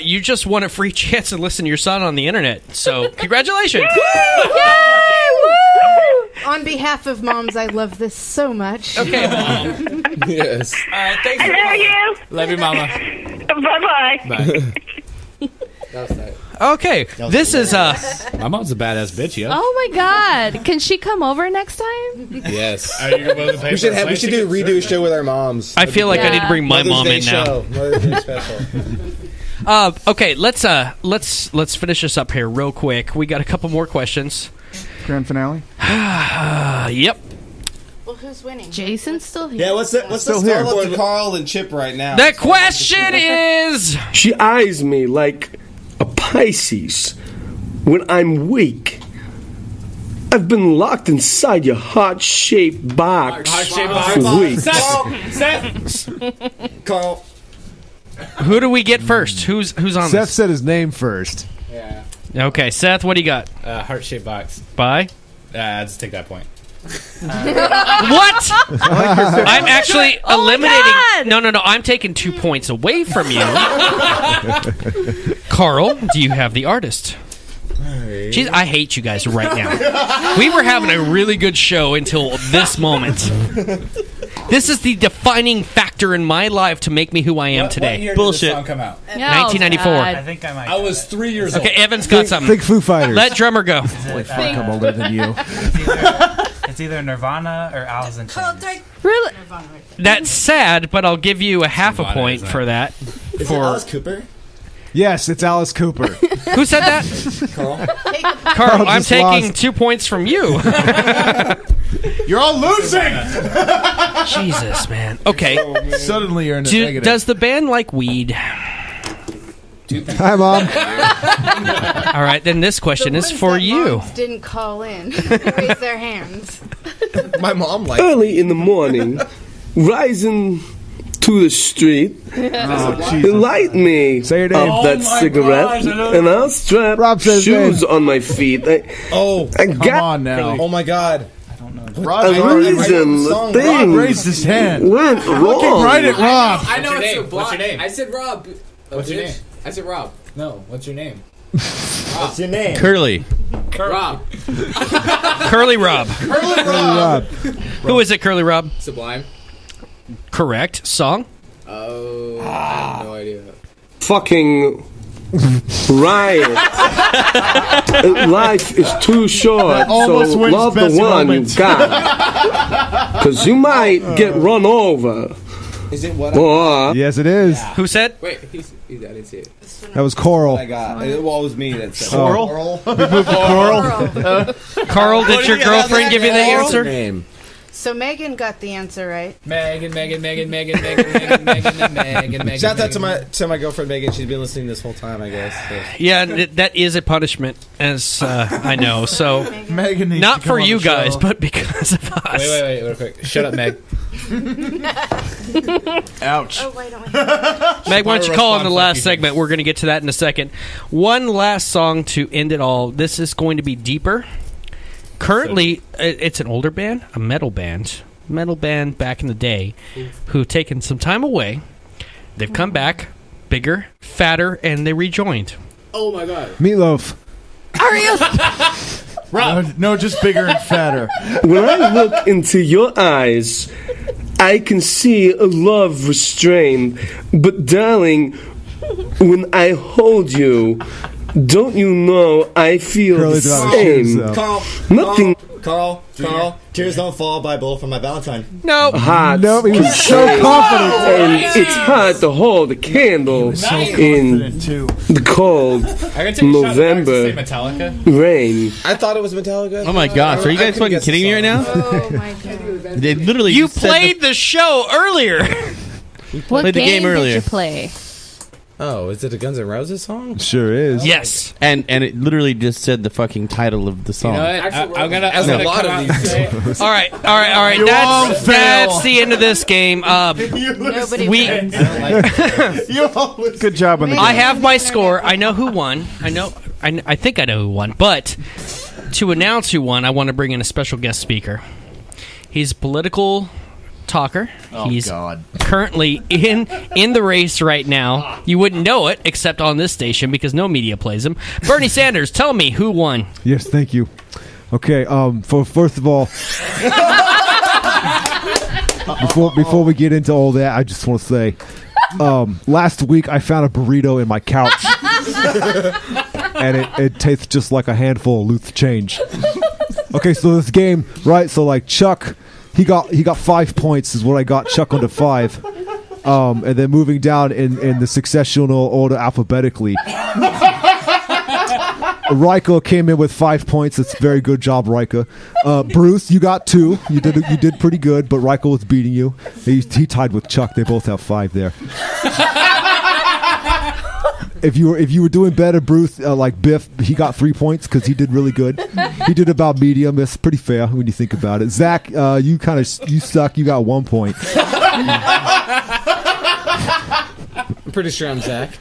Speaker 2: You just won a free chance to listen to your son on the internet, so congratulations.
Speaker 1: On behalf of moms, I love this so much.
Speaker 2: Okay, Mom.
Speaker 16: Yes.
Speaker 2: All right, thanks.
Speaker 11: I love you.
Speaker 25: Love you, Mama.
Speaker 11: Bye-bye.
Speaker 25: Bye.
Speaker 16: That was nice.
Speaker 2: Okay, this is
Speaker 25: My mom's a badass bitch, yo.
Speaker 15: Oh my God! Can she come over next time?
Speaker 16: Yes.
Speaker 25: Are you willing to pay
Speaker 16: We should do a redo show with our moms.
Speaker 2: I feel like I need to bring my
Speaker 16: Mother's
Speaker 2: mom
Speaker 16: Day
Speaker 2: in now.
Speaker 16: show. Mother's Day special.
Speaker 2: Okay, let's finish this up here real quick. We got a couple more questions.
Speaker 10: Grand finale.
Speaker 2: Yep.
Speaker 1: Well, who's winning?
Speaker 15: Jason's still here.
Speaker 6: Yeah, what's the
Speaker 10: Still here.
Speaker 16: Call up to Carl and Chip right now.
Speaker 2: The question is.
Speaker 18: She eyes me like a Pisces when I'm weak. I've been locked inside your heart-shaped box for weeks.
Speaker 25: Seth.
Speaker 16: Carl.
Speaker 2: Who do we get first? Who's on
Speaker 7: Seth
Speaker 2: this?
Speaker 7: said his name first.
Speaker 25: Yeah.
Speaker 2: Okay, Seth, what do you got?
Speaker 25: Heart-shaped box.
Speaker 2: Bye.
Speaker 25: I'll just take that point.
Speaker 2: What? I'm actually eliminating.
Speaker 15: God!
Speaker 2: No. I'm taking 2 points away from you. Carl, do you have the artist? Jeez, I hate you guys right now. We were having a really good show until this moment. This is the defining factor in my life to make me who I am today.
Speaker 25: What year
Speaker 2: Bullshit.
Speaker 25: did this song come out?
Speaker 2: 1994.
Speaker 17: I think I might.
Speaker 25: I was 3 years old.
Speaker 2: Okay, Evan's got something.
Speaker 7: Think Foo Fighters.
Speaker 2: Let drummer go.
Speaker 7: Holy fuck, I'm older than you.
Speaker 17: It's either Nirvana or Alice in Chains.
Speaker 15: Really?
Speaker 2: That's sad, but I'll give you a half a point for that.
Speaker 6: Is it Alice Cooper?
Speaker 7: Yes, it's Alice Cooper.
Speaker 2: Who said that? Carl, I'm
Speaker 7: just
Speaker 2: taking
Speaker 7: lost.
Speaker 2: 2 points from you.
Speaker 10: You're all losing.
Speaker 2: Jesus, man. Okay.
Speaker 10: Suddenly you're in the negative.
Speaker 2: Does the band like weed?
Speaker 7: Hi, Mom.
Speaker 2: All right, then this question is for you.
Speaker 1: Didn't call in, raise their hands.
Speaker 16: My mom likes
Speaker 18: Early in the morning, rising to the street, light me up that cigarette, and I'll strap shoes on my feet. I
Speaker 8: Come
Speaker 18: got
Speaker 8: on now.
Speaker 16: Oh my god.
Speaker 18: a reason. The thing
Speaker 10: Rob raised his hand.
Speaker 18: went wrong.
Speaker 10: Right at Rob.
Speaker 19: I know
Speaker 25: What's
Speaker 19: it's
Speaker 25: your
Speaker 19: so
Speaker 25: name?
Speaker 19: blind.
Speaker 25: What's your name?
Speaker 19: I said Rob.
Speaker 25: What's your name?
Speaker 19: I said Rob.
Speaker 25: No, what's your name?
Speaker 6: What's your name?
Speaker 3: Curly.
Speaker 19: Rob.
Speaker 2: Curly Rob.
Speaker 10: Curly Rob.
Speaker 2: Who is it, Curly Rob?
Speaker 19: Sublime.
Speaker 2: Correct. Song?
Speaker 19: Oh, I have no idea.
Speaker 18: Fucking riot. Life is too short,
Speaker 10: Almost
Speaker 18: so
Speaker 10: wins
Speaker 18: love the
Speaker 10: best
Speaker 18: one
Speaker 10: moment.
Speaker 18: you got. Because you might get run over.
Speaker 16: Is it what
Speaker 18: Or
Speaker 7: Yes, it is.
Speaker 2: Who said?
Speaker 19: Wait, I didn't see it.
Speaker 7: That was Coral.
Speaker 16: I got? Well, it was me that said
Speaker 7: Coral?
Speaker 10: We moved to Coral.
Speaker 2: Carl, did your girlfriend give you the answer?
Speaker 16: Name.
Speaker 1: So Megan got the answer right.
Speaker 19: Megan.
Speaker 16: Shout out to my girlfriend Megan. She's been listening this whole time, I guess. So.
Speaker 2: Yeah, that is a punishment, as I know. So,
Speaker 10: Megan needs
Speaker 2: not
Speaker 10: to come
Speaker 2: for
Speaker 10: on
Speaker 2: you
Speaker 10: the
Speaker 2: guys,
Speaker 10: show.
Speaker 2: but because of us.
Speaker 19: Wait, real quick. Shut up, Meg.
Speaker 10: Ouch.
Speaker 1: Oh, why don't we?
Speaker 2: Meg, why don't you call in the last
Speaker 25: Fuck you.
Speaker 2: segment? We're going to get to that in a second. One last song to end it all. This is going to be deeper. Currently, it's an older band, a metal band back in the day, who've taken some time away. They've come back, bigger, fatter, and they rejoined.
Speaker 19: Oh my god.
Speaker 7: Meatloaf.
Speaker 10: No, just bigger and fatter.
Speaker 18: when I look into your eyes, I can see a love restrained. But darling, when I hold you, don't you know I feel
Speaker 6: Curly's
Speaker 18: the
Speaker 6: without shoes,
Speaker 18: same?
Speaker 6: though.
Speaker 18: Nothing.
Speaker 6: Carl, Tears Don't Fall by Bull from my Valentine.
Speaker 2: No.
Speaker 18: Hot.
Speaker 7: No, he was so
Speaker 18: And
Speaker 7: confident.
Speaker 18: it's hard to hold a candle in the cold
Speaker 25: I gotta take a shot of
Speaker 18: November
Speaker 25: say Metallica.
Speaker 18: rain.
Speaker 16: I thought it was Metallica.
Speaker 3: Oh my gosh, are you guys fucking kidding me right now?
Speaker 1: Oh my god.
Speaker 3: They literally
Speaker 2: You
Speaker 3: just said
Speaker 2: played the show earlier.
Speaker 15: What
Speaker 3: played the game
Speaker 15: did
Speaker 3: earlier.
Speaker 15: you play?
Speaker 16: Oh, is it a Guns N' Roses song?
Speaker 7: Sure is.
Speaker 2: Yes.
Speaker 3: and it literally just said the fucking title of the song.
Speaker 19: You know what? I'm gonna.
Speaker 16: As a lot of these.
Speaker 2: All right. That's the end of this game.
Speaker 1: Nobody wins.
Speaker 10: Good job on the
Speaker 2: I have my score. I know who won. I think I know who won. But to announce who won, I want to bring in a special guest speaker. He's a political talker.
Speaker 10: Oh,
Speaker 2: He's
Speaker 10: God.
Speaker 2: currently in the race right now. You wouldn't know it except on this station because no media plays him. Bernie Sanders, tell me who won.
Speaker 7: Yes, thank you. Okay, first of all, before we get into all that, I just want to say, last week I found a burrito in my couch, and it tastes just like a handful of loose change. Okay, so this game, right? So like Chuck, he got 5 points is what I got Chuck onto 5, and then moving down in the successional order alphabetically. Rika came in with 5 points. That's a very good job, Rika. Bruce, you got 2. You did pretty good, but Rika was beating you. He tied with Chuck. They both have 5 there. If you were doing better, Bruce, like Biff, he got 3 points because he did really good. He did about medium. That's pretty fair when you think about it. Zach, you suck. You got 1 point.
Speaker 16: I'm pretty sure I'm Zach.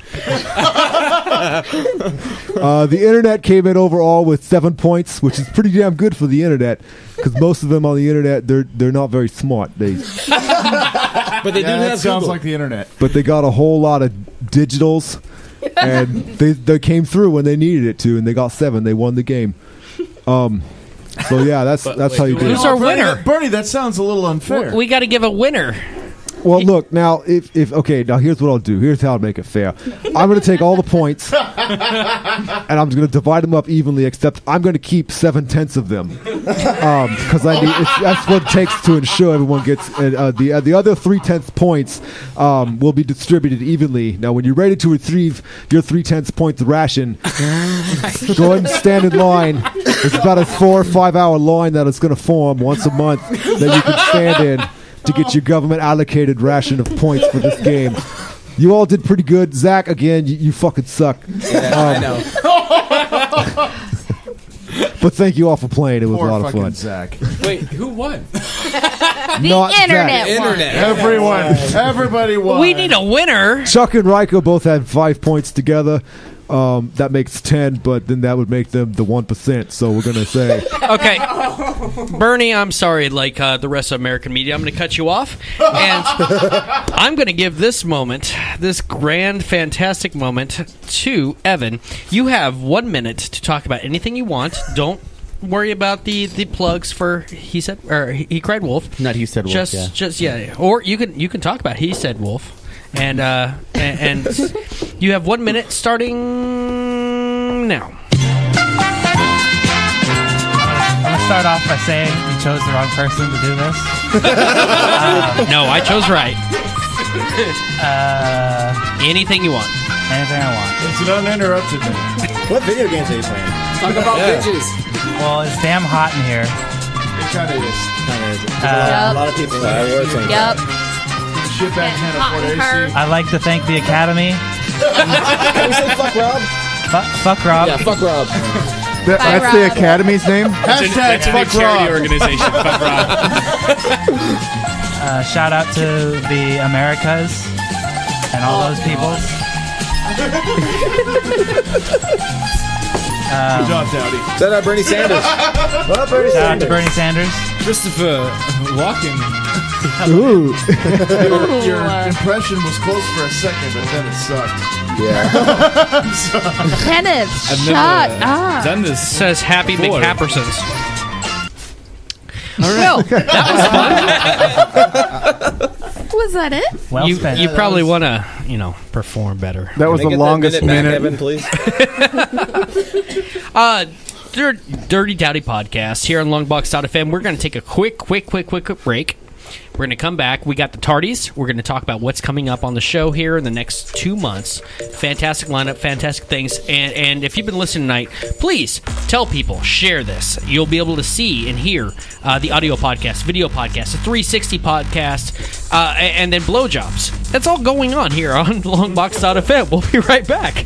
Speaker 7: The internet came in overall with 7 points, which is pretty damn good for the internet because most of them on the internet they're not very smart.
Speaker 16: But they do have
Speaker 10: sounds
Speaker 16: Google.
Speaker 10: like the internet.
Speaker 7: But they got a whole lot of digitals, and they came through when they needed it to, and they got 7. They won the game. So yeah, that's how you do it.
Speaker 2: Who's our winner?
Speaker 10: Bernie, that sounds a little unfair.
Speaker 2: We got to give a winner.
Speaker 7: Well, look, now, if okay, now here's what I'll do. Here's how I'll make it fair. I'm going to take all the points, and I'm going to divide them up evenly, except I'm going to keep 7/10 of them. Because that's what it takes to ensure everyone gets... the other 3/10 points will be distributed evenly. Now, when you're ready to retrieve your 3/10 points ration, go ahead and stand in line. It's about a 4 or 5 hour line that it's going to form once a month that you can stand in to get your government allocated ration of points for this game. You all did pretty good. Zach, again, you fucking suck.
Speaker 16: Yeah, I know.
Speaker 7: But thank you all for playing. It was
Speaker 10: Poor
Speaker 7: a lot of fun.
Speaker 10: Zach.
Speaker 19: Wait, who won?
Speaker 7: Not
Speaker 15: internet
Speaker 7: Zach.
Speaker 15: won.
Speaker 10: Everybody won.
Speaker 2: We need a winner.
Speaker 7: Chuck and Ryko both had 5 points together. That makes 10, but then that would make them the 1%. So we're going to say...
Speaker 2: Okay. Bernie, I'm sorry, like the rest of American media, I'm going to cut you off. And I'm going to give this moment, this grand, fantastic moment, to Evan. You have 1 minute to talk about anything you want. Don't worry about the plugs for He.Cried.Wolf.
Speaker 3: Not He.Cried.Wolf,
Speaker 2: Just Or you can talk about He.Cried.Wolf. And you have 1 minute starting now.
Speaker 17: I'm going to start off by saying you chose the wrong person to do this.
Speaker 2: No, I chose right. Anything you want.
Speaker 17: Anything I want.
Speaker 10: It's an uninterrupted minute.
Speaker 6: What video games are you playing?
Speaker 19: Talk about bitches.
Speaker 17: Well, it's damn hot in here.
Speaker 10: It kind of is.
Speaker 6: A lot of people are working.
Speaker 15: Yep.
Speaker 10: Shit back can't afford AC.
Speaker 17: I'd like to thank the Academy.
Speaker 6: Can we say fuck Rob?
Speaker 17: Fuck Rob.
Speaker 19: Yeah, fuck Rob.
Speaker 10: That's the Academy's name?
Speaker 25: That's a new charity organization. Fuck Rob.
Speaker 17: Shout out to the Americas and all those people.
Speaker 10: Good job, Dowdy.
Speaker 16: Shout out Bernie Sanders.
Speaker 6: What up, Bernie
Speaker 17: Shout out to
Speaker 6: Sanders?
Speaker 17: Bernie Sanders.
Speaker 19: Christopher Walken.
Speaker 7: Ooh.
Speaker 10: Your impression was close for a second, but then it sucked.
Speaker 16: Yeah.
Speaker 15: Kenneth,
Speaker 19: I've
Speaker 15: shut
Speaker 19: never
Speaker 15: up.
Speaker 19: done this.
Speaker 2: Says Happy
Speaker 19: before.
Speaker 2: McHappersons. Well, that was fun.
Speaker 15: Was that it?
Speaker 17: Well spent.
Speaker 2: You probably want to, perform better.
Speaker 10: That was
Speaker 16: Can I
Speaker 10: the
Speaker 16: get
Speaker 10: longest
Speaker 16: that minute
Speaker 10: minute.
Speaker 16: back, Evan, please?
Speaker 2: Dirty Dowdy Podcast here on Longbox.FM. We're going to take a quick break. We're going to come back. We got the Tardies. We're going to talk about what's coming up on the show here in the next 2 months. Fantastic lineup, fantastic things. And if you've been listening tonight, please tell people, share this. You'll be able to see and hear the audio podcast, video podcast, the 360 podcast, and then blowjobs. That's all going on here on Longbox.FM. We'll be right back.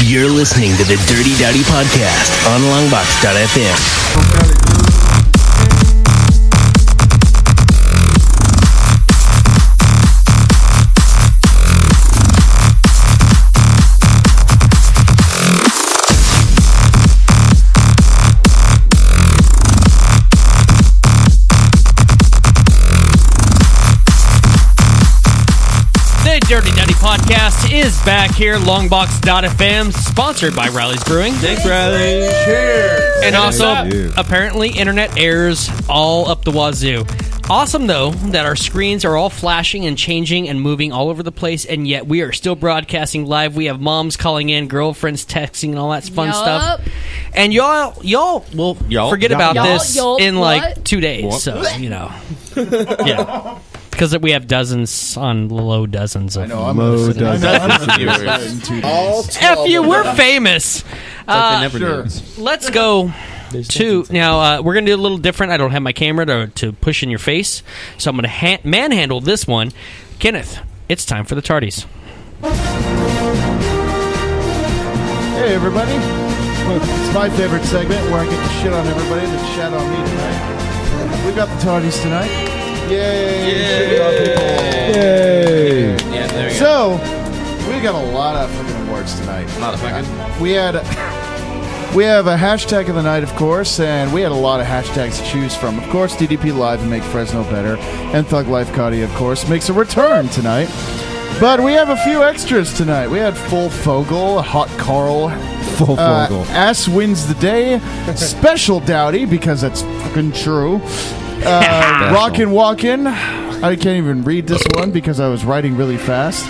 Speaker 26: You're listening to the Dirty Dowdy Podcast on Longbox.FM.
Speaker 2: Dirty Dowdy Podcast is back here, Longbox.FM, sponsored by Riley's Brewing.
Speaker 3: Thanks, Riley.
Speaker 10: Cheers.
Speaker 2: And also, apparently, internet errors all up the wazoo. awesome, though, that our screens are all flashing and changing and moving all over the place, and yet we are still broadcasting live. We have moms calling in, girlfriends texting, and all that fun stuff. And y'all will forget about this in like 2 days. What? So, yeah. Because we have dozens on low dozens of
Speaker 10: low dozens.
Speaker 2: If you were famous. Let's go to now. We're gonna do a little different. I don't have my camera to push in your face, so I'm gonna manhandle this one. Kenneth, it's time for the Tardies.
Speaker 10: Hey everybody, it's my favorite segment where I get to shit on everybody that shat on me tonight. We got the Tardies tonight. Yay! Yay!
Speaker 3: Yeah, there we go.
Speaker 10: So we got a lot of fucking awards tonight.
Speaker 3: A lot of fucking.
Speaker 10: We have a hashtag of the night, of course, and we had a lot of hashtags to choose from. Of course, DDP Live and Make Fresno Better, and Thug Life Cuddy, of course, makes a return tonight. But we have a few extras tonight. We had Full Fogel, Hot Carl,
Speaker 7: Full Fogel,
Speaker 10: Ass Wins the Day, Special Dowdy, because that's fucking true. Rockin Walken. I can't even read this one because I was writing really fast.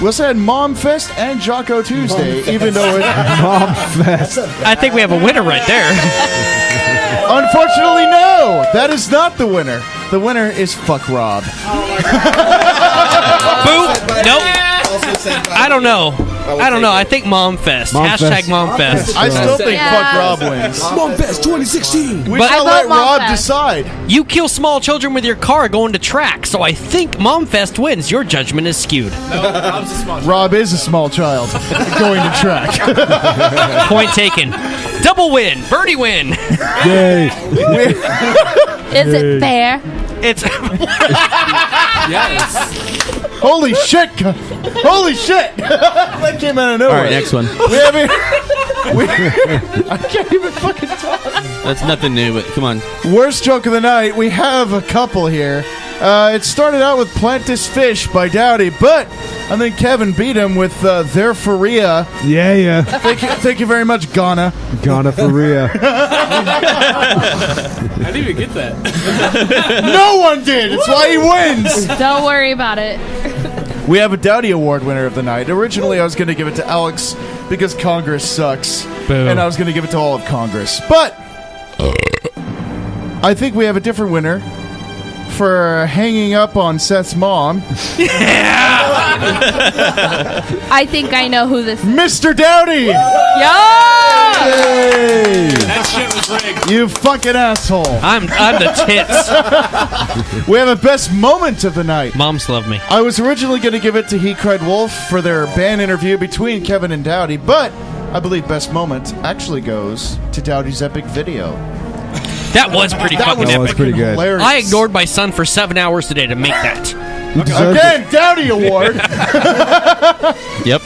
Speaker 10: We also had Mom Fest and Jocko Tuesday, even though it
Speaker 7: Mom Fest.
Speaker 2: I think we have a winner right there.
Speaker 10: Unfortunately, no. That is not the winner. The winner is Fuck Rob.
Speaker 2: Boop. Nope. I don't know. I think Mom Fest. Hashtag Mom Fest.
Speaker 10: I still think Fuck Rob wins.
Speaker 18: Mom Fest 2016.
Speaker 10: We shall let Rob decide.
Speaker 2: You kill small children with your car going to track, so I think Mom Fest wins. Your judgment is skewed.
Speaker 10: No, Rob's a small child. Rob is a small child going to track.
Speaker 2: Point taken. Double win. Birdie win.
Speaker 7: Yay.
Speaker 15: Is it fair?
Speaker 2: It's
Speaker 10: yes. Holy shit! Holy shit! That came out of nowhere.
Speaker 3: All right, next one.
Speaker 10: I can't even fucking talk.
Speaker 3: That's nothing new, but come on.
Speaker 10: Worst joke of the night. We have a couple here. It started out with Plant This Fish by Dowdy, but I think Kevin beat him with There For Rhea.
Speaker 7: Yeah.
Speaker 10: Thank you very much, Ghana.
Speaker 7: Ghana for Rhea.
Speaker 19: I didn't even get that.
Speaker 10: No one did. It's why he wins.
Speaker 15: Don't worry about it.
Speaker 10: We have a Dowdy Award winner of the night. Originally, I was going to give it to Alex because Congress sucks.
Speaker 2: Boom.
Speaker 10: And I was going to give it to all of Congress. But I think we have a different winner for hanging up on Seth's mom.
Speaker 15: I think I know who this is.
Speaker 10: Mr. Dowdy!
Speaker 15: Yeah!
Speaker 10: Yay!
Speaker 19: That shit was rigged.
Speaker 10: You fucking asshole.
Speaker 2: I'm the tits.
Speaker 10: We have a best moment of the night.
Speaker 2: Moms love me.
Speaker 10: I was originally going to give it to He.Cried.Wolf for their band interview between Kevin and Dowdy, but I believe best moment actually goes to Dowdy's epic video.
Speaker 2: That was pretty fucking epic.
Speaker 7: That was pretty good.
Speaker 10: Hilarious.
Speaker 2: I ignored my son for 7 hours today to make that.
Speaker 10: Again, Dowdy Award.
Speaker 3: Yep.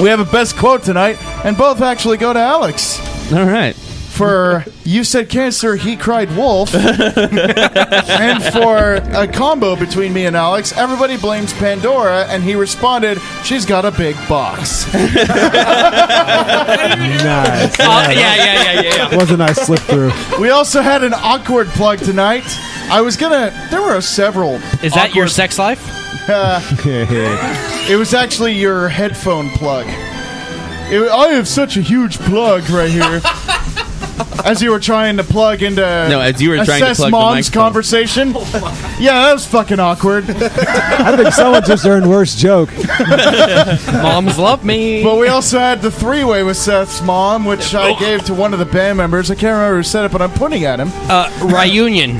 Speaker 10: We have a best quote tonight, and both actually go to Alex.
Speaker 3: All right.
Speaker 10: For You Said Cancer, He.Cried.Wolf. And for a combo between me and Alex, everybody blames Pandora, and he responded, she's got a big box.
Speaker 7: Nice.
Speaker 2: Yeah.
Speaker 7: Was a nice slip through.
Speaker 10: We also had an awkward plug tonight. There were several.
Speaker 2: Is that your sex life?
Speaker 10: It was actually your headphone plug. I have such a huge plug right here. As you were trying to plug into
Speaker 3: as you were trying to plug
Speaker 10: mom's
Speaker 3: the
Speaker 10: conversation. Yeah, that was fucking awkward.
Speaker 7: I think someone just earned worse joke.
Speaker 2: Moms love me.
Speaker 10: But we also had the three-way with Seth's mom, which I gave to one of the band members. I can't remember who said it, but I'm pointing at him.
Speaker 2: Reunion.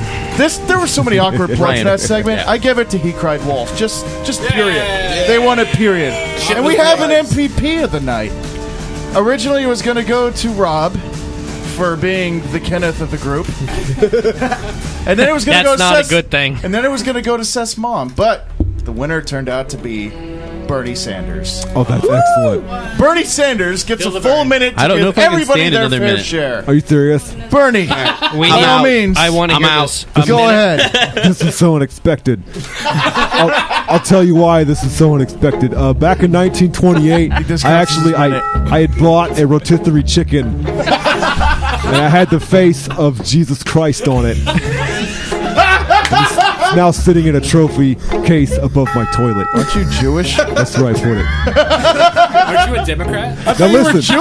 Speaker 10: There were so many awkward plugs in that segment.
Speaker 3: Yeah.
Speaker 10: I give it to He.Cried.Wolf. Just period. They won it, period. And we have an MVP of the night. Originally, it was going to go to Rob for being the Kenneth of the group. And then it was going to go to
Speaker 2: That's not
Speaker 10: Seth's,
Speaker 2: a good thing.
Speaker 10: And then it was going to go to Seth's mom. But the winner turned out to be Bernie Sanders.
Speaker 7: Oh, that's excellent.
Speaker 10: Bernie Sanders gets a full minute to give everybody their fair share.
Speaker 7: Are you serious?
Speaker 10: Bernie, by all means.
Speaker 2: I want to hear this.
Speaker 10: Go ahead.
Speaker 7: This is so unexpected. I'll tell you why this is so unexpected. Back in 1928, I had bought a rotisserie chicken, and I had the face of Jesus Christ on it. It's now sitting in a trophy case above my toilet.
Speaker 10: Aren't you Jewish?
Speaker 7: That's where I put it.
Speaker 25: Aren't you a Democrat?
Speaker 7: Now listen.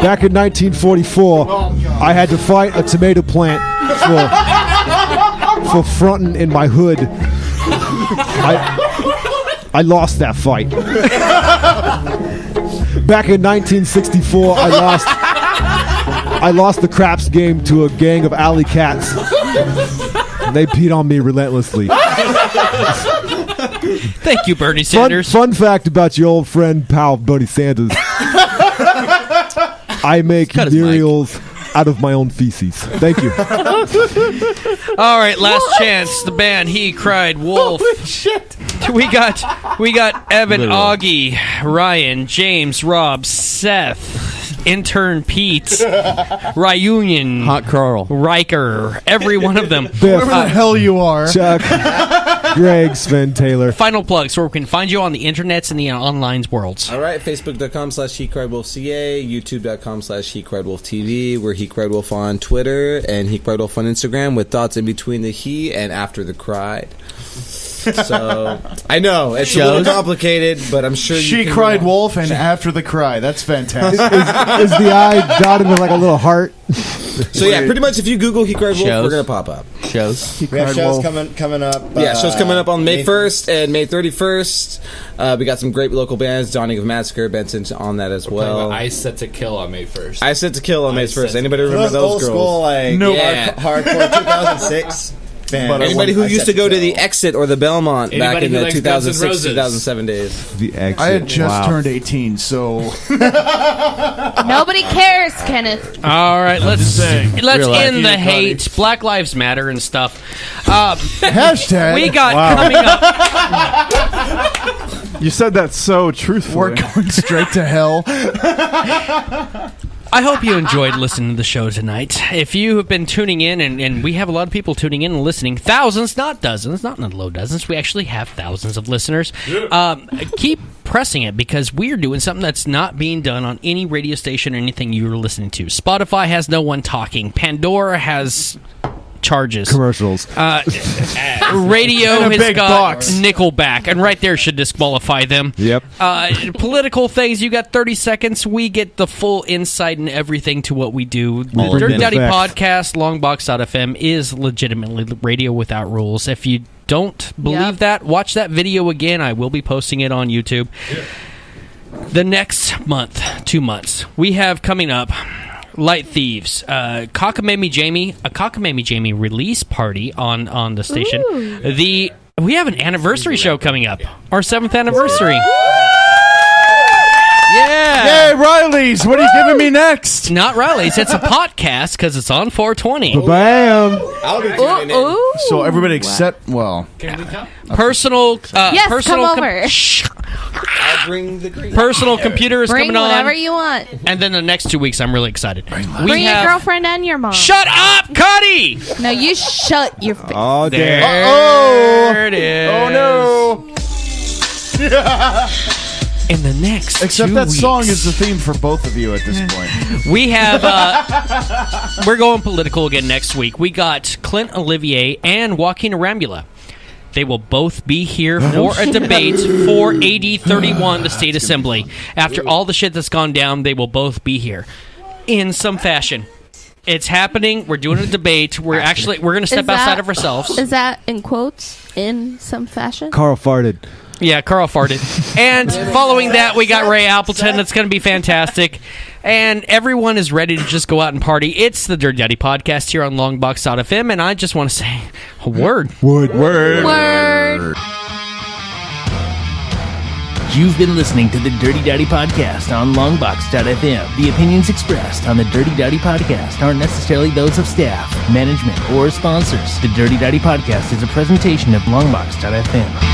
Speaker 7: Back in 1944, I had to fight a tomato plant for fronting in my hood. I lost that fight. Back in 1964, I lost the craps game to a gang of alley cats. They peed on me relentlessly.
Speaker 2: Thank you, Bernie Sanders.
Speaker 7: Fun fact about your old friend, pal, Bernie Sanders. I make murals out of my own feces. Thank you.
Speaker 2: All right, last chance. The band He.Cried.Wolf.
Speaker 10: Holy shit.
Speaker 2: We got Evan, Augie, Ryan, James, Rob, Seth, intern Pete, Ryunion,
Speaker 3: Hot Carl,
Speaker 2: Riker, every one of them.
Speaker 10: Whoever the hell you are.
Speaker 7: Chuck, Greg, Sven, Taylor.
Speaker 2: Final plugs where we can find you on the internets and the online worlds.
Speaker 16: All right, Facebook.com/He.Cried.Wolf.ca, YouTube.com/He.Cried.Wolf.TV. We're He.Cried.Wolf on Twitter and He.Cried.Wolf on Instagram with thoughts in between the he and after the cried. So I know it's a little complicated, but I'm sure
Speaker 10: She cried wolf and after the cry. That's fantastic.
Speaker 7: Is the eye dotted with like a little heart?
Speaker 16: So yeah, pretty much if you Google He.Cried.Wolf, we're gonna pop up.
Speaker 3: Shows.
Speaker 6: We have shows coming up.
Speaker 16: Yeah, shows coming up on May 1st and May 31st. We got some great local bands. Dawning of Massacre, Benson's on that as well.
Speaker 25: I Set to Kill on May 1st.
Speaker 16: I Set to Kill on May 1st. Anybody remember those
Speaker 6: old
Speaker 16: girls?
Speaker 6: School, like,
Speaker 16: no.
Speaker 6: Hardcore 2006.
Speaker 16: Anybody who used to go to the Exit or the Belmont back in the 2006, 2007 days.
Speaker 7: The Exit.
Speaker 10: I had just turned 18, so
Speaker 15: Nobody cares, Kenneth.
Speaker 2: All right, let's end the
Speaker 10: You're
Speaker 2: hate. Black Lives Matter and stuff.
Speaker 10: Hashtag.
Speaker 2: We got coming up.
Speaker 7: You said that so truthfully.
Speaker 10: We're going straight to hell.
Speaker 2: I hope you enjoyed listening to the show tonight. If you have been tuning in, and we have a lot of people tuning in and listening, thousands, not dozens, not in the low dozens, we actually have thousands of listeners. Keep pressing it because we're doing something that's not being done on any radio station or anything you're listening to. Spotify has no one talking. Pandora has charges.
Speaker 7: Commercials.
Speaker 2: Radio has got Nickelback, and right there should disqualify them.
Speaker 7: Yep.
Speaker 2: Political things, you got 30 seconds. We get the full insight and everything to what we do. The Dirty Dowdy Podcast, Longbox.FM, is legitimately radio without rules. If you don't believe that, watch that video again. I will be posting it on YouTube. The next month, 2 months, we have coming up Light Thieves, Cockamamie Jamie release party on the station. We have an anniversary show coming up, our 7th anniversary. Yeah.
Speaker 10: Yay, Riley's. What are you giving me next?
Speaker 2: Not Riley's. It's a podcast because it's on 420.
Speaker 7: Bam.
Speaker 16: I'll be tuning in.
Speaker 10: So everybody except, well,
Speaker 25: Can we come?
Speaker 2: Personal.
Speaker 15: Yes,
Speaker 2: personal
Speaker 15: come over.
Speaker 16: I'll bring the green.
Speaker 2: Personal computer is
Speaker 15: Bring
Speaker 2: coming on.
Speaker 15: whatever you want.
Speaker 2: And then the next 2 weeks, I'm really excited.
Speaker 15: Bring your girlfriend and your mom.
Speaker 2: Shut up, Cuddy!
Speaker 15: No, you shut your face.
Speaker 7: Oh, damn.
Speaker 2: There it is.
Speaker 10: Oh, no.
Speaker 2: In the next
Speaker 10: Except
Speaker 2: 2
Speaker 10: that
Speaker 2: weeks,
Speaker 10: song is the theme for both of you at this point.
Speaker 2: we have we're going political again next week. We got Clint Olivier and Joaquin Arambula. They will both be here for a debate for AB 31, the state assembly. After all the shit that's gone down, they will both be here in some fashion. It's happening. We're doing a debate. We're going to step outside of ourselves.
Speaker 15: Is that in quotes? In some fashion?
Speaker 7: Carl farted.
Speaker 2: Yeah, Carl farted. And following that, we got Ray Appleton. It's going to be fantastic. And everyone is ready to just go out and party. It's the Dirty Dowdy Podcast here on Longbox.FM. And I just want to say a word.
Speaker 7: Word.
Speaker 26: You've been listening to the Dirty Dowdy Podcast on Longbox.FM. The opinions expressed on the Dirty Dowdy Podcast aren't necessarily those of staff, management, or sponsors. The Dirty Dowdy Podcast is a presentation of Longbox.FM.